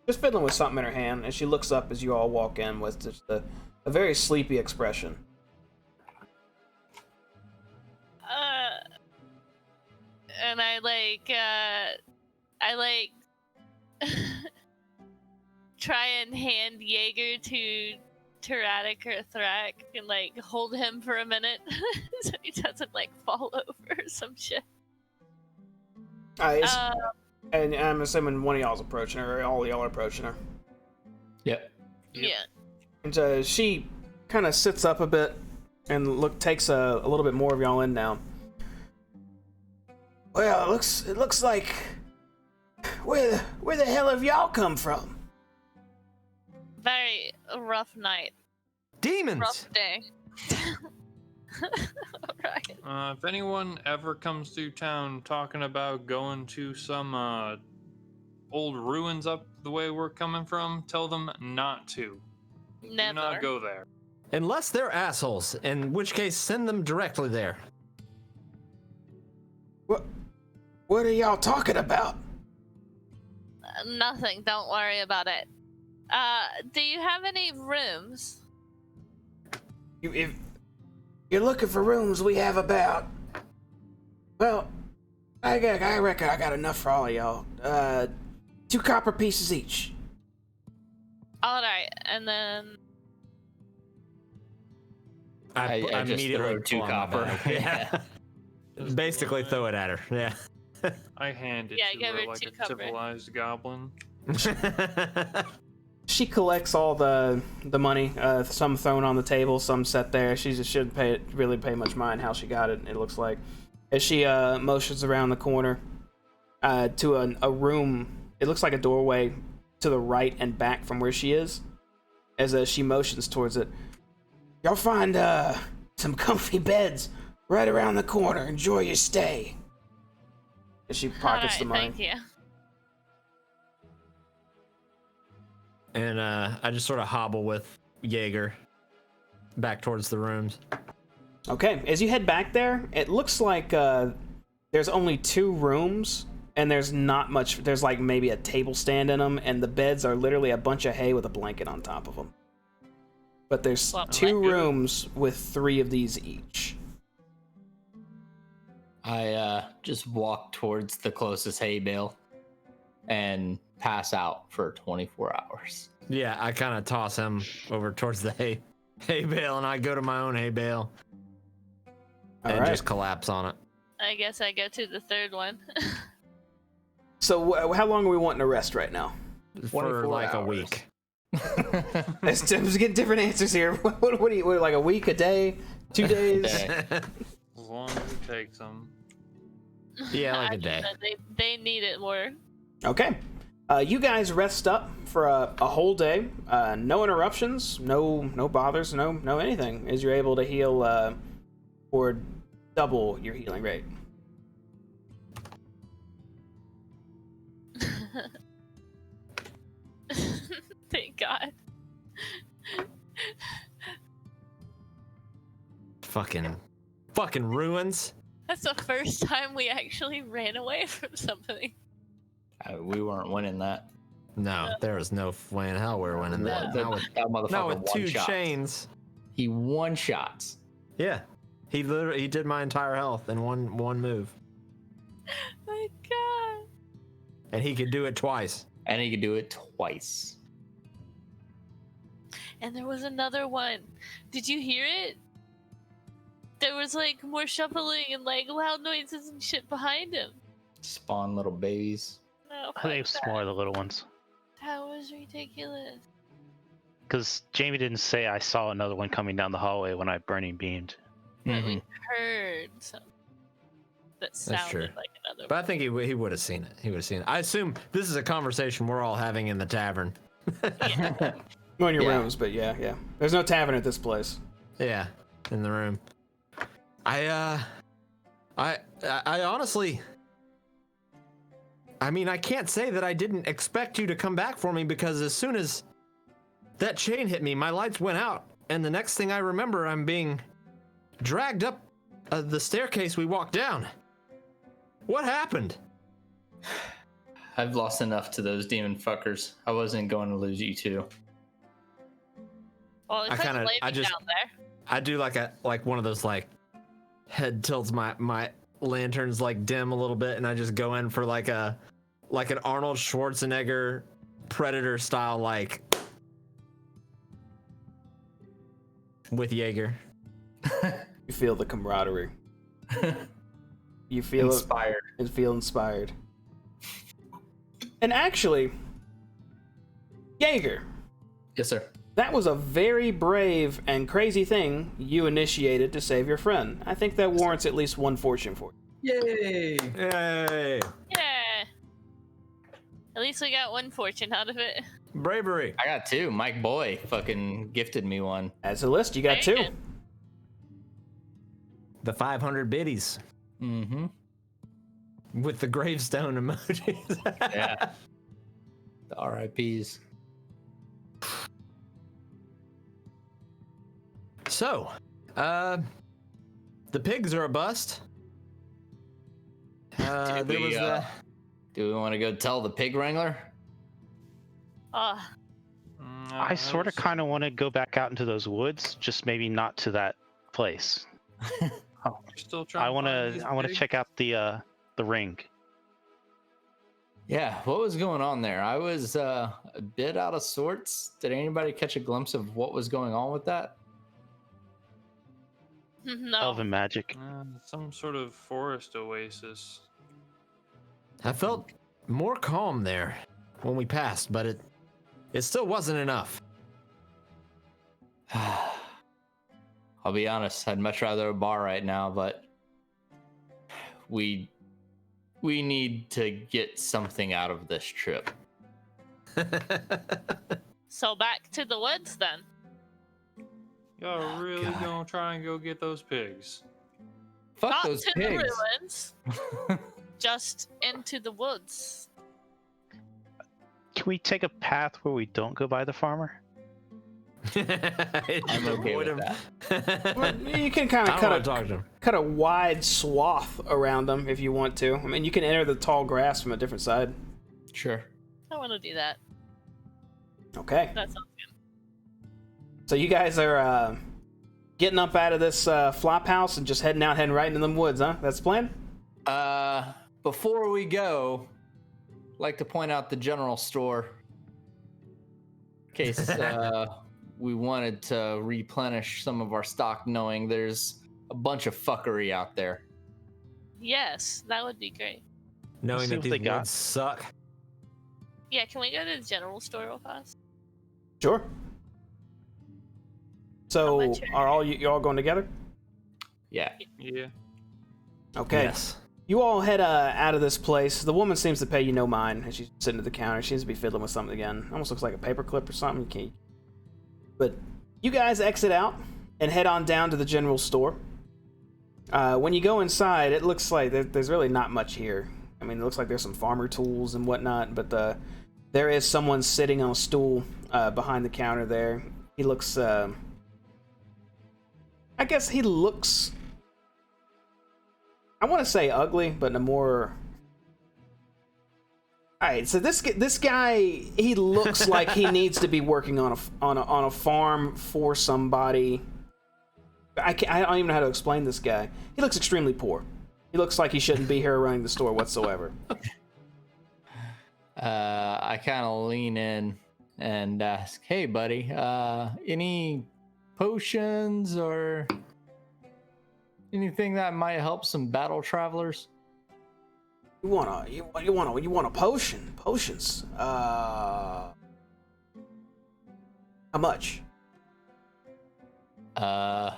Speaker 1: just fiddling with something in her hand, and she looks up as you all walk in with just a very sleepy expression.
Speaker 3: And I try and hand Jaeger to Tyrannic or Thrak and like hold him for a minute so he doesn't like fall over or some shit.
Speaker 1: And I'm assuming one of y'all's approaching her, or all of y'all are approaching her.
Speaker 2: Yep.
Speaker 3: Yeah.
Speaker 1: And she kind of sits up a bit and takes a little bit more of y'all in now. Well, it looks like where the hell have y'all come from?
Speaker 3: Very rough night.
Speaker 4: Demons!
Speaker 3: Rough day. Alright.
Speaker 6: If anyone ever comes through town talking about going to some old ruins up the way we're coming from, tell them not to.
Speaker 3: Never.
Speaker 6: Do not go there.
Speaker 4: Unless they're assholes, in which case send them directly there.
Speaker 1: What are y'all talking about?
Speaker 3: Nothing. Don't worry about it. Do you have any rooms?
Speaker 1: If you're looking for rooms, we have about... Well, I reckon I got enough for all of y'all. 2 copper pieces each.
Speaker 3: Alright, and then...
Speaker 2: I just
Speaker 4: immediately
Speaker 2: throw 2
Speaker 4: pull on my
Speaker 2: copper.
Speaker 4: bag. Yeah. Basically throw it at her. Yeah.
Speaker 6: I hand it
Speaker 3: Yeah,
Speaker 6: to
Speaker 3: give
Speaker 6: her
Speaker 3: her
Speaker 6: like
Speaker 3: 2
Speaker 6: a
Speaker 3: copper.
Speaker 6: civilized goblin.
Speaker 1: She collects all the money, some thrown on the table, some set there. She just shouldn't really pay much mind how she got it, it looks like. As she motions around the corner to a room, it looks like a doorway to the right and back from where she is. As she motions towards it, y'all find some comfy beds right around the corner. Enjoy your stay. As she pockets the money.
Speaker 3: Thank you.
Speaker 4: And I just sort of hobble with Jaeger back towards the rooms.
Speaker 1: Okay, as you head back there, it looks like there's only 2 rooms, and there's not much. There's like maybe a table stand in them, and the beds are literally a bunch of hay with a blanket on top of them. But there's
Speaker 3: Well,
Speaker 1: 2
Speaker 3: good.
Speaker 1: rooms with 3 of these each.
Speaker 2: I just walk towards the closest hay bale and pass out for 24 hours.
Speaker 4: Yeah, I kind of toss him over towards the hay bale, and I go to my own hay bale and
Speaker 1: right.
Speaker 4: just collapse on it.
Speaker 3: I guess I go to the third one.
Speaker 1: So how long are we wanting to rest right now?
Speaker 4: For like
Speaker 2: hours.
Speaker 4: a week.
Speaker 1: I'm just getting different answers here. What do you, like a week, a day, 2 days?
Speaker 6: As long as it takes them.
Speaker 4: Yeah, like
Speaker 3: I
Speaker 4: a day.
Speaker 3: think that They need it more.
Speaker 1: Okay. You guys rest up for a whole day. No interruptions, no bothers, no anything. As you're able to heal or double your healing rate.
Speaker 3: Thank God.
Speaker 4: Fucking ruins.
Speaker 3: That's the first time we actually ran away from something.
Speaker 2: We weren't winning that.
Speaker 4: No, there was no way in hell we were winning that.
Speaker 2: That motherfucker
Speaker 4: Not with two
Speaker 2: one-shot.
Speaker 4: chains.
Speaker 2: He one-shots.
Speaker 4: Yeah, he did my entire health in one move,
Speaker 3: My God.
Speaker 4: and he could do it twice.
Speaker 2: And he could do it twice.
Speaker 3: And there was another one. Did you hear it? There was like more shuffling and like loud noises and shit behind him.
Speaker 2: Spawn little babies.
Speaker 3: No,
Speaker 5: I think
Speaker 3: fuck
Speaker 5: it's more of the little ones.
Speaker 3: that was ridiculous.
Speaker 5: Because Jamie didn't say I saw another one coming down the hallway when I burning beamed.
Speaker 3: But we heard something that sounded
Speaker 4: true.
Speaker 3: like another
Speaker 4: But I think he would have seen it. He would have seen it. I assume this is a conversation we're all having in the tavern.
Speaker 1: Well, in your
Speaker 2: Yeah.
Speaker 1: rooms, but yeah. There's no tavern at this place.
Speaker 4: Yeah, in the room. I honestly, I mean, I can't say that I didn't expect you to come back for me, because as soon as that chain hit me, my lights went out, and the next thing I remember, I'm being dragged up the staircase we walked down. What happened?
Speaker 2: I've lost enough to those demon fuckers. I wasn't going to lose you two.
Speaker 3: Well,
Speaker 4: I kinda- I just-
Speaker 3: down there.
Speaker 4: I do like one of those like head tilts, my lanterns like dim a little bit, and I just go in for like an Arnold Schwarzenegger Predator style, like with Jaeger.
Speaker 1: You feel the camaraderie. You feel
Speaker 2: Inspired.
Speaker 1: and feel inspired. And actually, Jaeger,
Speaker 2: Yes, sir.
Speaker 1: that was a very brave and crazy thing you initiated to save your friend. I think that warrants at least one fortune for you.
Speaker 2: Yay!
Speaker 4: Yay!
Speaker 3: Yeah. At least we got one fortune out of it.
Speaker 4: Bravery.
Speaker 2: I got two. Mike Boy fucking gifted me one.
Speaker 1: As a list, you got
Speaker 3: Very
Speaker 1: two.
Speaker 3: good.
Speaker 4: The 500 biddies
Speaker 2: Mm-hmm.
Speaker 4: with the gravestone emojis.
Speaker 2: Yeah. The RIPs.
Speaker 4: So, the pigs are a bust.
Speaker 2: Do
Speaker 4: There was the.
Speaker 2: Do we want to go tell the pig wrangler?
Speaker 3: Oh,
Speaker 5: I sort of kind of want to go back out into those woods, just maybe not to that place.
Speaker 6: Still trying.
Speaker 5: I want to check out the ring.
Speaker 2: Yeah, what was going on there? I was a bit out of sorts. Did anybody catch a glimpse of what was going on with that?
Speaker 3: no.
Speaker 5: Elven magic.
Speaker 6: Some sort of forest oasis.
Speaker 4: I felt more calm there when we passed, but it still wasn't enough.
Speaker 2: I'll be honest, I'd much rather a bar right now, but we need to get something out of this trip.
Speaker 3: So back to the woods then.
Speaker 6: Y'all really
Speaker 4: God.
Speaker 6: gonna try and go get those pigs?
Speaker 2: Fuck
Speaker 3: Not
Speaker 2: those
Speaker 3: to
Speaker 2: pigs.
Speaker 3: the ruins. Just into the woods.
Speaker 5: Can we take a path where we don't go by the farmer?
Speaker 2: I'm okay with that.
Speaker 1: Well, you can kind
Speaker 4: I
Speaker 1: of
Speaker 4: don't want to talk to him.
Speaker 1: cut a wide swath around them if you want to. I mean, you can enter the tall grass from a different side.
Speaker 2: Sure.
Speaker 3: I want to do that.
Speaker 1: Okay.
Speaker 3: That sounds good.
Speaker 1: So you guys are getting up out of this flop house and just heading right into them woods, huh? That's the plan?
Speaker 2: Before we go, I'd like to point out the general store. In case we wanted to replenish some of our stock, knowing there's a bunch of fuckery out there.
Speaker 3: Yes, that would be great.
Speaker 4: Knowing
Speaker 5: see
Speaker 4: that
Speaker 5: what
Speaker 4: these
Speaker 5: they got.
Speaker 4: woods suck.
Speaker 3: Yeah, can we go to the general store real fast?
Speaker 1: Sure. So,
Speaker 3: much
Speaker 1: are all you all going together?
Speaker 2: Yeah.
Speaker 6: Yeah.
Speaker 1: Okay.
Speaker 4: Yes.
Speaker 1: You all head out of this place. The woman seems to pay you no mind as she's sitting at the counter. She seems to be fiddling with something again. Almost looks like a paperclip or something. You can't. But you guys exit out and head on down to the general store. When you go inside, it looks like there's really not much here. I mean, it looks like there's some farmer tools and whatnot, but there is someone sitting on a stool behind the counter there. He looks... I guess he looks... I want to say ugly, but in a more... Alright, so this guy, he looks like he needs to be working on a farm for somebody. I don't even know how to explain this guy. He looks extremely poor. He looks like he shouldn't be here running the store whatsoever.
Speaker 2: I kind of lean in and ask, "Hey, buddy, any potions or anything that might help some battle travelers?"
Speaker 1: You want a potion? Potions? How much?
Speaker 5: How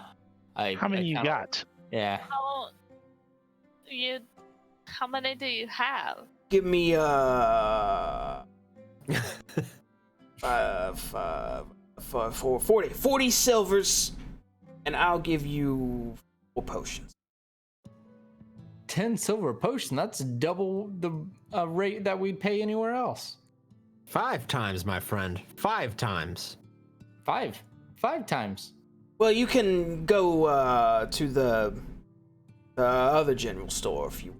Speaker 5: many you got?
Speaker 2: Yeah.
Speaker 3: How many do you have?
Speaker 1: Give me 40 silvers, and I'll give you 4 potions.
Speaker 2: 10 silver potion. That's double the rate that we'd pay anywhere else.
Speaker 4: 5 times, my friend. 5 times.
Speaker 2: 5 times.
Speaker 1: Well, you can go to the other general store if you.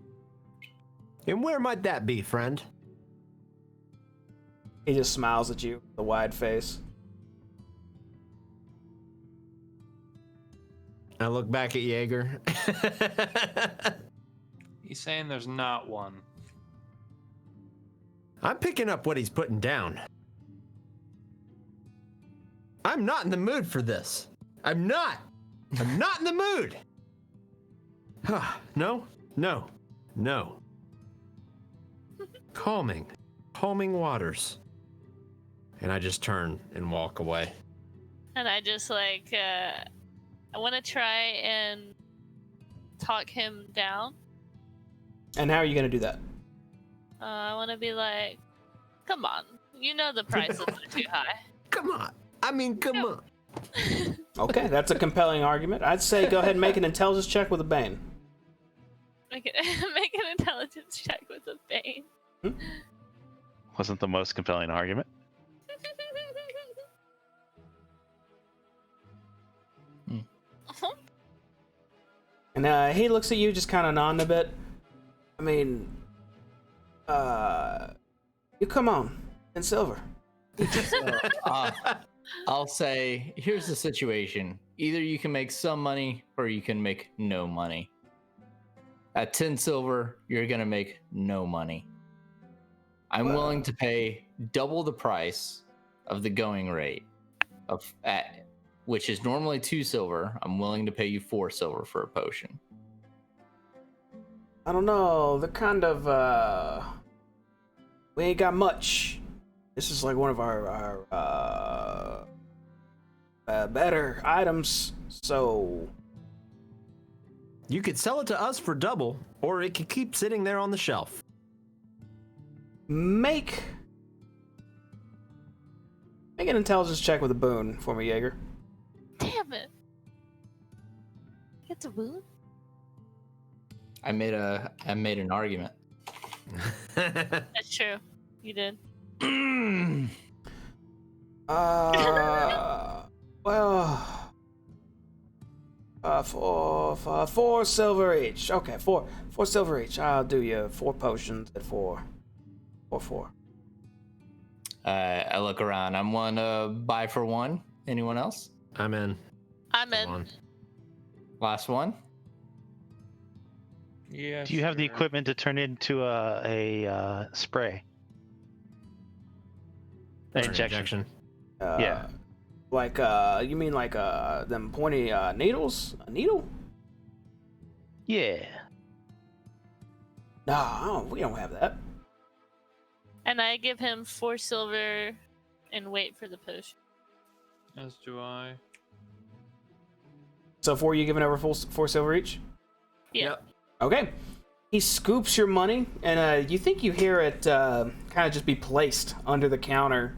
Speaker 4: And where might that be, friend?
Speaker 1: He just smiles at you with a wide face.
Speaker 4: I look back at Jaeger.
Speaker 6: He's saying there's not one.
Speaker 4: I'm picking up what he's putting down. I'm not in the mood for this. I'm not in the mood. No. Calming waters. And I just turn and walk away.
Speaker 3: And I just I want to try and talk him down.
Speaker 1: And how are you gonna do that?
Speaker 3: I want to be like, come on, you know the prices are too high.
Speaker 4: Come on. I mean, come on.
Speaker 1: Okay, that's a compelling argument. I'd say go ahead and make an intelligence check with a Bane.
Speaker 3: Make an intelligence check with a Bane.
Speaker 5: Wasn't the most compelling argument.
Speaker 1: And he looks at you, just kind of nodding a bit. I mean, you come on in silver.
Speaker 2: I'll say, here's the situation. Either you can make some money or you can make no money. At 10 silver, you're going to make no money. I'm willing to pay double the price of the going rate, which is normally 2 silver. I'm willing to pay you 4 silver for a potion.
Speaker 1: I don't know. They're kind of, we ain't got much. This is like one of our better items, so...
Speaker 4: You could sell it to us for double, or it could keep sitting there on the shelf.
Speaker 1: Make an intelligence check with a boon for me, Jaeger.
Speaker 3: Damn it! It's a boon.
Speaker 2: I made an argument.
Speaker 3: That's true. You did.
Speaker 1: Well, 4 silver each. Okay, 4 silver each. I'll do you 4 potions at 4. 4.
Speaker 2: I look around. I'm willing to buy for 1. Anyone else?
Speaker 4: I'm in.
Speaker 3: I'm
Speaker 4: Come
Speaker 3: in.
Speaker 4: on.
Speaker 2: Last one.
Speaker 6: Yeah.
Speaker 5: Do you have the
Speaker 6: sure.
Speaker 5: equipment to turn it into a spray? An
Speaker 4: Or
Speaker 5: injection.
Speaker 1: Uh,
Speaker 5: Yeah.
Speaker 1: Like, you mean like them pointy needles? A needle?
Speaker 5: Yeah.
Speaker 1: Nah, we don't have that.
Speaker 3: And I give him 4 silver and wait for the potion.
Speaker 6: As do I.
Speaker 1: So 4 you giving over 4 silver each?
Speaker 3: Yeah.
Speaker 4: Yep.
Speaker 1: Okay. He scoops your money, and you think you hear it kind of just be placed under the counter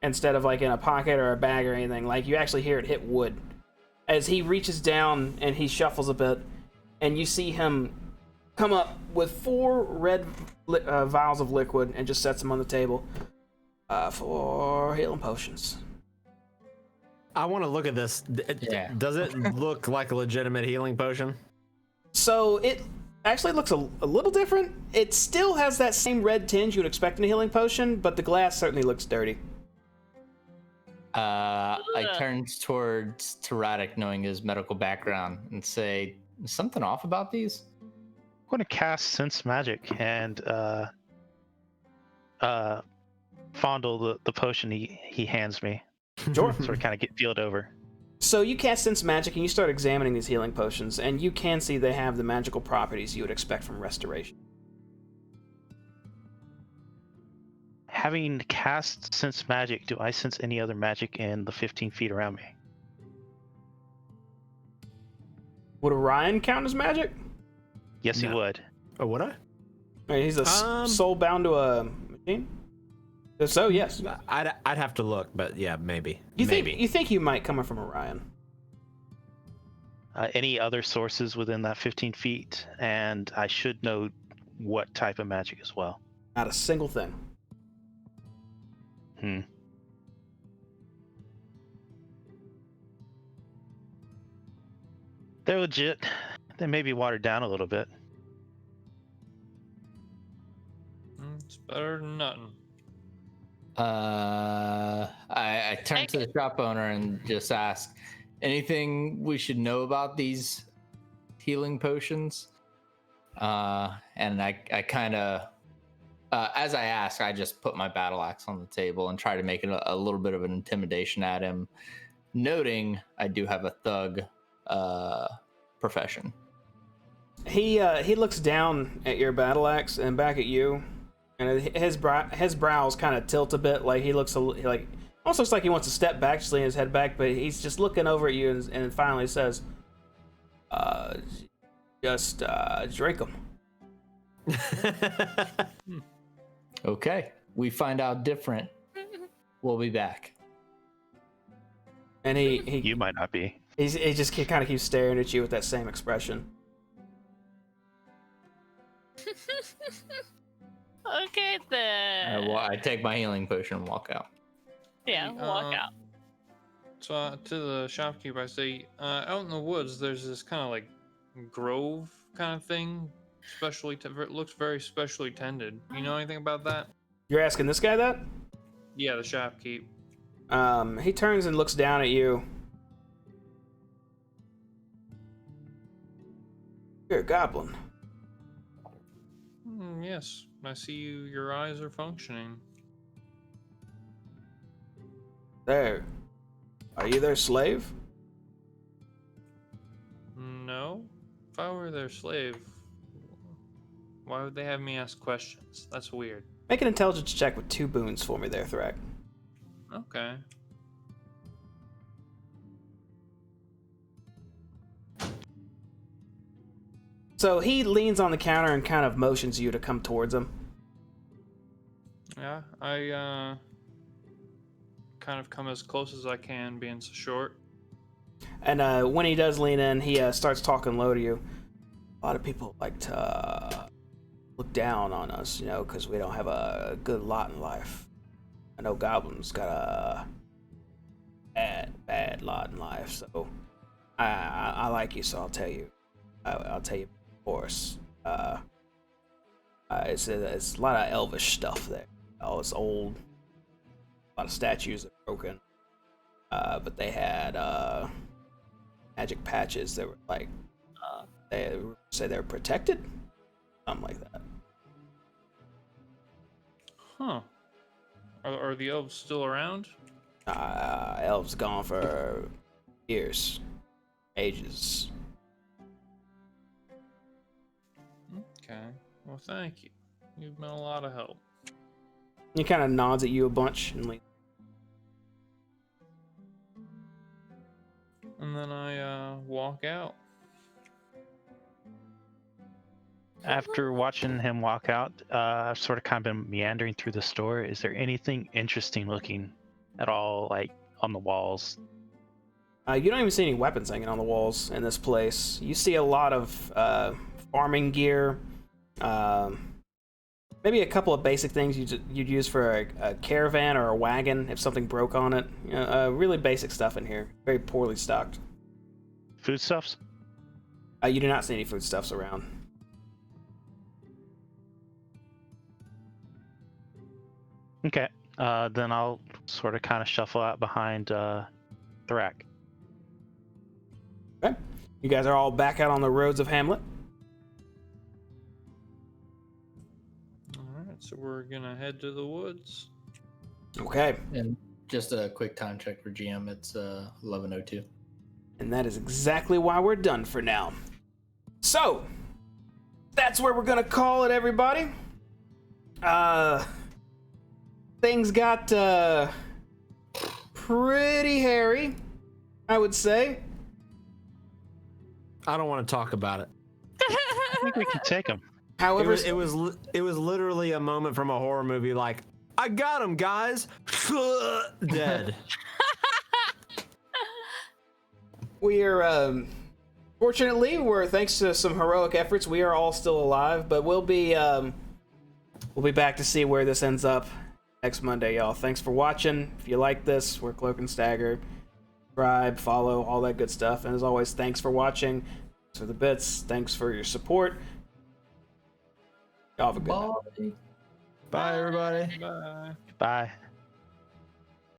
Speaker 1: instead of like in a pocket or a bag or anything. Like you actually hear it hit wood. As he reaches down and he shuffles a bit, and you see him come up with 4 red vials of liquid and just sets them on the table. 4 healing potions.
Speaker 4: I want to look at this.
Speaker 2: Yeah.
Speaker 4: Does it look like a legitimate healing potion?
Speaker 1: So it actually looks a little different. It still has that same red tinge you would expect in a healing potion, but the glass certainly looks dirty.
Speaker 2: I
Speaker 3: Ugh.
Speaker 2: turn towards Taratic, knowing his medical background, and say, "Is something off about these?"
Speaker 5: I'm going to cast Sense Magic and fondle the potion he hands me.
Speaker 1: Sure.
Speaker 5: Sort of kind of get peeled over.
Speaker 1: So you cast Sense Magic and you start examining these healing potions, and you can see they have the magical properties you would expect from restoration.
Speaker 5: Having cast Sense Magic, do I sense any other magic in the 15 feet around me?
Speaker 1: Would Orion count as magic?
Speaker 5: Yes, he
Speaker 4: No.
Speaker 5: would.
Speaker 4: Oh, would I?
Speaker 1: I mean, he's a soul bound to a machine. If so, yes.
Speaker 4: I'd have to look, but yeah, maybe.
Speaker 1: You
Speaker 4: maybe.
Speaker 1: think you might come from Orion?
Speaker 5: Any other sources within that 15 feet? And I should know what type of magic as well.
Speaker 1: Not a single thing.
Speaker 5: They're legit. They may be watered down a little bit.
Speaker 6: It's better than nothing.
Speaker 2: I turn to the shop owner and just ask, anything we should know about these healing potions? And I kind of, as I ask, I just put my battle axe on the table and try to make it a little bit of an intimidation at him, noting I do have a thug profession.
Speaker 1: He looks down at your battle axe and back at you, and his brows kind of tilt a bit, like he looks like almost looks like he wants to step back, just lean his head back, but he's just looking over at you and finally says, just drink them.
Speaker 2: Okay, we find out different. We'll be back.
Speaker 1: And he
Speaker 5: You might not be.
Speaker 1: he just kind of keeps staring at you with that same expression.
Speaker 3: Okay then.
Speaker 2: I take my healing potion and walk out.
Speaker 3: Yeah, walk out.
Speaker 6: So to the shopkeeper, I say, out in the woods, there's this kind of like grove kind of thing. It looks very specially tended. You know anything about that?
Speaker 1: You're asking this guy that?
Speaker 6: Yeah, the shopkeep.
Speaker 1: He turns and looks down at you. You're a goblin.
Speaker 6: Yes, I see your eyes are functioning.
Speaker 1: There. Are you their slave?
Speaker 6: No. If I were their slave, why would they have me ask questions? That's weird.
Speaker 1: Make an intelligence check with 2 boons for me there, Thrak.
Speaker 6: Okay.
Speaker 1: So he leans on the counter and kind of motions you to come towards him.
Speaker 6: Yeah, I kind of come as close as I can, being so short.
Speaker 1: And when he does lean in, he starts talking low to you. A lot of people like to look down on us, because we don't have a good lot in life. I know goblins got a bad lot in life, so I like you, so I'll tell you. I'll tell you, of course. It's a lot of elvish stuff there. Oh, it's old. A lot of statues are broken. But they had magic patches that were like They say they're protected, something like that.
Speaker 6: Huh. Are the elves still around?
Speaker 1: Elves gone for years, ages.
Speaker 6: Okay. Well, thank you. You've been a lot of help.
Speaker 1: He kind of nods at you a bunch and leaves.
Speaker 6: And then I walk out.
Speaker 5: After watching him walk out, I've sort of kind of been meandering through the store. Is there anything interesting looking at all, like on the walls?
Speaker 1: You don't even see any weapons hanging on the walls in this place. You see a lot of farming gear, maybe a couple of basic things you'd use for a caravan or a wagon if something broke on it. Really basic stuff in here. Very poorly stocked.
Speaker 5: Foodstuffs?
Speaker 1: You do not see any foodstuffs around.
Speaker 5: Okay. Then I'll sort of kind of shuffle out behind Thrak.
Speaker 1: Okay. You guys are all back out on the roads of Hamlet.
Speaker 6: All right, so we're gonna head to the woods.
Speaker 1: Okay.
Speaker 2: And just a quick time check for GM. It's 11:02.
Speaker 1: And that is exactly why we're done for now. So, that's where we're gonna call it, everybody. Things got pretty hairy, I would say.
Speaker 4: I don't want to talk about it.
Speaker 5: I think we can take him.
Speaker 1: However,
Speaker 4: It was literally a moment from a horror movie. Like, I got him, guys. Dead.
Speaker 1: we're fortunately, thanks to some heroic efforts, we are all still alive. But we'll be back to see where this ends up next Monday, y'all. Thanks for watching. If you like this, we're Cloak and Stagger. Subscribe, follow, all that good stuff. And as always, thanks for watching. Thanks for the bits. Thanks for your support. Y'all have a good night.
Speaker 2: Bye.
Speaker 4: Bye, everybody.
Speaker 6: Bye.
Speaker 5: Bye.